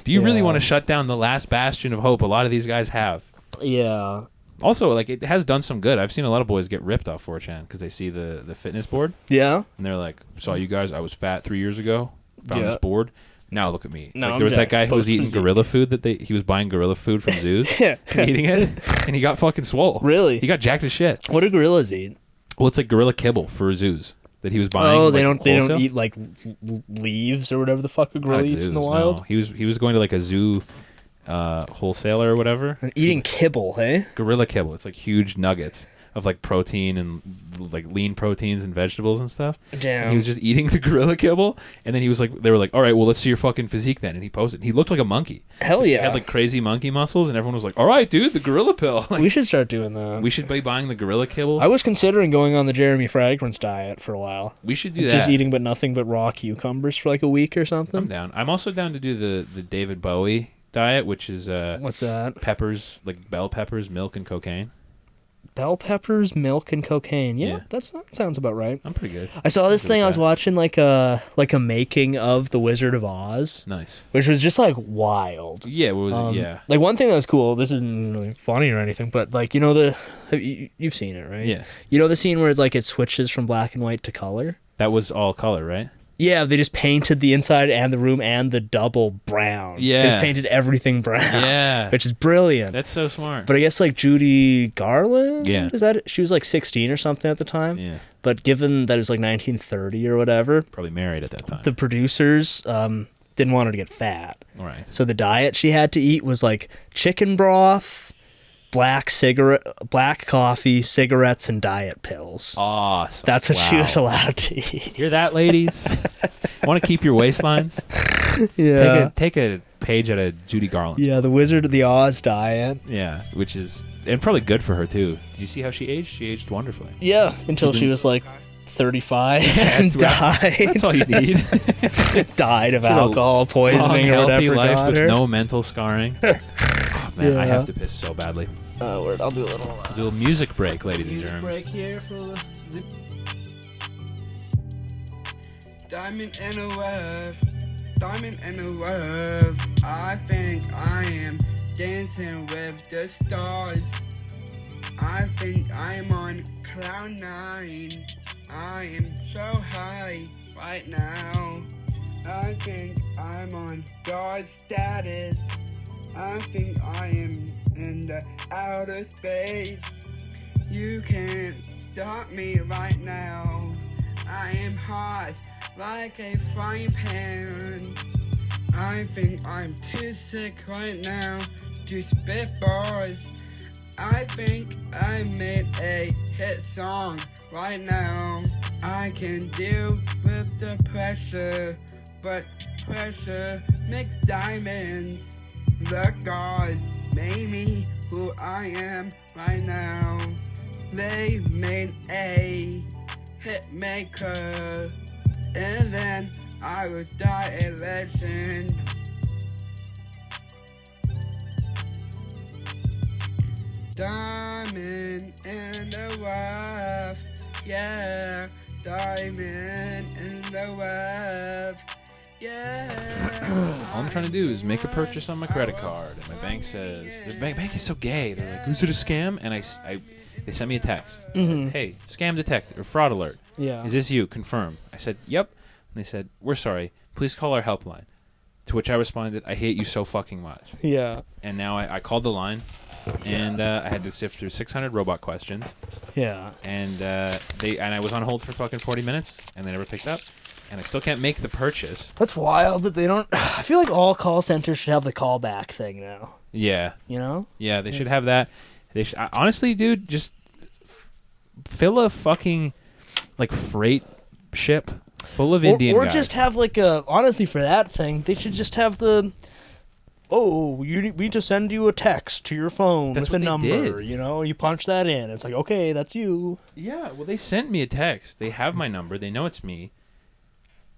Do you really want to shut down the last bastion of hope a lot of these guys have? Yeah. Also, like, it has done some good. I've seen a lot of boys get ripped off 4chan because they see the fitness board Yeah. and they're like, "Saw you guys. I was fat 3 years ago. Found this board. Now look at me." Now Like, I'm there was that jacked. guy who was Post eating physique. gorilla food he was buying gorilla food from zoos, Yeah. and eating it, and he got fucking swole. Really? He got jacked as shit. What do gorillas eat? Well, it's like gorilla kibble for zoos that he was buying. Oh, like, they don't wholesale. eat like leaves or whatever the fuck a gorilla Not eats in the zoos, wild. no. He was going to like a zoo wholesaler or whatever. And eating kibble, hey? Gorilla kibble. It's like huge nuggets of like protein and like lean proteins and vegetables and stuff. Damn. And he was just eating the gorilla kibble, and then he was like, they were like, "All right, well, let's see your fucking physique then." And he posted. He looked like a monkey. Hell He yeah. had like crazy monkey muscles, and everyone was like, "All right, dude, the gorilla pill." Like, we should start doing that. we should be buying the gorilla kibble. I was considering going on the Jeremy Fragrance diet for a while. We should do that. Just eating but nothing but raw cucumbers for like a week or I'm something. down. I'm also down to do the David Bowie diet, which is What's that? peppers, like bell peppers, milk, and cocaine. Bell peppers, milk, and cocaine. Yeah, Yeah. that sounds about right. I'm pretty good. I saw this Good thing. with I was that. watching like a making of The Wizard of Oz, Nice. which was just like wild. Yeah, what was it? Yeah. Like one thing that was cool. This isn't really funny or anything, but like you've seen it, right? Yeah. You know the scene where it's like it switches from black and white to color. That was all color, right? Yeah, they just painted the inside and the room and the double brown. Yeah. They just painted everything brown. Yeah. Which is brilliant. That's so smart. But I guess like Judy Garland, Yeah. is that she was like 16 or something at the time. Yeah. But given that it was like 1930 or whatever, Probably married at that time. the producers didn't want her to get fat. All right. So the diet she had to eat was like chicken broth, black coffee, cigarettes, and diet pills. Awesome. That's what she Wow. was allowed to eat. Hear that, ladies? Want to keep your waistlines? Yeah. Take a page out of Judy Garland. Yeah, the Wizard of the Oz diet. Yeah, which is and probably good for her too. Did you see how she aged? She aged wonderfully. Yeah, until she was like 35 and died. That's all you need. Died of She had a alcohol Long, poisoning or healthy whatever life got with her. no mental scarring. Oh, man, I Yeah. have to piss so badly. Word, I'll do a little We'll do a music break, ladies and germs. here for the... Diamond in a wave, diamond in a wave. I think I am dancing with the stars. I think I'm on cloud 9. I am so high right now. I think I'm on God status. I think I am in the outer space. You can't stop me right now. I am hot like a frying pan. I think I'm too sick right now to spit bars. I think I made a hit song right now. I can deal with the pressure, but pressure makes diamonds. The gods made me who I am right now. They made a hit maker, and then I would die a legend. Diamond in the rough, yeah. Diamond in the rough, yeah. All I'm trying to do is make a purchase on my credit card, and my bank says the bank is so gay. They're like, "Is it a scam?" And they sent me a text. They said, "Hey, scam detected or fraud alert. Yeah. Is this you? Confirm." I said, "Yep." And they said, "We're sorry. Please call our helpline." To which I responded, "I hate you so fucking much." Yeah. And now I called the line, and I had to sift through 600 robot questions, Yeah. and I was on hold for fucking 40 minutes, and they never picked up, and I still can't make the purchase. That's wild that they don't... I feel like all call centers should have the callback thing now. Yeah, You know? yeah, they should have that. Honestly, dude, just fill a fucking like freight ship full of Indian or guys. just have like honestly for that thing, they should just have we need to send you a text to your phone That's with what a they number. did. You know, you punch that in. It's like, okay, that's you. Yeah, well, they sent me a text. They have my number. They know it's me.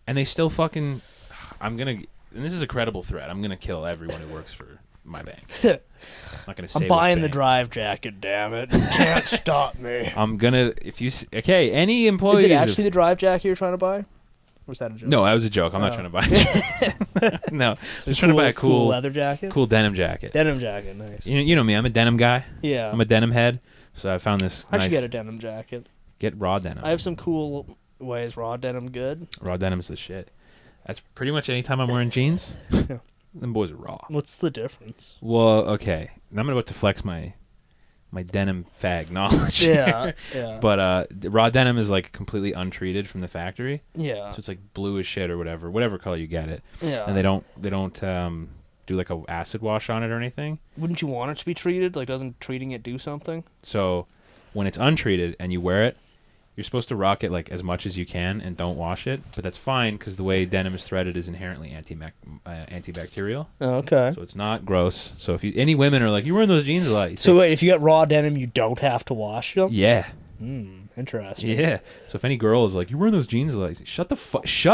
And they still fucking... and this is a credible threat. I'm going to kill everyone who works for my bank. I'm not going to say I'm buying what the bank. drive jacket, damn it. You can't stop me. I'm going to... Okay, any employees... Is it actually the drive jacket you're trying to buy? Or was that a joke? No, that was a joke. I'm not trying to buy it. No, I'm trying to buy a cool leather jacket? Cool denim jacket. Denim jacket, nice. You know me. I'm a denim guy. Yeah. I'm a denim head. So I found this I nice... should get a denim jacket. Get raw denim. I have some cool ways raw denim good. Raw denim's the shit. That's pretty much any time I'm wearing jeans. Them boys are raw. What's the difference? Well, okay. I'm about to flex my denim fag knowledge. Yeah, here. yeah. But raw denim is like completely untreated from the factory. Yeah. So it's like blue as shit or whatever color you get it. Yeah. And they don't do like a acid wash on it or anything. Wouldn't you want it to be treated? Like, doesn't treating it do something? So when it's untreated and you wear it, you're supposed to rock it like as much as you can and don't wash it. But that's fine because the way denim is threaded is inherently antibacterial. Oh, okay. So it's not gross. So if any women are like, you're wearing those jeans a lot. So wait, if you got raw denim, you don't have to wash them? Yeah. Interesting. Yeah. So if any girl is like, you're wearing those jeans a lot, shut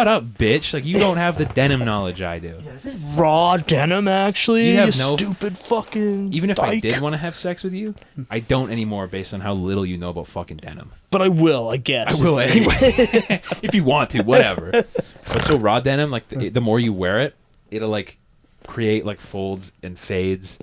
up, bitch. Like, you don't have the denim knowledge I do. Yeah, is it raw denim, actually? You have stupid fucking Even if I dyke. did want to have sex with you, I don't anymore based on how little you know about fucking denim. But I will, I guess. I will anyway. If you want to, whatever. But so raw denim, like the more you wear it, it'll like create like folds and fades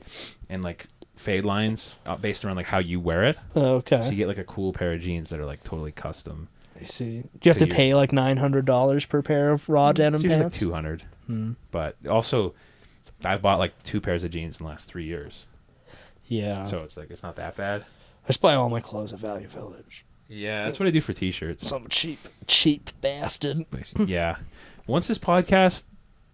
and like fade lines based around like how you wear it. Okay. So you get like a cool pair of jeans that are like totally custom. I see. Do you have to pay like $900 per pair of raw denim It's usually pants? like $200. But also, I've bought like 2 pairs of jeans in the last 3 years. Yeah. So it's like, it's not that bad. I just buy all my clothes at Value Village. Yeah, that's what I do for t-shirts. Some cheap bastard. But yeah. Once this podcast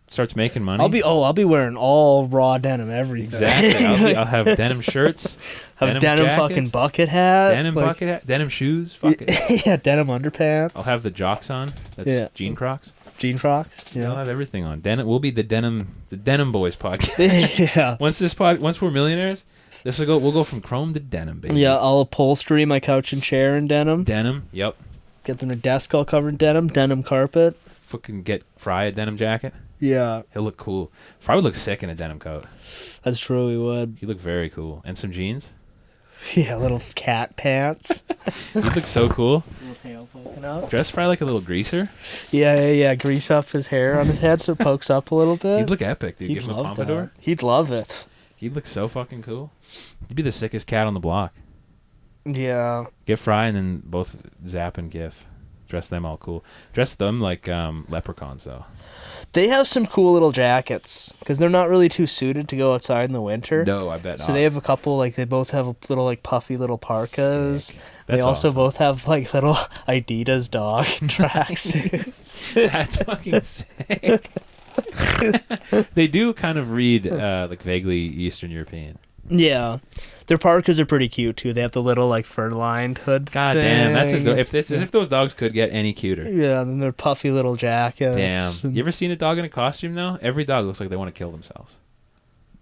starts making money. I'll be wearing all raw denim everything. Exactly. I'll have denim shirts. Denim jackets, fucking bucket hat. Denim bucket hat. Denim shoes. Fuck it. Yeah, denim underpants. I'll have the jocks on. That's jean Crocs. Jean Crocs. I'll Yeah. have everything on. We'll be the denim boys podcast. Yeah. Once we're millionaires, we'll go from chrome to denim, baby. Yeah, I'll upholstery my couch and chair in denim. Denim. Yep. Get them a desk all covered in denim carpet. Fucking get Fry a denim jacket. Yeah. He'll look cool. Fry would look sick in a denim coat. That's true, he would. He'd look very cool. And some jeans. Yeah, little cat pants. He'd look so cool. Little tail poking out. Dress Fry like a little greaser. Yeah. Grease up his hair on his head so it pokes up a little bit. He'd look epic, dude. He'd Give him a love pompadour. that. He'd love it. He'd look so fucking cool. He'd be the sickest cat on the block. Yeah. Get Fry and then both Zap and Gif. Dress them all cool. Dress them like leprechauns, though. They have some cool little jackets because they're not really too suited to go outside in the winter. No, I bet not. So they have a couple, like, they both have little, like, puffy little parkas. Sick. They That's also awesome. both have, like, little Adidas dog tracksuits. That's fucking sick. They do kind of read like vaguely Eastern European. Yeah. Their parkas are pretty cute, too. They have the little, like, fur-lined hood God damn, that's thing. if those dogs could get any cuter. Yeah, and then their puffy little jackets. Damn. You ever seen a dog in a costume though? Every dog looks like they want to kill themselves.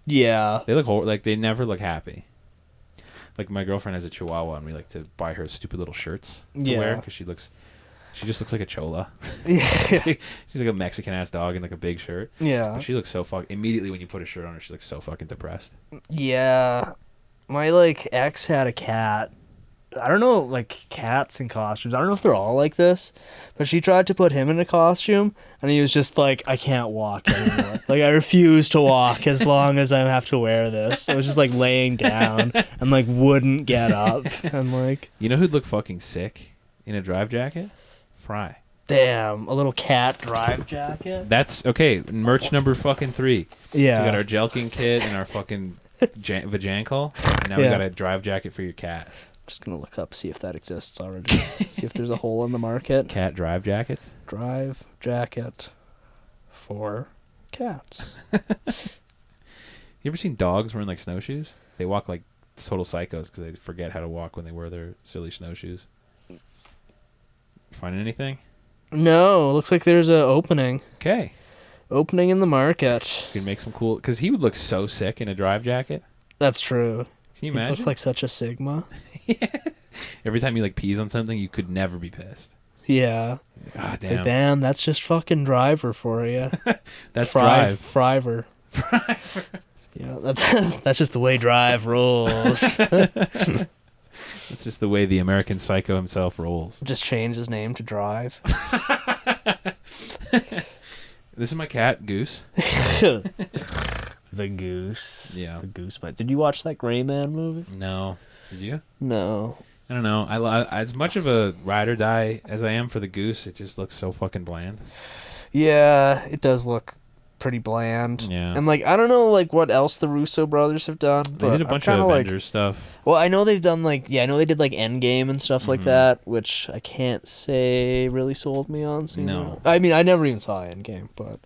Yeah. They look like they never look happy. Like my girlfriend has a Chihuahua, and we like to buy her stupid little shirts to wear because she just looks like a chola. Yeah. She's like a Mexican ass dog in like a big shirt. Yeah. But she looks so immediately when you put a shirt on her, she looks so fucking depressed. Yeah. My, like, ex had a cat. I don't know, like, cats in costumes. I don't know if they're all like this, but she tried to put him in a costume, and he was just like, I can't walk anymore. Like, I refuse to walk as long as I have to wear this. I was just, like, laying down and, like, wouldn't get up. And, like... You know who'd look fucking sick in a drive jacket? Fry. Damn, a little cat drive jacket? That's, okay, merch number fucking 3. Yeah. We got our Jelking kit and our fucking vajankle, and now we Yeah. got a drive jacket for your cat. Just gonna look up, see if that exists already. See if there's a hole in the market. Cat drive jackets? Drive jacket for cats. You ever seen dogs wearing like snowshoes? They walk like total psychos because they forget how to walk when they wear their silly snowshoes. Finding anything? No, looks like there's a opening. Okay. Opening in the market. You can make some cool... Because he would look so sick in a drive jacket. That's true. Can you He imagine? looked like such a Sigma. Every time he like pees on something, you could never be pissed. Yeah. Ah, It's damn. like, damn, that's just fucking driver for you. That's drive. Friver. Yeah, that's just the way drive rolls. That's just the way the American psycho himself rolls. Just change his name to Drive. This is my cat, Goose. The Goose. Yeah. The Goose. Did you watch that Gray Man movie? No. Did you? No. I don't know. As much of a ride or die as I am for the Goose, it just looks so fucking bland. Yeah, it does look pretty bland. Yeah. And like I don't know like what else the Russo brothers have done. They but did a bunch of Avengers stuff. Well, I know they've done like I know they did like Endgame and stuff like Mhm. that, which I can't say really sold me on. So No. I mean, I never even saw Endgame, but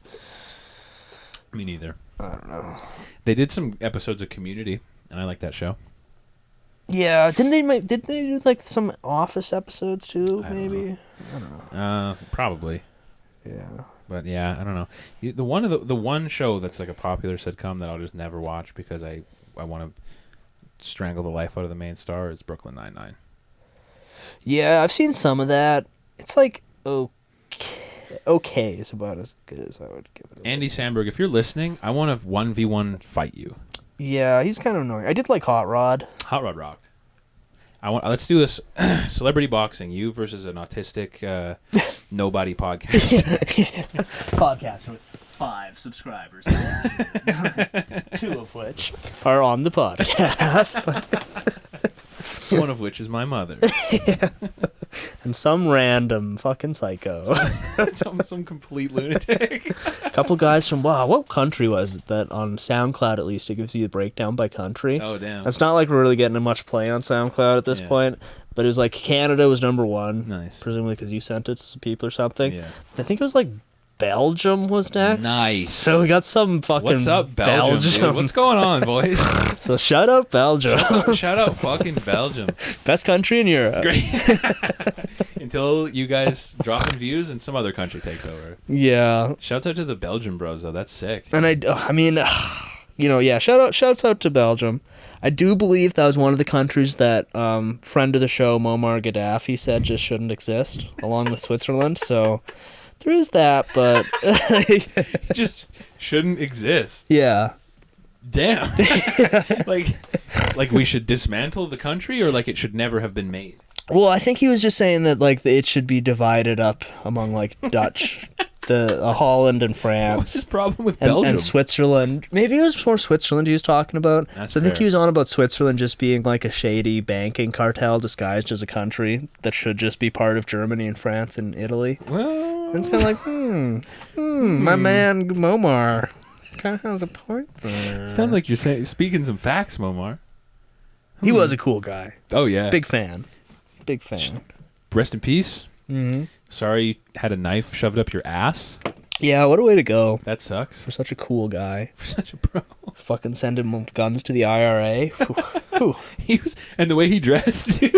Me neither. I don't know. They did some episodes of Community, and I like that show. Yeah, did they do like some Office episodes too? I don't Maybe. Probably. Yeah. But yeah, I don't know. The one show that's like a popular sitcom that I'll just never watch because I want to strangle the life out of the main star is Brooklyn Nine-Nine. Yeah, I've seen some of that. It's like okay is about as good as I would give it. Andy Samberg, if you're listening, I want to 1v1 fight you. Yeah, he's kind of annoying. I did like Hot Rod. Hot Rod rocked. Let's do this celebrity boxing. You versus an autistic nobody podcast. Podcast with 5 subscribers, 2 of which are on the podcast, One of which is my mother. and some random fucking psycho. some complete lunatic. A couple guys from what country was it that on SoundCloud at least it gives you the breakdown by country. Oh damn. It's not like we're really getting much play on SoundCloud at this Yeah. point, but it was like Canada was number 1. Nice. Presumably because you sent it to some people or something. Yeah. I think it was like Belgium was next. Nice. So we got some fucking What's up, Belgium? Dude? What's going on, boys? So shout out Belgium. Shout out fucking Belgium. Best country in Europe. Great. Until you guys drop in views and some other country takes over. Yeah. Shouts out to the Belgian bros though. That's sick. And I mean, yeah, shouts out to Belgium. I do believe that was one of the countries that friend of the show Muammar Gaddafi said just shouldn't exist, along with Switzerland. So there is that, but It just shouldn't exist. yeah. Damn. like we should dismantle the country, or like it should never have been made. Well, I think he was just saying that like it should be divided up among like Dutch, Holland and What's France. his problem with Belgium? And Switzerland. Maybe it was more Switzerland he was talking about. That's So I think fair. he was on about Switzerland just being like a shady banking cartel disguised as a country that should just be part of Germany and France and Italy. Well, And it's kind of like, my man Momar kind of has a point there. sound like you're speaking some facts, Momar. He was a cool guy. Oh yeah. Big fan. Big fan. Rest in peace. Mm-hmm. Sorry you had a knife shoved up your ass. Yeah, what a way to go. That sucks. For such a cool guy. For such a pro. Fucking send him guns to the IRA. Whew. He was, and the way he dressed, dude,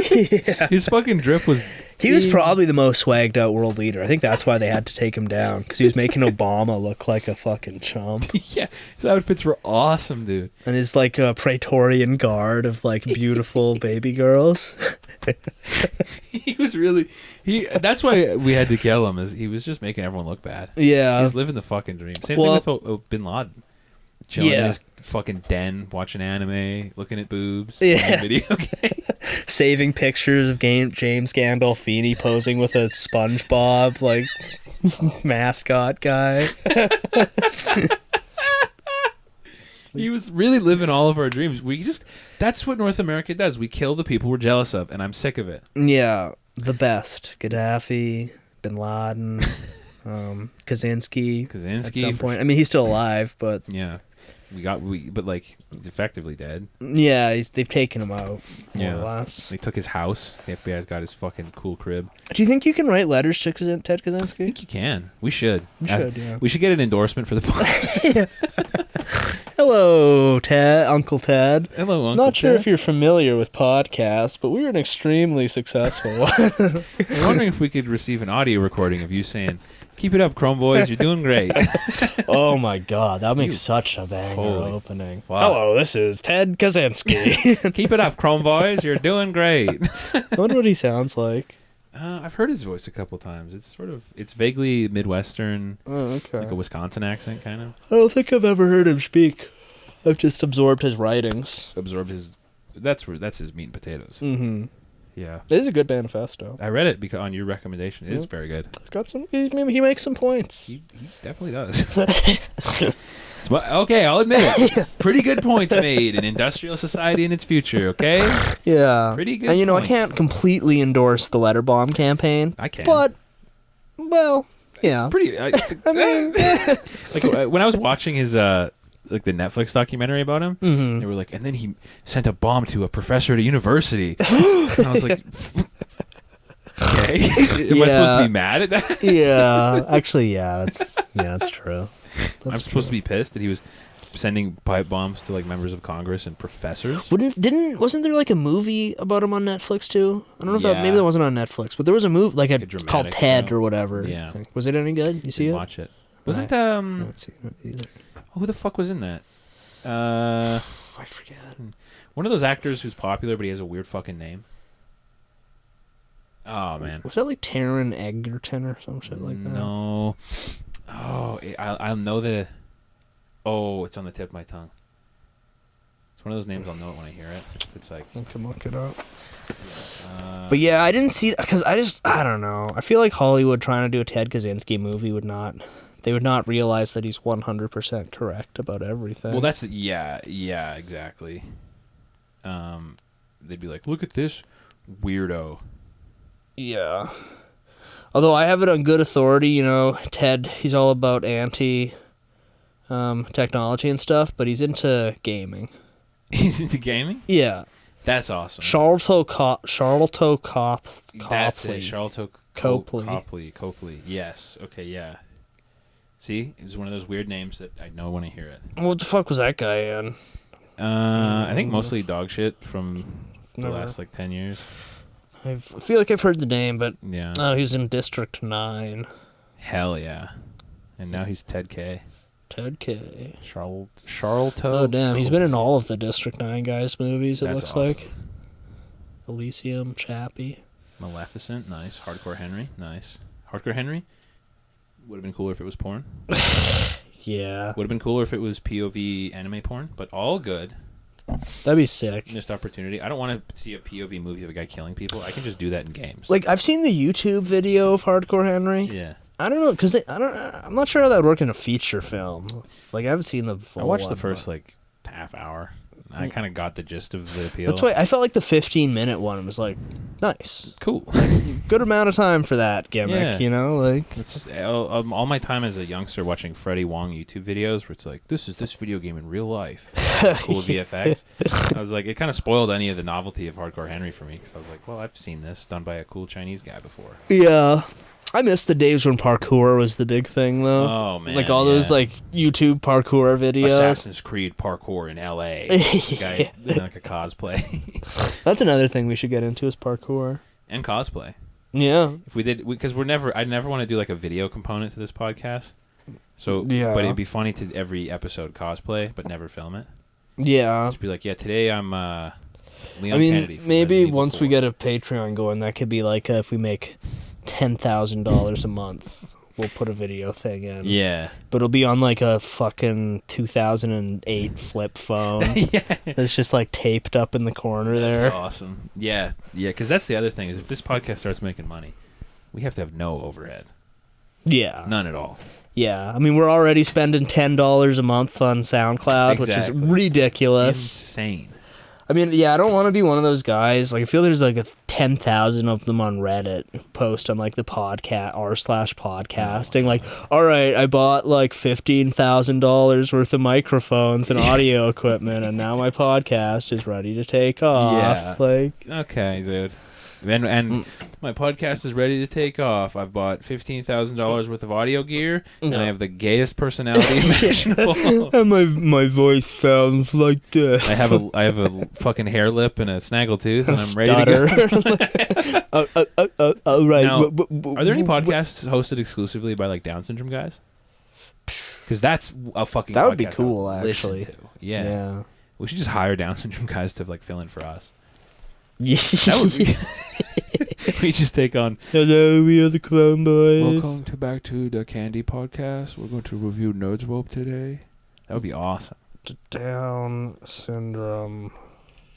Yeah. his fucking drip was. He was probably the most swagged out world leader. I think that's why they had to take him down, because he was making Obama look like a fucking chump. Yeah, his outfits were awesome, dude. And his like Praetorian guard of like beautiful baby girls. He was really That's why we had to kill him. Is he was just making everyone look bad. Yeah. He was living the fucking dream. Same Well- thing with Bin Laden. Chilling in Yeah. his fucking den, watching anime, looking at boobs, Yeah. playing video games. Saving pictures of James Gandolfini posing with a SpongeBob like mascot guy. He was really living all of our dreams. That's what North America does. We kill the people we're jealous of, and I'm sick of it. Yeah, the best. Gaddafi, Bin Laden, Kaczynski. At some point. I mean, he's still alive, but Yeah. But like, he's effectively dead. yeah, they've taken him out, more Yeah. or less. They took his house. The FBI's got his fucking cool crib. Do you think you can write letters to Ted I Kaczynski? think you can. We should. We should, yeah. We should get an endorsement for the podcast. Hello, Ted, Uncle Ted. Hello, Uncle Not sure Ted. if you're familiar with podcasts, but we were an extremely successful one. I'm wondering if we could receive an audio recording of you saying, "Keep it up, Chrome Boys. You're doing great." Oh my God, that makes such a banger Holy opening. fuck. Hello, this is Ted Kaczynski. Keep it up, Chrome Boys. You're doing great. I wonder what he sounds like. I've heard his voice a couple times. It's vaguely Midwestern, Oh, okay. like a Wisconsin accent, kind of. I don't think I've ever heard him speak. I've just absorbed his writings. Absorb his. That's his meat and potatoes. Mm-hmm. Yeah, It is a good manifesto. I read it because on your recommendation. It is very good. He's got some. He makes some points. He definitely does. Okay, I'll admit it. Pretty good points made in industrial society and its future. Okay, Yeah. Pretty good And I points. can't completely endorse the letter bomb campaign. I can. But, well, yeah. Pretty. I mean, like when I was watching his like the Netflix documentary about him, they were like, and then he sent a bomb to a professor at a university. And I was like, okay, am I supposed to be mad at that? Yeah. Actually, yeah. That's true. I'm supposed to be pissed that he was sending pipe bombs to like members of Congress and professors. Wasn't there like a movie about him on Netflix too? I don't know if Yeah. maybe that wasn't on Netflix, but there was a movie like a called dramatic Ted show. or whatever. Yeah. Was it any good? You see Didn't it? watch it. Wasn't I haven't seen it either. who the fuck was in that? I forget. One of those actors who's popular, but he has a weird fucking name. Oh man. Was that like Taron Egerton or some shit like that? No. Oh, I'll know the. Oh, it's on the tip of my tongue. It's one of those names I'll know it when I hear it. It's like. I can look it up. But yeah, I didn't see because I don't know. I feel like Hollywood trying to do a Ted Kaczynski movie would not realize that he's 100% correct about everything. Well, that's yeah, exactly. They'd be like, look at this weirdo. Yeah. Although I have it on good authority, Ted, he's all about technology and stuff, but he's into gaming. He's into gaming? Yeah. That's awesome. Charlotte That's it. Charlotte Copley. Copley. Yes. Okay, yeah. See? It was one of those weird names that I know when I hear it. What the fuck was that guy in? I think mostly dog shit from the Never. last, 10 years. I feel like I've heard the name, but Yeah. he was in District 9. Hell yeah. And now he's Ted K. Ted K. Charlotte. Oh, damn. He's been in all of the District 9 guys' movies, it That's looks awesome. like. Elysium, Chappie. Maleficent, nice. Hardcore Henry, nice. Hardcore Henry would have been cooler if it was porn. Yeah. Would have been cooler if it was POV anime porn, but all good. That'd be sick. Missed opportunity. I don't want to see a POV movie of a guy killing people. I can just do that in games. Like, I've seen the YouTube video of Hardcore Henry. Yeah. I don't know, because I'm not sure how that would work in a feature film. Like, I haven't seen the full I watched one, the first, but- half hour. I kind of got the gist of the appeal. That's why I felt like the 15-minute one was, nice. Cool. Good amount of time for that gimmick, Yeah. It's just all my time as a youngster watching Freddie Wong YouTube videos where it's like, this is this video game in real life. Cool VFX. I was like, it kind of spoiled any of the novelty of Hardcore Henry for me because I was like, well, I've seen this done by a cool Chinese guy before. Yeah. I miss the days when parkour was the big thing, though. Oh, man. Like all those, YouTube parkour videos. Assassin's Creed parkour in LA. Guy doing a cosplay. That's another thing we should get into is parkour. And cosplay. Yeah. If we did, because I'd never want to do a video component to this podcast. So, Yeah. but it'd be funny to every episode cosplay, but never film it. Yeah. Just be like, yeah, today I'm Leon I mean, Kennedy. From maybe Resident Evil once we 4. get a Patreon going, that could be if we make $10,000 a month, we'll put a video thing in. Yeah. But it'll be on a fucking 2008 flip phone. Yeah. It's just taped up in the corner there. Awesome. Yeah. Yeah, because that's the other thing is if this podcast starts making money, we have to have no overhead. Yeah. None at all. Yeah. I mean, we're already spending $10 a month on SoundCloud, which is Exactly. ridiculous. Insane. I mean, yeah, I don't want to be one of those guys. I feel there's 10,000 of them on Reddit who post on the podcast r/podcasting. All right, I bought $15,000 worth of microphones and audio equipment, and now my podcast is ready to take off. Yeah. Okay, dude. And my podcast is ready to take off. I've bought $15,000 worth of audio gear, and I have the gayest personality imaginable. And my voice sounds like this. I have a fucking hair lip and a snaggletooth, and I'm ready to go. All right. Now, are there any podcasts hosted exclusively by like Down syndrome guys? Because that's a fucking That would be podcast cool, I would listen actually. to. Yeah. We should just hire Down syndrome guys to like fill in for us. Yeah. That would be. We just take on. Hello, we are the Clone Boys. Welcome back to the Candy Podcast. We're going to review Nerds Rope today. That would be awesome. The Down Syndrome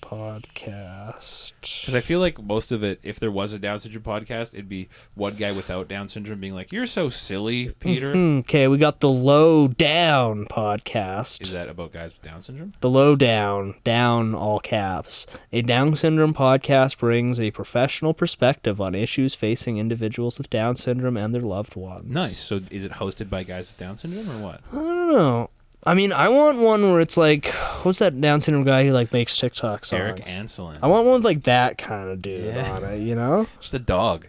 Podcast. Because I feel like most of it, if there was a Down syndrome podcast, it'd be one guy without Down syndrome being like, "You're so silly, Peter." Okay, we got the Low Down Podcast. Is that about guys with Down syndrome? The Low Down, down all caps. A Down syndrome podcast brings a professional perspective on issues facing individuals with Down syndrome and their loved ones. Nice. So is it hosted by guys with Down syndrome or what? I don't know. I mean, I want one where it's like, what's that Down syndrome guy who like makes TikTok songs? Eric Anselin. I want one with like that kind of dude on it, you know? Just a dog.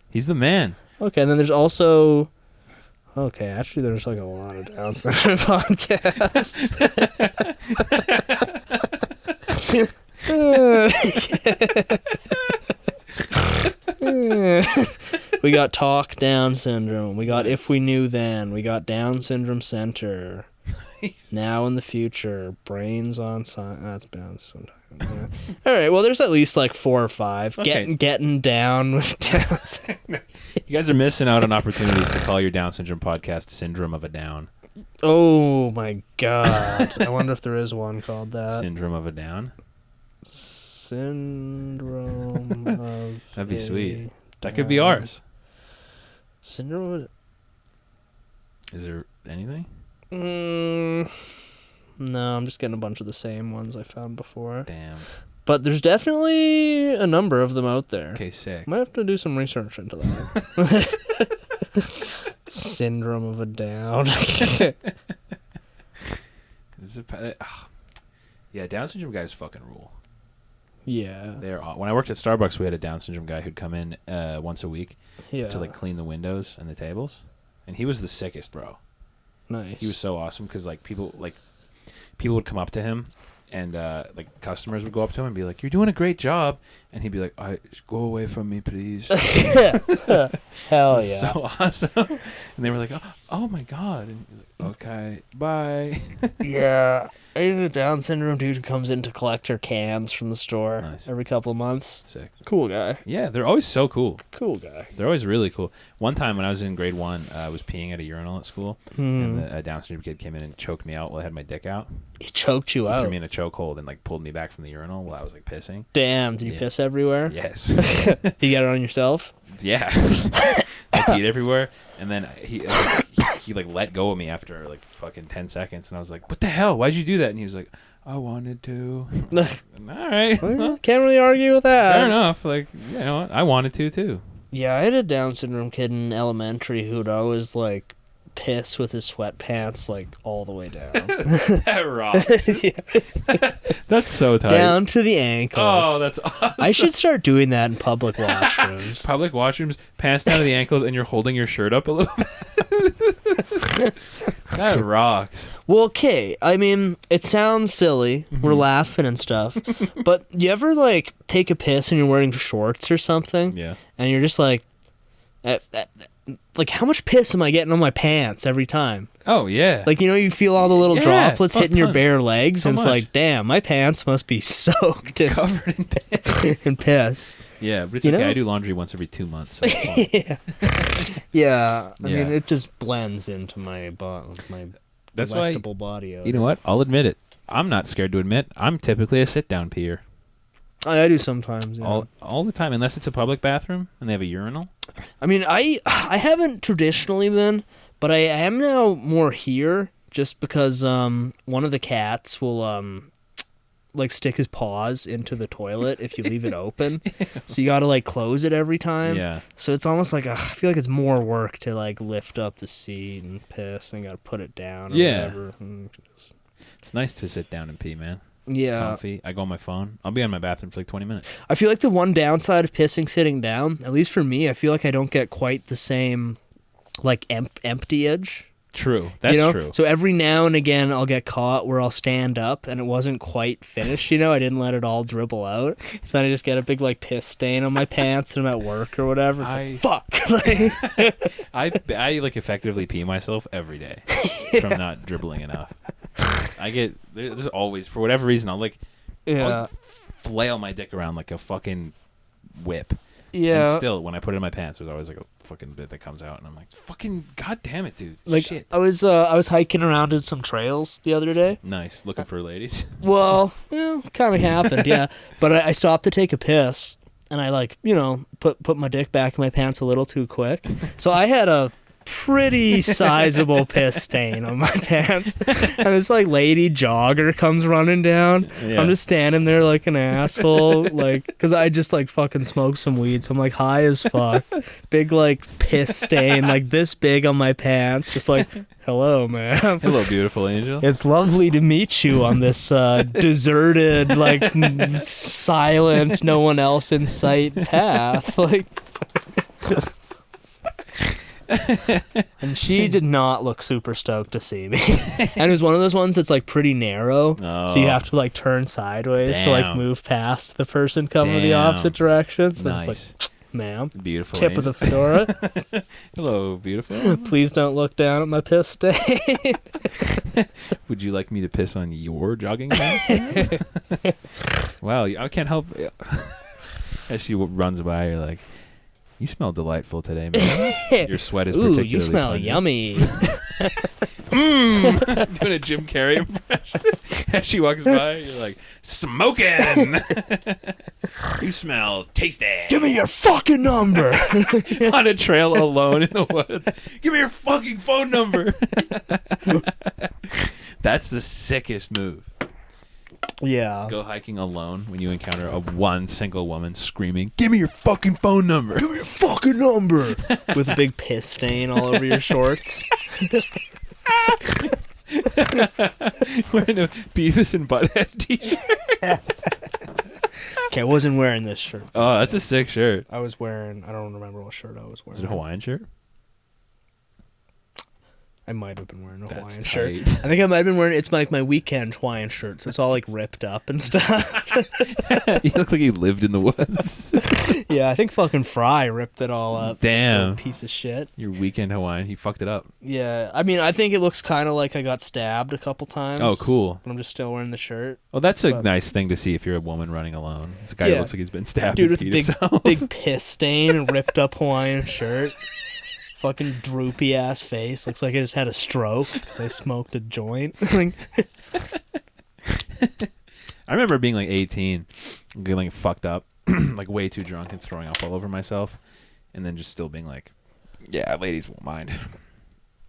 He's the man. Okay, and then there's also... Okay, actually there's like a lot of Down syndrome podcasts. We got Talk Down Syndrome. We got If We Knew Then. We got Down Syndrome Center. Now in the Future. Brains on Science. That's Down Syndrome. Yeah. All right, well, there's at least like 4 or 5. Okay. Getting down with Down syndrome. You guys are missing out on opportunities to call your Down syndrome podcast Syndrome of a Down. Oh my god. I wonder if there is one called that. Syndrome of a Down? Syndrome of That'd be a sweet. That could be Down. ours. Syndrome of... Is there anything? No, I'm just getting a bunch of the same ones I found before. Damn. But there's definitely a number of them out there. Okay, sick. Might have to do some research into that. Syndrome of a Down. Yeah, Down syndrome guys fucking rule. Yeah. When I worked at Starbucks, we had a Down syndrome guy who'd come in once a week Yeah. to like clean the windows and the tables, and he was the sickest, bro. Nice. He was so awesome because like people would come up to him, and like customers would go up to him and be like, "You're doing a great job," and he'd be like, "Go away from me, please." Hell yeah. So awesome. And they were like, "Oh my god!" And he's like, "Okay, bye." Yeah. I have a Down syndrome dude who comes in to collect her cans from the store Nice. every couple of months. Sick. Cool guy. Yeah, they're always so cool. Cool guy. They're always really cool. One time when I was in grade 1, I was peeing at a urinal at school, and a Down syndrome kid came in and choked me out while I had my dick out. He choked you He out. threw me in a chokehold and like pulled me back from the urinal while I was like pissing. Damn, did you Yeah. piss everywhere? Yes. Did you get it on yourself? Yeah. I peed everywhere, and then he like let go of me after like fucking 10 seconds, and I was like, "What the hell? Why'd you do that?" And he was like, "I wanted to." All right. Well, can't really argue with that. Fair enough. Like, you know what? I wanted to too. Yeah, I had a Down syndrome kid in elementary who'd always like piss with his sweatpants like all the way down. That rocks. That's so tight. Down to the ankles. Oh, that's awesome. I should start doing that in public washrooms. Public washrooms, pants down to the ankles, and you're holding your shirt up a little bit. That rocks. Well, okay. I mean, it sounds silly. We're laughing and stuff. But you ever like take a piss and you're wearing shorts or something? Yeah. And you're just like how much piss am I getting on my pants every time? Oh, yeah. Like, you know, you feel all the little Yeah, droplets hitting your tons. bare legs, So and it's much. like, damn, my pants must be soaked in, Covered in piss. in piss. Yeah, but it's You okay. know? I do laundry once every 2 months. So it's fine. Yeah. I Yeah. mean, it just blends into my That's why, delectable body odor. you know what? I'll admit it. I'm not scared to admit I'm typically a sit-down peer. I do sometimes. Yeah. All the time, unless it's a public bathroom and they have a urinal. I mean, I haven't traditionally been, but I am now more here just because one of the cats will like stick his paws into the toilet if you leave it open. So you got to like close it every time. Yeah. So it's almost like I feel like it's more work to like lift up the seat and piss and got to put it down or Yeah. whatever. It's nice to sit down and pee, man. Yeah. It's comfy. I go on my phone. I'll be on my bathroom for like 20 minutes. I feel like the one downside of pissing sitting down, at least for me, I feel like I don't get quite the same like empty edge. True. That's true. So every now and again I'll get caught where I'll stand up and it wasn't quite finished, I didn't let it all dribble out. So then I just get a big like piss stain on my pants and I'm at work or whatever. It's like, fuck. I like effectively pee myself every day from not dribbling enough. There's always, for whatever reason, I'll flail my dick around like a fucking whip. Yeah. And still, when I put it in my pants, there's always like a fucking bit that comes out, and I'm like, fucking god damn it, dude. Like, shit. I was hiking around in some trails the other day. Nice. Looking for ladies. Well, kind of happened, yeah. But I stopped to take a piss, and I put my dick back in my pants a little too quick. So I had a pretty sizable piss stain on my pants. And this like lady jogger comes running down. Yeah. I'm just standing there like an asshole, like, because I just like fucking smoked some weed, so I'm like high as fuck. Big like piss stain like this big on my pants, just like, hello, ma'am. Hello, beautiful angel. It's lovely to meet you on this deserted, like silent, no one else in sight path. Like, and she did not look super stoked to see me. And it was one of those ones that's like pretty narrow, so you have to like turn sideways to like move past the person coming the opposite direction. So Nice. it's like, ma'am, Beautiful tip angel. of the fedora. Hello, beautiful. Please don't look down at my piss stain. Would you like me to piss on your jogging pants? Wow, I can't help. As she runs by, you're like, you smell delightful today, man. Your sweat is particularly you smell pungent. yummy. Doing a Jim Carrey impression. As she walks by, you're like, smoking. You smell tasty. Give me your fucking number. On a trail alone in the woods. Give me your fucking phone number. That's the sickest move. Yeah. Go hiking alone when you encounter one single woman screaming, "Give me your fucking phone number." Give me your fucking number. With a big piss stain all over your shorts. Wearing a Beavis and Butthead t-shirt. Okay, I wasn't wearing this shirt. Oh, that's a sick shirt. I was wearing, I don't remember what shirt I was wearing. Is it a Hawaiian shirt? I might have been wearing a That's Hawaiian shirt. tight. I think I might have been wearing, it's like my weekend Hawaiian shirt, so it's all like ripped up and stuff. You look like you lived in the woods. Yeah, I think fucking Fry ripped it all up. Damn. Little piece of shit. Your weekend Hawaiian, he fucked it up. Yeah, I mean, I think it looks kind of like I got stabbed a couple times. Oh, cool. But I'm just still wearing the shirt. Well, that's a nice thing to see if you're a woman running alone. It's a guy who looks like he's been stabbed Dude and with peed big, himself. big piss stain and ripped up Hawaiian shirt. Fucking droopy ass face. Looks like I just had a stroke because I smoked a joint. I remember being like 18, getting fucked up, like way too drunk and throwing up all over myself, and then just still being like, yeah, ladies won't mind.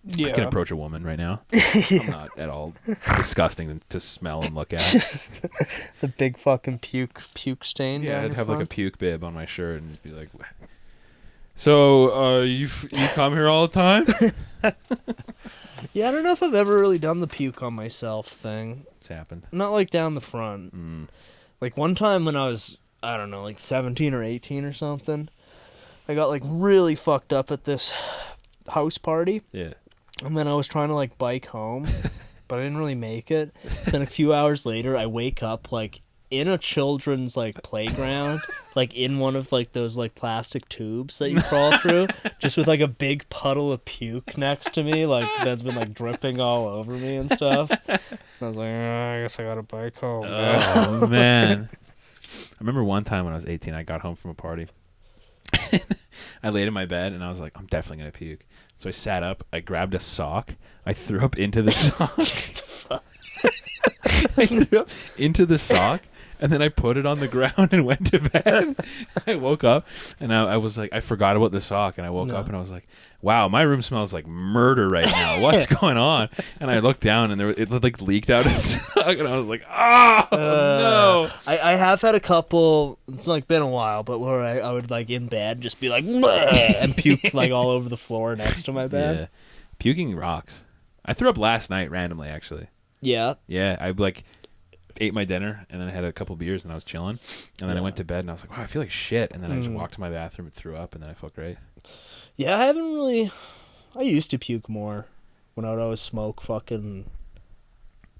Yeah. I can approach a woman right now. I'm not at all disgusting to smell and look at. The big fucking puke stain. Yeah, down I'd your have like a front. puke bib on my shirt and just be like, so you come here all the time? Yeah, I don't know if I've ever really done the puke on myself thing. It's happened. Not like down the front. Like one time when I was, I don't know, like 17 or 18 or something, I got like really fucked up at this house party. Yeah. And then I was trying to like bike home, but I didn't really make it. Then a few hours later, I wake up like in a children's like playground, like in one of like those like plastic tubes that you crawl through, just with like a big puddle of puke next to me, like that's been like dripping all over me and stuff. And I was like, I guess I gotta bike home. Oh man. I remember one time when I was 18, I got home from a party. I laid in my bed and I was like, I'm definitely gonna puke. So I sat up, I grabbed a sock, I threw up into the sock. I threw up into the sock, and then I put it on the ground and went to bed. I woke up and I was like, I forgot about the sock, and I woke up and I was like, wow, my room smells like murder right now. What's going on? And I looked down and it like leaked out of the sock, and I was like, oh no. I have had a couple, it's like been a while, but where I would like in bed just be like, "Bleh," and puke like all over the floor next to my bed. Yeah. Puking rocks. I threw up last night randomly, actually. Yeah. Yeah, I like ate my dinner, and then I had a couple beers, and I was chilling. And then I went to bed, and I was like, wow, I feel like shit. And then I just walked to my bathroom and threw up, and then I felt great. Yeah, I haven't really... I used to puke more when I would always smoke fucking...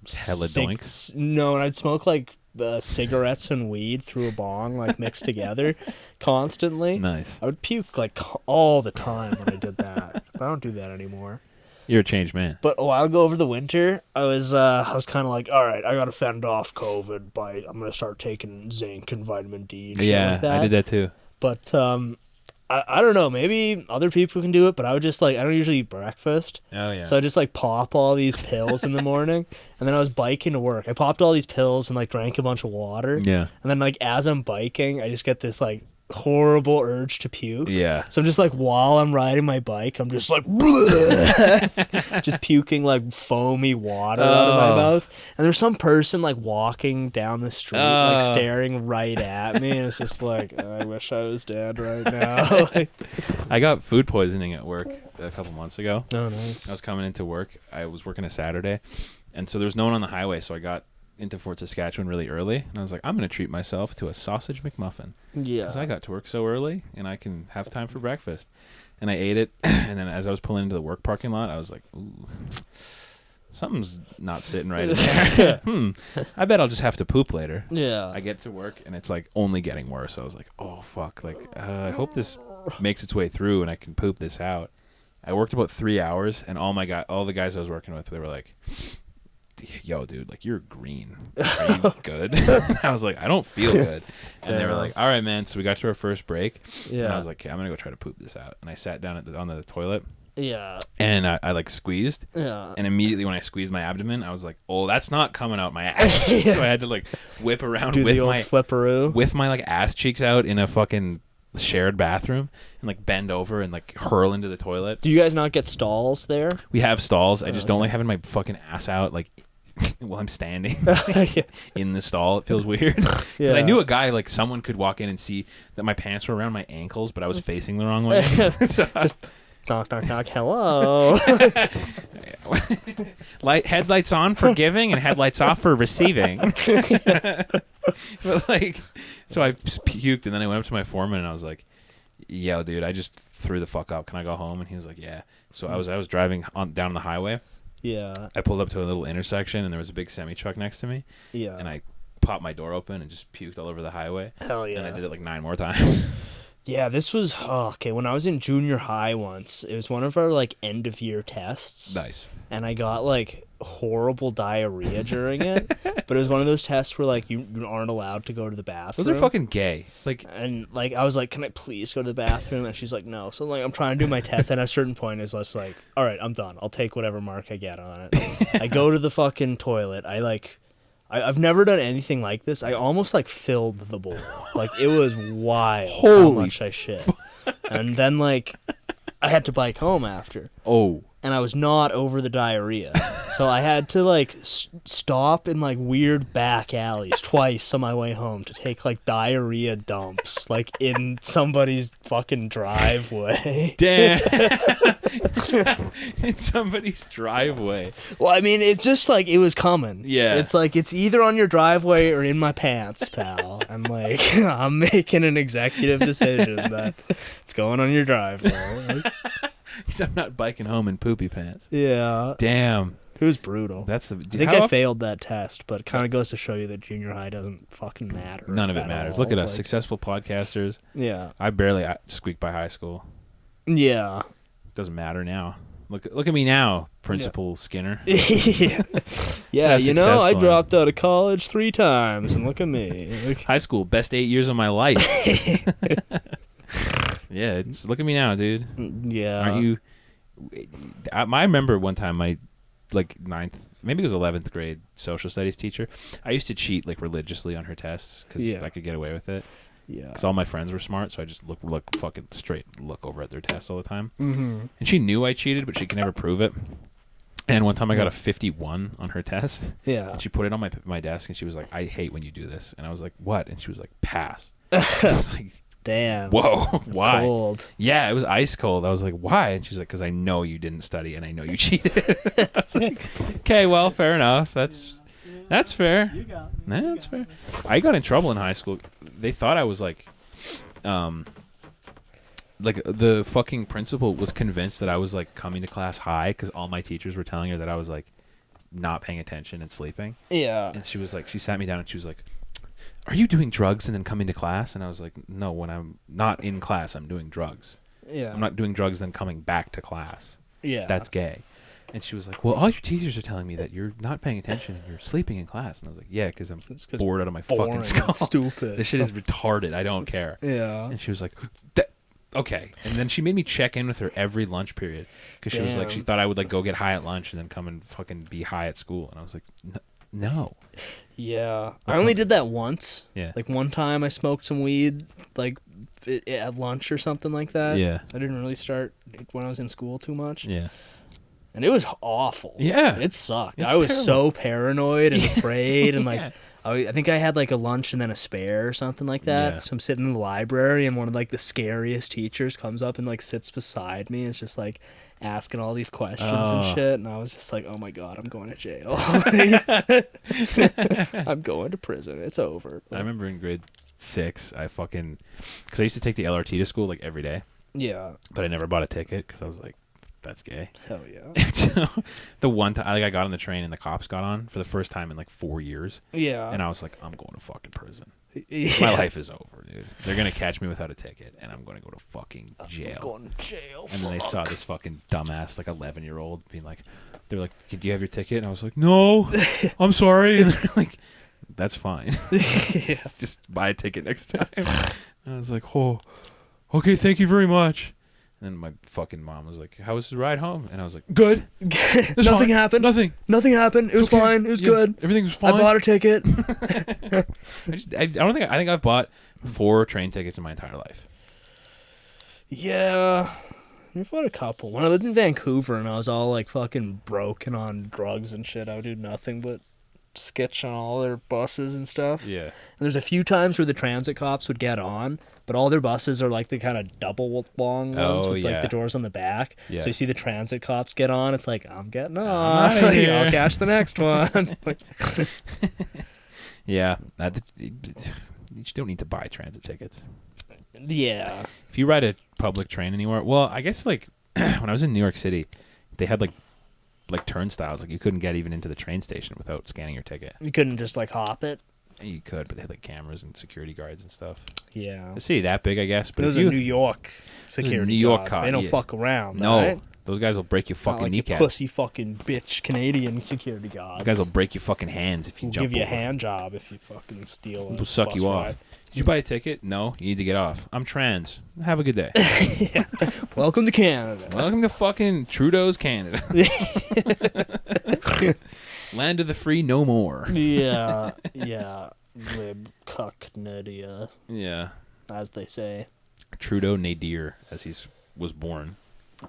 Hella doinks? No, and I'd smoke, like, cigarettes and weed through a bong, like, mixed together constantly. Nice. I would puke, like, all the time when I did that. But I don't do that anymore. You're a changed man. But a while ago over the winter, I was kind of like, all right, I got to fend off COVID by I'm going to start taking zinc and vitamin D and shit like that. I did that too. But I don't know, maybe other people can do it, but I would just like, I don't usually eat breakfast. Oh, yeah. So I just like pop all these pills in the morning, and then I was biking to work. I popped all these pills and like drank a bunch of water. Yeah. And then like as I'm biking, I just get this like horrible urge to puke. Yeah. So I'm just like, while I'm riding my bike, I'm just like just puking like foamy water out of my mouth. And there's some person like walking down the street like staring right at me, and it's just like, I wish I was dead right now. Like, I got food poisoning at work a couple months ago. oh, nice. I was coming into work. I was working a Saturday, and so there was no one on the highway, so I got into Fort Saskatchewan really early, and I was like, I'm going to treat myself to a sausage McMuffin. Yeah. Because I got to work so early, and I can have time for breakfast. And I ate it, and then as I was pulling into the work parking lot, I was like, ooh, something's not sitting right in there. I bet I'll just have to poop later. Yeah. I get to work, and it's like only getting worse. I was like, oh, fuck. Like, I hope this makes its way through, and I can poop this out. I worked about 3 hours, and all the guys I was working with, they were like, yo, dude, like, you're green. Are you good? I was like, I don't feel good. And they were like, all right, man. So we got to our first break. Yeah. And I was like, okay, I'm going to go try to poop this out. And I sat down on the toilet. Yeah. And I like squeezed. Yeah. And immediately when I squeezed my abdomen, I was like, oh, that's not coming out my ass. So I had to like whip around Do with the old my flipperoo. with my like ass cheeks out in a fucking shared bathroom and like bend over and like hurl into the toilet. Do you guys not get stalls there? We have stalls. I just don't like having my fucking ass out like while I'm standing in the stall. It feels weird. Because I knew a guy, like someone could walk in and see that my pants were around my ankles, but I was facing the wrong way. So just knock, knock, knock. Hello. Headlights on for giving and headlights off for receiving. But like, so I puked, and then I went up to my foreman and I was like, yo, dude, I just threw the fuck up. Can I go home? And he was like, yeah. So I was driving down the highway. Yeah. I pulled up to a little intersection, and there was a big semi-truck next to me. Yeah. And I popped my door open and just puked all over the highway. Hell yeah. And I did it like 9 more times. Yeah, this was okay. When I was in junior high once, it was one of our like end of year tests. Nice. And I got like horrible diarrhea during it. But it was one of those tests where like you aren't allowed to go to the bathroom. Those are fucking gay. Like, and like I was like, can I please go to the bathroom? And she's like, no. So like I'm trying to do my test, and at a certain point it's just like, all right, I'm done. I'll take whatever mark I get on it. I go to the fucking toilet. I've never done anything like this. I almost like filled the bowl. Like it was wild how much I shit. And then like I had to bike home after. oh. And I was not over the diarrhea. So I had to like stop in like weird back alleys twice on my way home to take like diarrhea dumps like in somebody's fucking driveway. Damn. In somebody's driveway. Well, I mean, it's just like it was coming. Yeah. It's like it's either on your driveway or in my pants, pal. And like I'm making an executive decision that it's going on your driveway. I'm not biking home in poopy pants. Yeah. Damn. It was brutal. That's the. I think I failed that test, but it kind of goes to show you that junior high doesn't fucking matter. None of it matters. Look at us, successful podcasters. Yeah. I barely squeaked by high school. Yeah. Doesn't matter now. Look at me now, Principal Skinner. Yeah, you know, I dropped out of college 3 times, and look at me. High school, best 8 years of my life. Yeah, look at me now, dude. Yeah. Aren't you? I remember one time my like 9th, maybe it was 11th grade social studies teacher. I used to cheat like religiously on her tests because I could get away with it. Yeah. Because all my friends were smart, so I just look fucking straight look over at their tests all the time. Mm-hmm. And she knew I cheated, but she could never prove it. And one time I got a 51 on her test. Yeah. And she put it on my desk, and she was like, "I hate when you do this." And I was like, "What?" And she was like, "Pass." I was like, damn. Whoa. It's why? cold. Yeah, it was ice cold. I was like, why? And she's like, because I know you didn't study and I know you cheated. I was like, okay, well, fair enough. That's That's fair. That's fair. I got in trouble in high school. They thought I was like the fucking principal was convinced that I was like coming to class high because all my teachers were telling her that I was like not paying attention and sleeping. Yeah. And she was like, she sat me down and she was like, "Are you doing drugs and then coming to class?" And I was like, "No, when I'm not in class, I'm doing drugs. Yeah. I'm not doing drugs then coming back to class. Yeah. That's gay." And she was like, "Well, all your teachers are telling me that you're not paying attention and you're sleeping in class." And I was like, "Yeah, because I'm bored out of my fucking skull. Stupid. This shit is retarded. I don't care." Yeah. And she was like, "Okay." And then she made me check in with her every lunch period because she was like, she thought I would like go get high at lunch and then come and fucking be high at school. And I was like, "No." Yeah. I only did that once. Yeah. Like one time I smoked some weed, like at lunch or something like that. Yeah. I didn't really start when I was in school too much. Yeah. And it was awful. Yeah. It sucked. It's I was terrible. so paranoid and afraid. And like, Yeah. I think I had like a lunch and then a spare or something like that. Yeah. So I'm sitting in the library and one of like the scariest teachers comes up and like sits beside me. And it's just like asking all these questions and shit. And I was just like, oh my God, I'm going to jail. I'm going to prison. It's over. I remember in grade 6, I fucking, because I used to take the LRT to school like every day, Yeah. but I never bought a ticket because I was like, that's gay. Hell yeah. And so the one time I got on the train and the cops got on for the first time in like 4 years. Yeah. And I was like, I'm going to fucking prison. Yeah. My life is over, dude. They're going to catch me without a ticket and I'm going to go to fucking jail. Going to jail. And then they saw this fucking dumbass, like 11-year-old, being like, they're like, "Do you have your ticket?" And I was like, "No, I'm sorry." And they're like, "That's fine. Just buy a ticket next time." And I was like, "Oh, okay, thank you very much." And then my fucking mom was like, "How was the ride home?" And I was like, "Good. It's Nothing fine. happened. Nothing. Nothing happened. It was okay. fine. It was Yeah, good. Everything was fine." I bought a ticket. I think I've bought 4 train tickets in my entire life. Yeah. I've bought a couple. When I lived in Vancouver and I was all like fucking broken on drugs and shit, I would do nothing but sketch on all their buses and stuff. Yeah. And there's a few times where the transit cops would get on, but all their buses are like the kind of double long ones with like the doors on the back. Yeah. So you see the transit cops get on, it's like, I'm getting I'm off. outta here. I'll catch the next one. Yeah. You don't need to buy transit tickets. Yeah. If you ride a public train anywhere, well, I guess like when I was in New York City, they had like turnstiles. Like you couldn't get even into the train station without scanning your ticket. You couldn't just like hop it. And you could, but they had like cameras and security guards and stuff. Yeah. The city that big, I guess. But Those if are you, New York security New York guards. cop, They don't yeah. fuck around. no, right? those guys will break your Not fucking like the kneecap. pussy fucking bitch Canadian security guards. Those guys will break your fucking hands if you We'll jump give you a over. hand job if you fucking steal a They'll suck bus you ride. off. Did you buy a ticket? No, you need to get off. I'm trans. Have a good day. Welcome to Canada. Welcome to fucking Trudeau's Canada. Land of the free no more. Yeah, yeah. Lib cuck Nadia, Yeah. as they say. Trudeau Nadir, as he was born.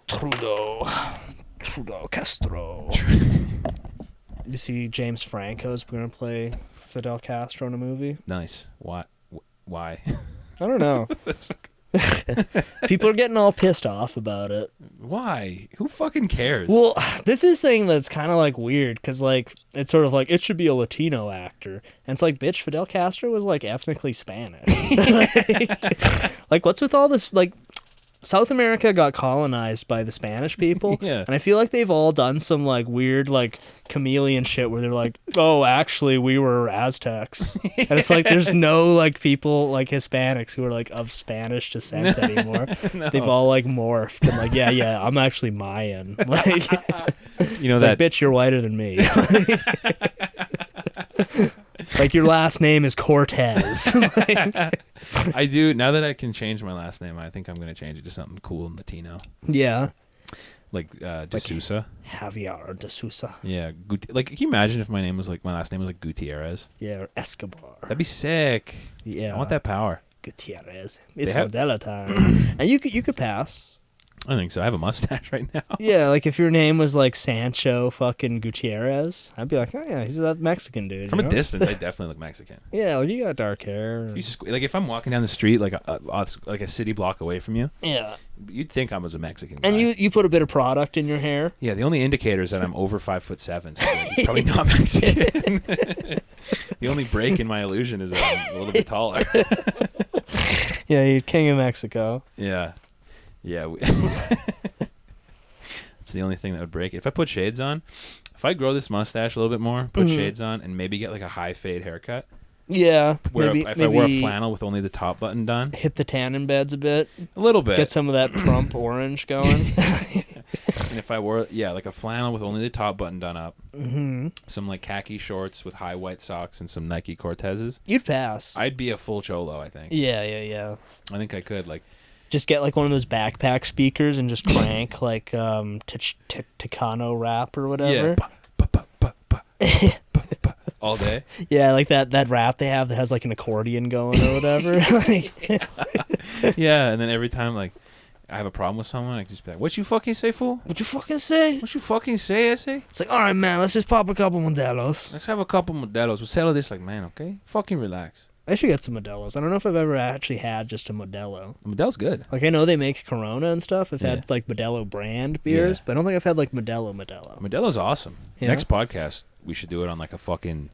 Trudeau Castro. You see James Franco's going to play Fidel Castro in a movie? Nice. Why? Why? I don't know. That's People are getting all pissed off about it. why? Who fucking cares? Well, this is thing that's kind of like weird because like it's sort of like it should be a Latino actor, and it's like, bitch, Fidel Castro was like ethnically Spanish. Like what's with all this? Like South America got colonized by the Spanish people, Yeah. and I feel like they've all done some like weird like chameleon shit where they're like, oh, actually we were Aztecs, and it's like there's no like people like Hispanics who are like of Spanish descent anymore. No. They've all like morphed and like yeah, I'm actually Mayan. Like, You know it's that like, bitch, you're whiter than me. Like your last name is Cortez. Like, I do. Now that I can change my last name, I think I'm going to change it to something cool and Latino, yeah. like De Sousa. Javier de Sousa. Yeah, like can you imagine if my last name was like Gutierrez? Yeah, or Escobar. That'd be sick. Yeah. I want that power. Gutierrez. It's have- Modelo time. And you could pass. I think so. I have a mustache right now. Yeah, like if your name was like Sancho fucking Gutierrez, I'd be like, oh yeah, he's that Mexican dude. From you a know? distance, I definitely look Mexican. Yeah, like you got dark hair. Like if I'm walking down the street, like a city block away from you, Yeah. you'd think I was a Mexican guy. And you put a bit of product in your hair. Yeah, the only indicator is that I'm over 5'7", so I'm probably not Mexican. The only break in my illusion is that I'm a little bit taller. Yeah, you're king of Mexico. Yeah. It's the only thing that would break it. If I put shades on, if I grow this mustache a little bit more, put shades on, and maybe get like a high fade haircut. Yeah. Where if I wore a flannel with only the top button done, hit the tannin beds a bit. A little bit. Get some of that Trump orange going. And if I wore like a flannel with only the top button done up, some like khaki shorts with high white socks and some Nike Cortezes, you'd pass. I'd be a full cholo, I think. Yeah. I think I could just get like one of those backpack speakers and just crank like Tecano rap or whatever. Yeah. All day. Yeah, like that rap they have that has like an accordion going or whatever. Yeah, and then every time like I have a problem with someone, I can just be like, "What you fucking say, fool? What you fucking say? What you fucking say, I say?" It's like, all right, man, let's just pop a couple Modelos. Let's have a couple Modelos. We'll settle this like, man, okay? Fucking relax. I should get some Modelos. I don't know if I've ever actually had just a Modelo. Modelo's good. Like, I know they make Corona and stuff. I've had, like, Modelo brand beers, but I don't think I've had, like, Modelo. Modelo's awesome. Yeah. Next podcast, we should do it on, like, a fucking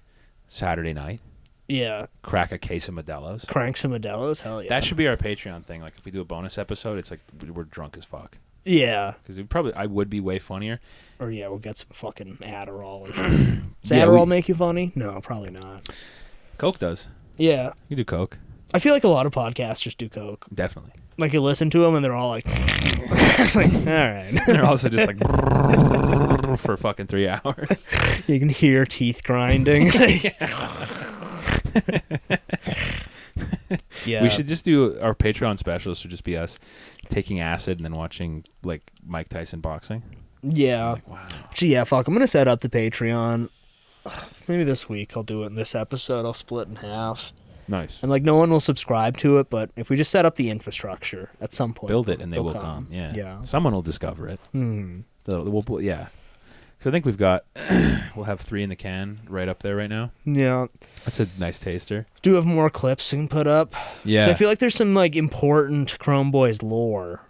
Saturday night. Yeah. Crack a case of Modelos. Crank some Modelos? Hell yeah. That should be our Patreon thing. Like, if we do a bonus episode, it's like we're drunk as fuck. Yeah. Because I would be way funnier. Or, yeah, we'll get some fucking Adderall or something. Does Adderall make you funny? No, probably not. Coke does. Yeah. You do Coke. I feel like a lot of podcasters do Coke. Definitely. Like, you listen to them and they're all like, it's like, all right. They're also just like for fucking 3 hours. You can hear teeth grinding. Yeah. We should just do our Patreon specials should just be us taking acid and then watching like Mike Tyson boxing. Yeah. Like, wow. Gee, yeah, fuck. I'm going to set up the Patreon. Maybe this week I'll do it in this episode. I'll split in half. Nice. And like no one will subscribe to it, but if we just set up the infrastructure at some point, build it and they will come. Yeah. Someone will discover it. Yeah. Because I think we'll have 3 in the can right up there right now. Yeah. That's a nice taster. Do have more clips you can put up. Yeah. I feel like there's some like important Chrome Boys lore.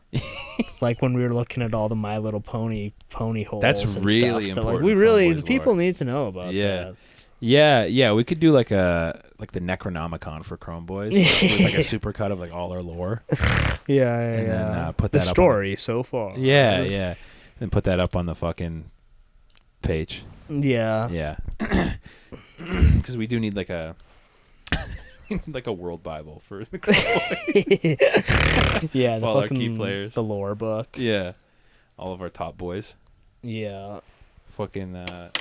Like when we were looking at all the My Little Pony holes. That's and really stuff. important. Like, we really people lore. need to know about that. Yeah. We could do like the Necronomicon for Chrome Boys with like a supercut of like all our lore. Yeah. And then put that the up story so far. Yeah. Then put that up on the fucking page. Yeah. Because we do need like a world Bible for the Chrome Boys. Yeah, all our key players. The lore book. Yeah. All of our top boys. Yeah. Fucking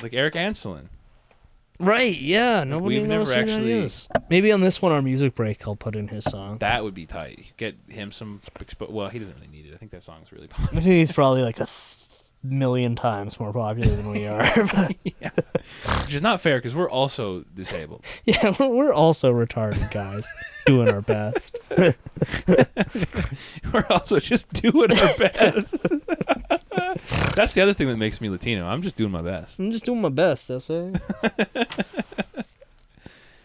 like Eric Anselin. Right, yeah. Nobody We've knows never who actually that is. Maybe on this one, our music break, I'll put in his song. That would be tight. Get him some well, he doesn't really need it. I think that song's really popular. I think he's probably like a million times more popular than we are. Yeah. Which is not fair because we're also disabled. Yeah, we're also retarded guys doing our best. We're also just doing our best. That's the other thing that makes me Latino. I'm just doing my best. I'm just doing my best, that's it.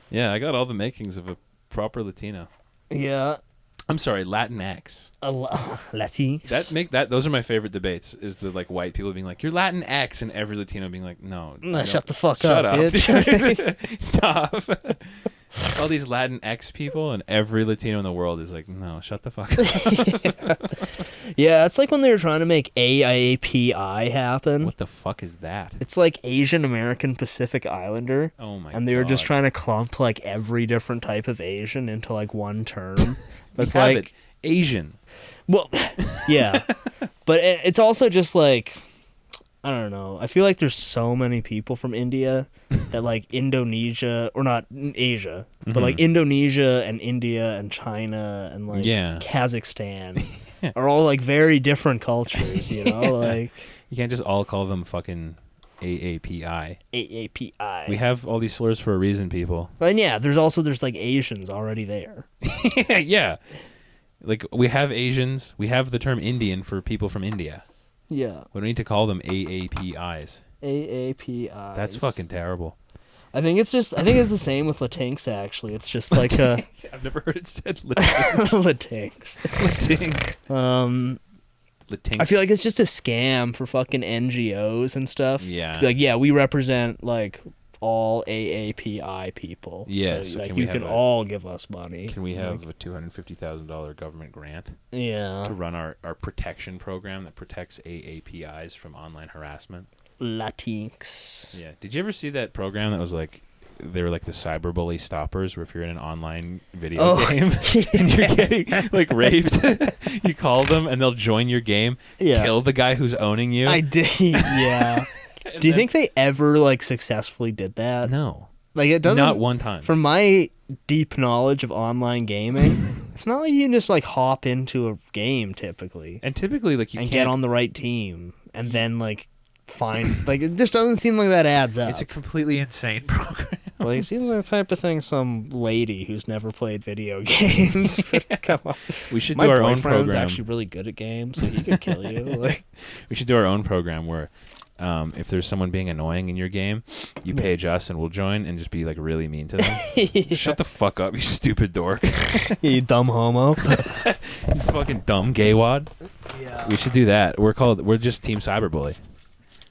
Yeah, I got all the makings of a proper Latino. Yeah. I'm sorry, Latinx. Latinx. Those are my favorite debates. Is the like white people being like, "You're Latinx," and every Latino being like, "No, shut the fuck up, bitch. Stop." All these Latinx people and every Latino in the world is like, "No, shut the fuck up." Yeah, it's like when they were trying to make AAPI happen. What the fuck is that? It's like Asian American Pacific Islander. Oh my god. And they were just trying to clump like every different type of Asian into like one term. That's like Asian. Well, yeah. But it's also just like, I don't know. I feel like there's so many people from India that like Indonesia, or not Asia, but like Indonesia and India and China and like Kazakhstan are all like very different cultures, you know? Like you can't just all call them fucking AAPI. AAPI. We have all these slurs for a reason, people. And yeah, there's like Asians already there. Yeah. Like, we have Asians. We have the term Indian for people from India. Yeah. We don't need to call them AAPIs. AAPI. That's fucking terrible. I think it's the same with Latinx, actually. It's just like a... I've never heard it said Latinx. Latinx. Latinx. Latinx. I feel like it's just a scam for fucking NGOs and stuff. Yeah. Like, yeah, we represent, like, all AAPI people. Yeah, So, so like, can we you have can a- all give us money. Can we have a $250,000 government grant Yeah. to run our protection program that protects AAPIs from online harassment? Latinx. Yeah. Did you ever see that program that was like, they were like the cyberbully stoppers, where if you're in an online video game and you're getting like raped, you call them and they'll join your game, kill the guy who's owning you. I did, yeah. Do you think they ever like successfully did that? No. Like it doesn't. Not one time. From my deep knowledge of online gaming, it's not like you can just like hop into a game typically. And typically, like, you and can't get on the right team and then like find like it just doesn't seem like that adds up. It's a completely insane program. Like, it seems like the type of thing some lady who's never played video games would come up. We should My do our own boyfriend's program. actually really good at games, so he could kill you. Like, we should do our own program where, if there's someone being annoying in your game, you page us and we'll join and just be like really mean to them. Shut the fuck up, you stupid dork. you dumb homo. You fucking dumb gay wad. Yeah. We should do that. We're just Team Cyberbully.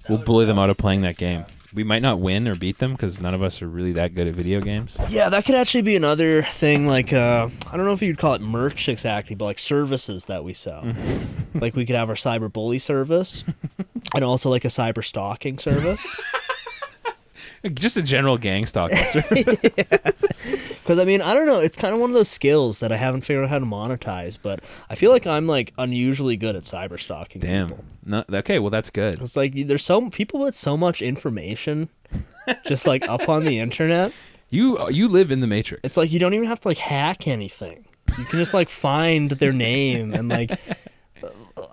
We'll bully them out of playing that game. We might not win or beat them because none of us are really that good at video games. Yeah, that could actually be another thing. Like, I don't know if you'd call it merch exactly, but like services that we sell. Like, we could have our cyberbully service, and also like a cyber stalking service. Just a general gang stalking service. Because I mean, I don't know. It's kind of one of those skills that I haven't figured out how to monetize, but I feel like I'm like unusually good at cyber stalking. Damn. People. No, okay, well that's good. It's like there's some people with so much information, just like up on the internet. You live in the Matrix. It's like you don't even have to like hack anything. You can just like find their name and like.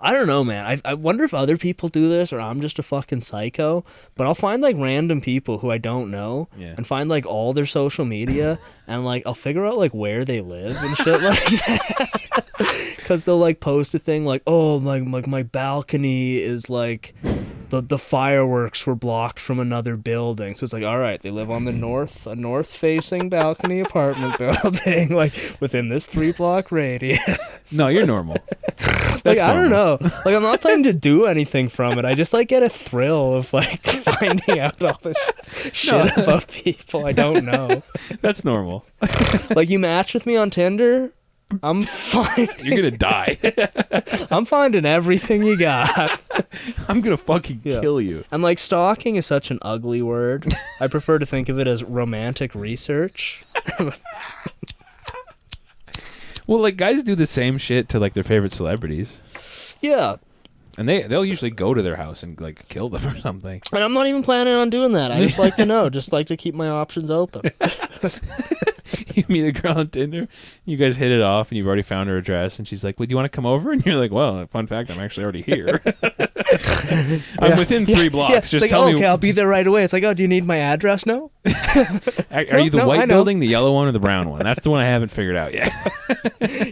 I don't know, man. I wonder if other people do this or I'm just a fucking psycho. But I'll find like random people who I don't know and find like all their social media and like I'll figure out like where they live and shit like that. Because they'll like post a thing like, oh, like my balcony is like the fireworks were blocked from another building. So it's like, all right, they live on the north facing balcony apartment building, like within this 3-block radius. No, you're normal. Like, I don't know. Like, I'm not planning to do anything from it. I just, like, get a thrill of, like, finding out all this shit about people I don't know. That's normal. Like, you match with me on Tinder, I'm fine. You're gonna die. I'm finding everything you got. I'm gonna fucking kill you. And, like, stalking is such an ugly word. I prefer to think of it as romantic research. Well, like, guys do the same shit to like their favorite celebrities. Yeah. And they'll usually go to their house and like kill them or something. And I'm not even planning on doing that. I just like to know. Just like to keep my options open. You meet a girl on Tinder, you guys hit it off, and you've already found her address, and she's like, well, do you want to come over? And you're like, well, fun fact, I'm actually already here. I'm within 3 blocks. Yeah. Just it's like, tell me. okay, I'll be there right away. It's like, oh, do you need my address? No? Are you the no, white building, the yellow one, or the brown one? That's the one I haven't figured out yet.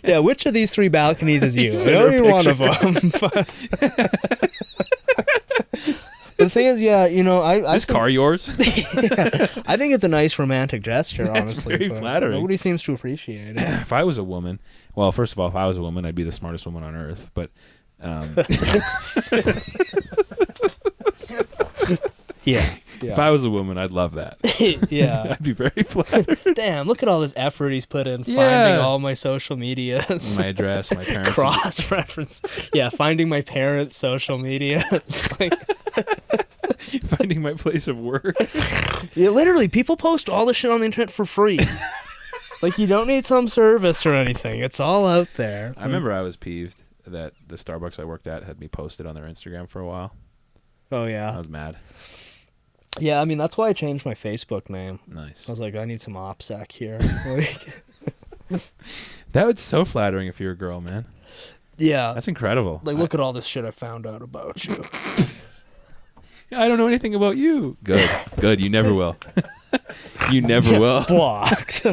Yeah, which of these 3 balconies is you? I Send know her a you're one of picture. them. The thing is, yeah, you know, Is this car yours? I think it's a nice romantic gesture, That's honestly. very but flattering. Nobody seems to appreciate it. If I was a woman, well, first of all, if I was a woman, I'd be the smartest woman on earth. But Yeah. if I was a woman, I'd love that. Yeah. I'd be very flattered. Damn, look at all this effort he's put in Yeah. finding all my social medias. My address, my parents. Cross-reference. Yeah, finding my parents' social media. Like, Finding my place of work. yeah, literally, people post all this shit on the internet for free. Like, you don't need some service or anything. It's all out there. I remember I was peeved that the Starbucks I worked at had me posted on their Instagram for a while. Oh, yeah. I was mad. Yeah, I mean, that's why I changed my Facebook name. Nice. I was like, I need some OPSEC here. Like, That was so flattering if you're a girl, man. yeah. That's incredible. Like, look at all this shit I found out about you. I don't know anything about you. Good. Good. You never will. You never will. Blocked.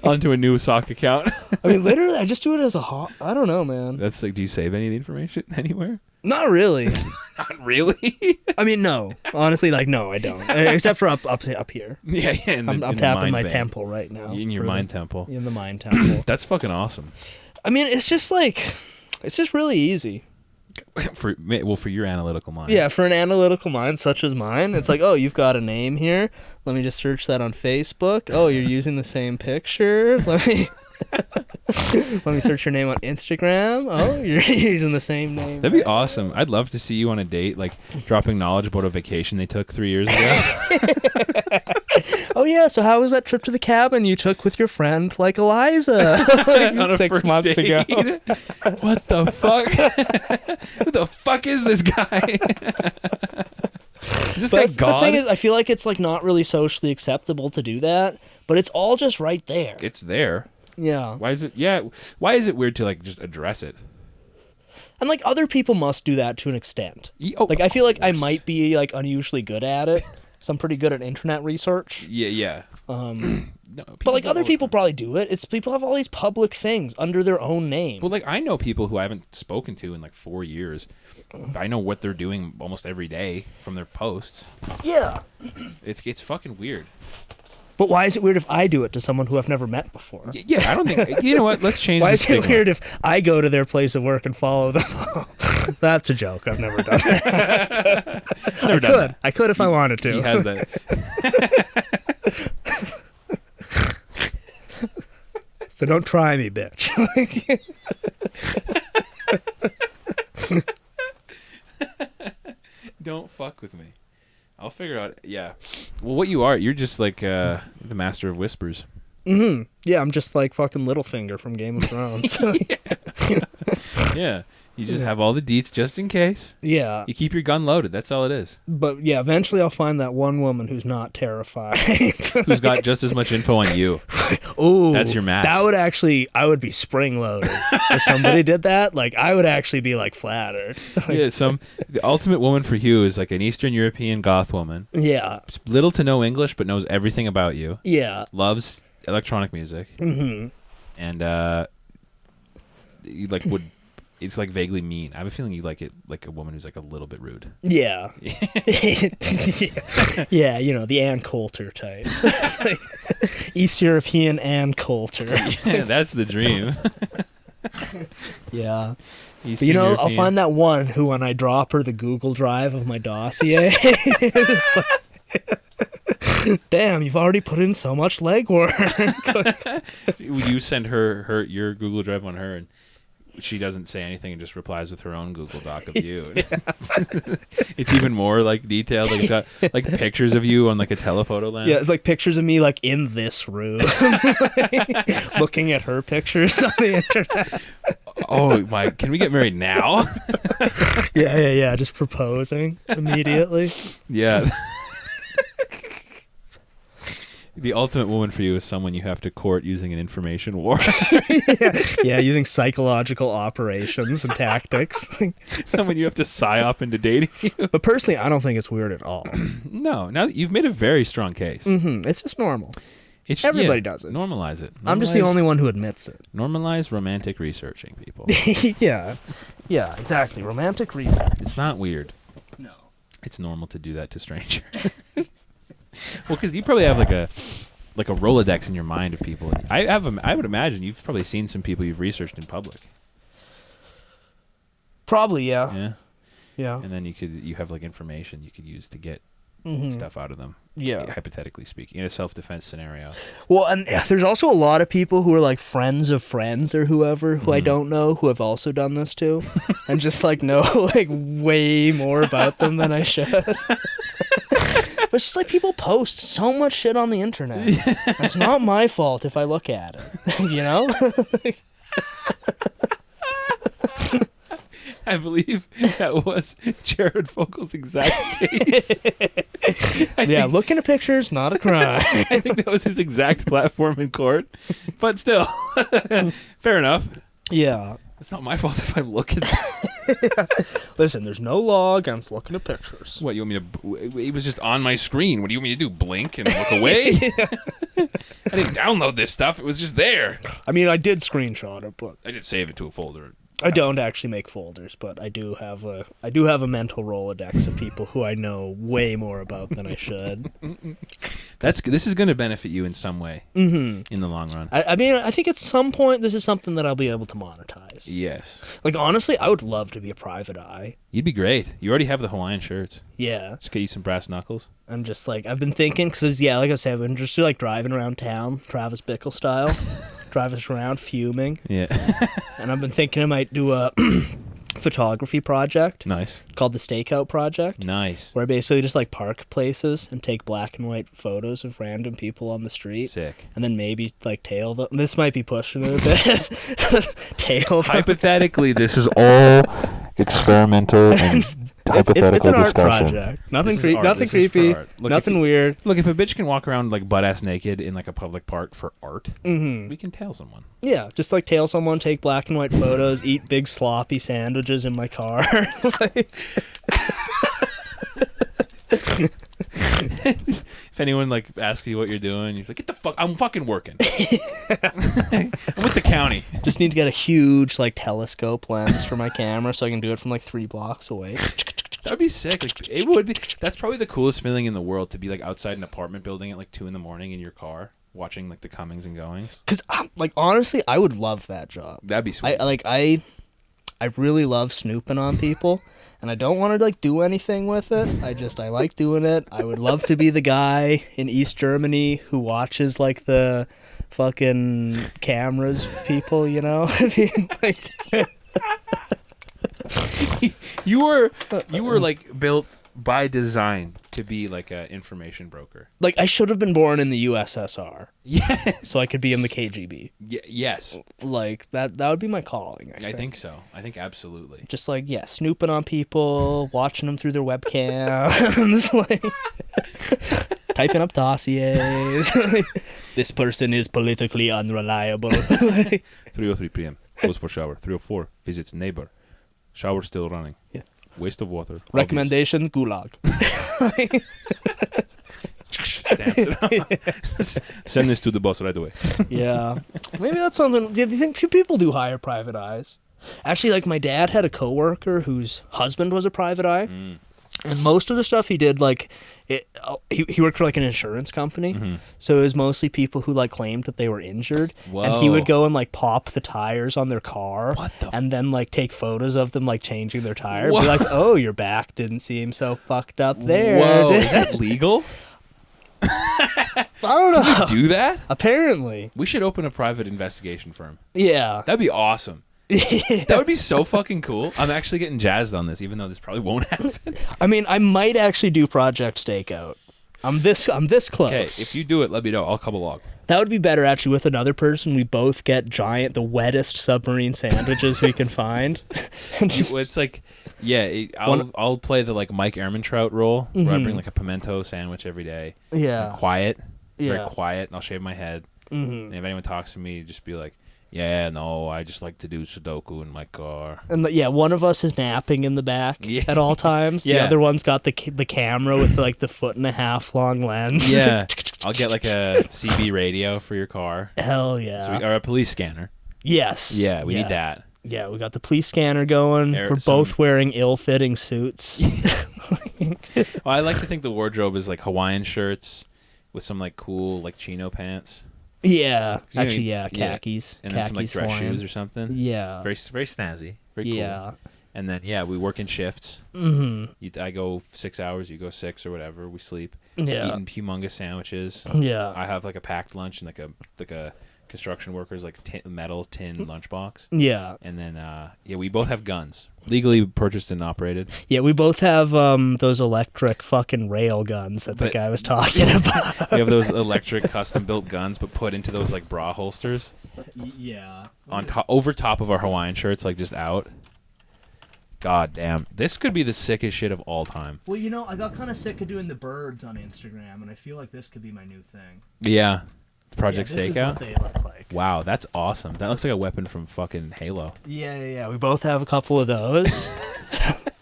onto a new sock account. I mean, literally, I just do it as a I don't know, man. That's like, do you save any of the information anywhere? Not really. Not really. I mean, no. Honestly, like, no, I don't. Except for up here. Yeah. I'm tapping my temple right now. In your mind temple. In the mind temple. That's fucking awesome. I mean, it's just really easy. For your analytical mind. Yeah, for an analytical mind such as mine, it's like, oh, you've got a name here. Let me just search that on Facebook. Oh, you're using the same picture. Let me search your name on Instagram. Oh, you're using the same name. That'd be awesome. I'd love to see you on a date, like dropping knowledge about a vacation they took 3 years ago. Oh yeah, so how was that trip to the cabin you took with your friend, like Eliza, like 6 months ago? What the fuck? Who the fuck is this guy? Is this guy God? The thing is, I feel like it's like not really socially acceptable to do that, but it's all just right there. It's there. Yeah. Why is it? Yeah. Why is it weird to like just address it? And like other people must do that to an extent. Oh, like I feel like I might be like unusually good at it. So I'm pretty good at internet research. Yeah. No, but like other people probably do it. It's people have all these public things under their own name. Well, like I know people who I haven't spoken to in like 4 years. I know what they're doing almost every day from their posts. Yeah. It's fucking weird. But why is it weird if I do it to someone who I've never met before? Yeah, I don't think... You know what? Let's change Why the is stigma. it weird if I go to their place of work and follow them? That's a joke. I've never done that. I could if I wanted to. He has that. So don't try me, bitch. Don't fuck with me. I'll figure out. Yeah. Well, what you are, you're just like the master of whispers. Mm-hmm. Yeah, I'm just like fucking Littlefinger from Game of Thrones. Yeah. You just have all the deets just in case. Yeah. You keep your gun loaded. That's all it is. But yeah, eventually I'll find that one woman who's not terrified. Who's got just as much info on you. Ooh. That's your match. That would actually, I would be spring loaded. If somebody did that, like I would actually be like flattered. Yeah, the ultimate woman for you is like an Eastern European goth woman. Yeah. Little to no English, but knows everything about you. Yeah. Loves electronic music. Mm-hmm. And you like would... It's like vaguely mean. I have a feeling you like it like a woman who's like a little bit rude. Yeah. Yeah, you know, the Ann Coulter type. East European Ann Coulter. Yeah, that's the dream. Yeah. But, you know, European. I'll find that one who, when I drop her the Google Drive of my dossier, it's like, damn, you've already put in so much legwork. You send her your Google Drive on her, and she doesn't say anything and just replies with her own Google Doc of you. It's even more like detailed. Like it's got like pictures of you on like a telephoto lens. Yeah, it's like pictures of me like in this room, looking at her pictures on the internet. Oh my! Can we get married now? Yeah. Just proposing immediately. Yeah. The ultimate woman for you is someone you have to court using an information war. Yeah, using psychological operations and tactics. Someone you have to psyop into dating you. But personally, I don't think it's weird at all. No, now you've made a very strong case. Mm-hmm. It's just normal. Everybody does it. Normalize it. I'm just the only one who admits it. Normalize romantic researching, people. Yeah, exactly. Romantic research. It's not weird. No. It's normal to do that to strangers. Well, because you probably have like a Rolodex in your mind of people. I would imagine you've probably seen some people you've researched in public. Probably, yeah. Yeah. Yeah. And then you have like information you could use to get stuff out of them. Yeah. Hypothetically speaking, in a self-defense scenario. Well, and there's also a lot of people who are like friends of friends or whoever who I don't know who have also done this too, and just like know like way more about them than I should. But it's just like people post so much shit on the internet. It's not my fault if I look at it, you know? I believe that was Jared Fogel's exact case. Yeah, looking at pictures, not a crime. I think that was his exact platform in court. But still, fair enough. Yeah. It's not my fault if I look at that. Listen, there's no law against looking at pictures. What, you want me to... It was just on my screen. What do you want me to do, blink and look away? I didn't download this stuff. It was just there. I mean, I did screenshot it, but I did save it to a folder. I don't actually make folders, but I do have a mental Rolodex of people who I know way more about than I should. This is going to benefit you in some way in the long run. I mean, I think at some point this is something that I'll be able to monetize. Yes. Like, honestly, I would love to be a private eye. You'd be great. You already have the Hawaiian shirts. Yeah. Just get you some brass knuckles. I'm just like, I've been thinking, because, yeah, like I said, I've been just like driving around town, Travis Bickle style, driving us around fuming. Yeah. And I've been thinking I might do a photography project. Nice. Called the Stakeout Project. Nice. Where I basically just like park places and take black and white photos of random people on the street. Sick. And then maybe like tail them. This might be pushing it a bit. Tail them. Hypothetically, this is all experimental and hypothetical it's an art discussion. project. Nothing, This is art. nothing This is for creepy. art. Look, Nothing weird. Look, if a bitch can walk around like butt ass naked in like a public park for art, we can tail someone. Yeah, just like tail someone, take black and white photos, eat big sloppy sandwiches in my car. If anyone like asks you what you're doing, you're like, "Get the fuck! I'm fucking working. I'm with the county." Just need to get a huge like telescope lens for my camera so I can do it from like 3 blocks away. That'd be sick. Like, it would be. That's probably the coolest feeling in the world, to be like outside an apartment building at like 2 a.m. in your car, watching like the comings and goings. Because like honestly, I would love that job. That'd be sweet. I really love snooping on people. And I don't want to like do anything with it. I like doing it. I would love to be the guy in East Germany who watches like the fucking cameras people, you know? I mean, like you were like built by design to be like an information broker. like I should have been born in the USSR. Yes. So I could be in the KGB. Yes. Like that would be my calling. I think so. I think absolutely. Just like, yeah, snooping on people, watching them through their webcams, like typing up dossiers. This person is politically unreliable. 3:03 p.m. Goes for shower. 3:04 visits neighbor. Shower still running. Yeah. Waste of water. Recommendation: Gulag. Stamps it. Send this to the boss right away. Yeah. Maybe that's something. Do you think people do hire private eyes? Actually, like my dad had a coworker whose husband was a private eye. And most of the stuff he did, like, he worked for, like, an insurance company. So it was mostly people who, like, claimed that they were injured. Whoa. And he would go and, like, pop the tires on their car. What the and then, like, take photos of them, like, changing their tire. Whoa. Be like, oh, your back didn't seem so fucked up there. Whoa, is that legal? I don't know. Do that? Apparently. We should open a private investigation firm. Yeah. That'd be awesome. That would be so fucking cool. I'm actually getting jazzed on this, even though this probably won't happen. I mean, I might actually do Project Stakeout. I'm this close. Okay, if you do it, let me know. I'll come along. That would be better, actually, with another person. We both get the wettest submarine sandwiches we can find. It's like, yeah, I'll play the like Mike Ehrmantraut role, where I bring like a pimento sandwich every day. Yeah. I'm quiet, Yeah. very quiet, and I'll shave my head. And if anyone talks to me, just be like, yeah, no, I just like to do Sudoku in my car. And one of us is napping in the back at all times. The Yeah. other one's got the camera with like the 1.5 foot long lens. Yeah, I'll get like a CB radio for your car. Hell yeah. Or a police scanner. Yes. Yeah, we need that. Yeah, we got the police scanner going. We're both wearing ill-fitting suits. Well, I like to think the wardrobe is like Hawaiian shirts with some like cool like chino pants. Yeah, You know, actually, khakis. And then some like khakis dress Hawaiian. shoes or something. Yeah. Very snazzy. Very cool. Yeah. And then, we work in shifts. I go 6 hours, you go 6 or whatever. We sleep. Yeah. Eating humongous sandwiches. Yeah. I have like a packed lunch and like a construction worker's like metal tin lunchbox. Yeah. And then, we both have guns. Legally purchased and operated. Yeah, we both have those electric fucking rail guns that the guy was talking about. We have those electric custom-built guns, but put into those like bra holsters. Yeah. Over top of our Hawaiian shirts, like just out. God damn. This could be the sickest shit of all time. Well, I got kind of sick of doing the birds on Instagram, and I feel like this could be my new thing. Yeah. Project This is Stakeout? what they look like. Wow, that's awesome. That looks like a weapon from fucking Halo. Yeah. We both have a couple of those.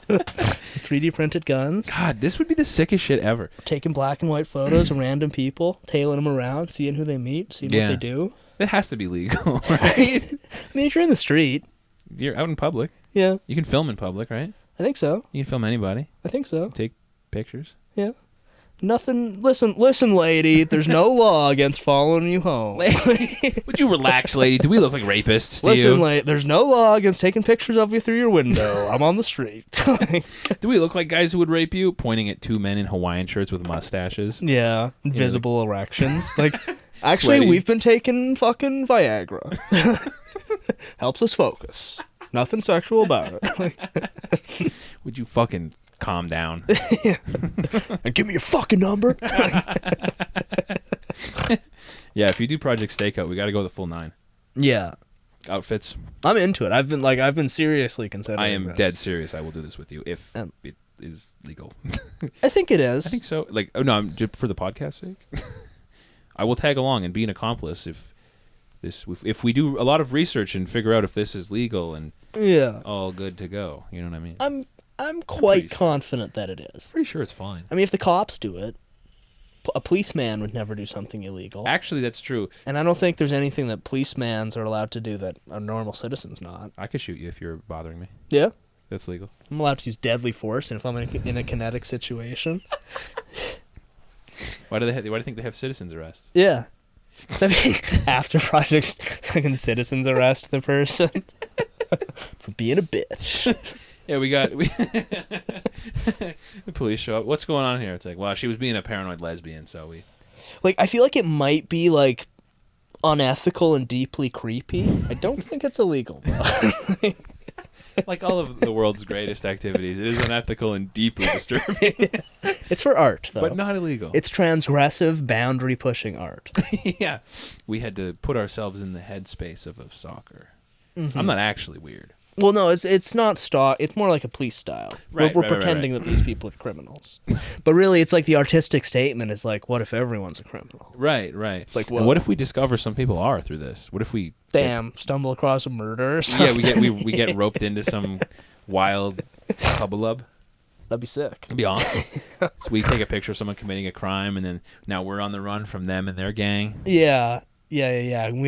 Some 3D printed guns. God, this would be the sickest shit ever. Taking black and white photos of random people, tailing them around, seeing who they meet, seeing what they do. It has to be legal, right? I mean, if you're in the street. You're out in public. Yeah. You can film in public, right? I think so. You can film anybody. I think so. Take pictures. Yeah. Nothing. Listen, lady. There's no law against following you home. Would you relax, lady? Do we look like rapists to Listen, you? there's no law against taking pictures of you through your window. I'm on the street. Do we look like guys who would rape you? Pointing at two men in Hawaiian shirts with mustaches. Yeah, visible erections. Actually, Sweaty. we've been taking fucking Viagra. Helps us focus. Nothing sexual about it. Would you fucking calm down? And give me your fucking number. Yeah, if you do Project Stakeout, we got to go the full 9. Yeah, Outfits. I'm into it. I've been seriously considering. I am this. dead serious. I will do this with you if it is legal. I think it is. I think so. Just for the podcast sake. I will tag along and be an accomplice if we do a lot of research and figure out if this is legal and all good to go. You know what I mean? I'm quite confident that it is. Pretty sure it's fine. I mean, if the cops do it, a policeman would never do something illegal. Actually, that's true. And I don't think there's anything that policemans are allowed to do that a normal citizen's not. I could shoot you if you're bothering me. Yeah. That's legal. I'm allowed to use deadly force, and if I'm in a kinetic situation. Why do you think they have citizens arrests? Yeah. I mean, after projects, fucking citizens arrest the person for being a bitch. Yeah, the police show up. What's going on here? It's like, well, she was being a paranoid lesbian, so we... I feel like it might be, unethical and deeply creepy. I don't think it's illegal, though. Like all of the world's greatest activities, it is unethical and deeply disturbing. It's for art, though. But not illegal. It's transgressive, boundary-pushing art. Yeah. We had to put ourselves in the headspace of a stalker. Mm-hmm. I'm not actually weird. Well, no, it's not stock. It's more like a police style. Right, we're right, pretending right. that these people are criminals, but really, it's like the artistic statement is like, what if everyone's a criminal? Right. Like, and what if we discover some people are through this? What if we stumble across a murder? Or yeah, something? we get roped into some wild hubbub. That'd be sick. It'd be awesome. So we take a picture of someone committing a crime, and then now we're on the run from them and their gang. Yeah. We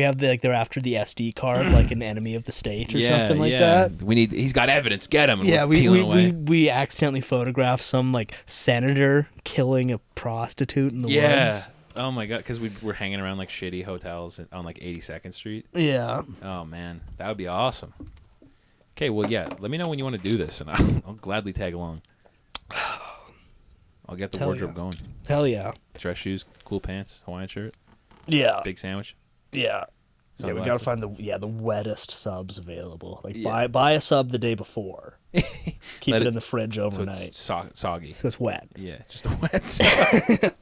have they're after the SD card, like an enemy of the state or something like that. He's got evidence. Get him. And Yeah, we're peeling away. we accidentally photographed some senator killing a prostitute in the woods. Oh my god, because we were hanging around shitty hotels on 82nd Street. Yeah. Oh man, that would be awesome. Okay, well yeah, let me know when you want to do this, and I'll gladly tag along. I'll get the wardrobe going. Hell yeah. Dress shoes, cool pants, Hawaiian shirt. Yeah. Big sandwich. Yeah. Yeah, we Sunglasses. gotta find the wettest subs available. Buy a sub the day before. Keep it in the fridge so overnight. it's soggy. So it's wet. Yeah, just a wet sub.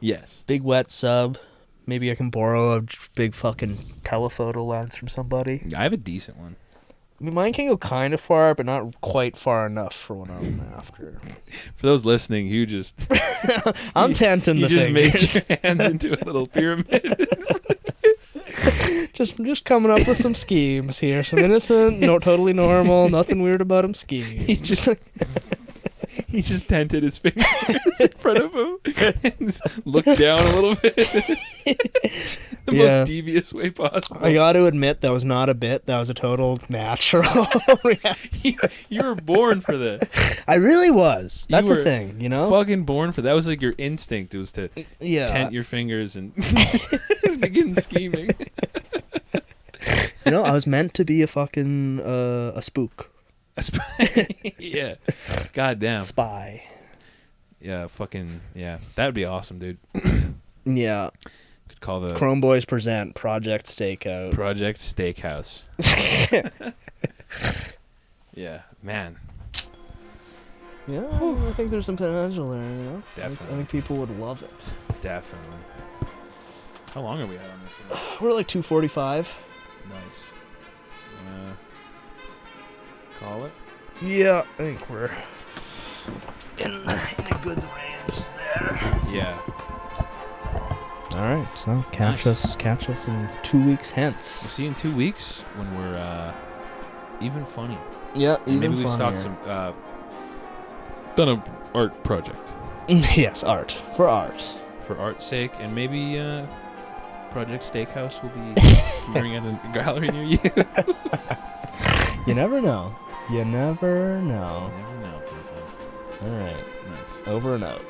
Yes. Big wet sub. Maybe I can borrow a big fucking telephoto lens from somebody. I have a decent one. I mean, mine can go kind of far, but not quite far enough for what I'm after. For those listening, you just I'm tenting the just made fingers. your hands into a little pyramid. just coming up with some schemes here. Some innocent, totally normal, nothing weird about him schemes. He just tented his fingers in front of him and looked down a little bit. The most devious way possible. I got to admit, that was not a bit. That was a total natural reaction. You were born for this. I really was. That's You the were thing, you know? Fucking born for that. That was like your instinct. It was to tent your fingers and begin scheming. You know, I was meant to be a fucking a spook. Yeah. God damn. Spy. Yeah, fucking, yeah. That would be awesome, dude. Yeah. Could call the Chrome Boys present Project Stakeout. Project Steakhouse. Yeah, man. Yeah, I think there's some potential there, you know? Definitely. I think people would love it. Definitely. How long are we at on this one? We're like 2:45. Nice. Call it? Yeah, I think we're in a good range there. Yeah. All right, so catch us in 2 weeks hence. We'll see you in 2 weeks when we're even funnier. Yeah, And maybe we stock some done an art project. Yes, art. For art's sake, and maybe Project Steakhouse will be bringing in a gallery near you. You never know. You never know. You never know, people. All right. Nice. Over and out.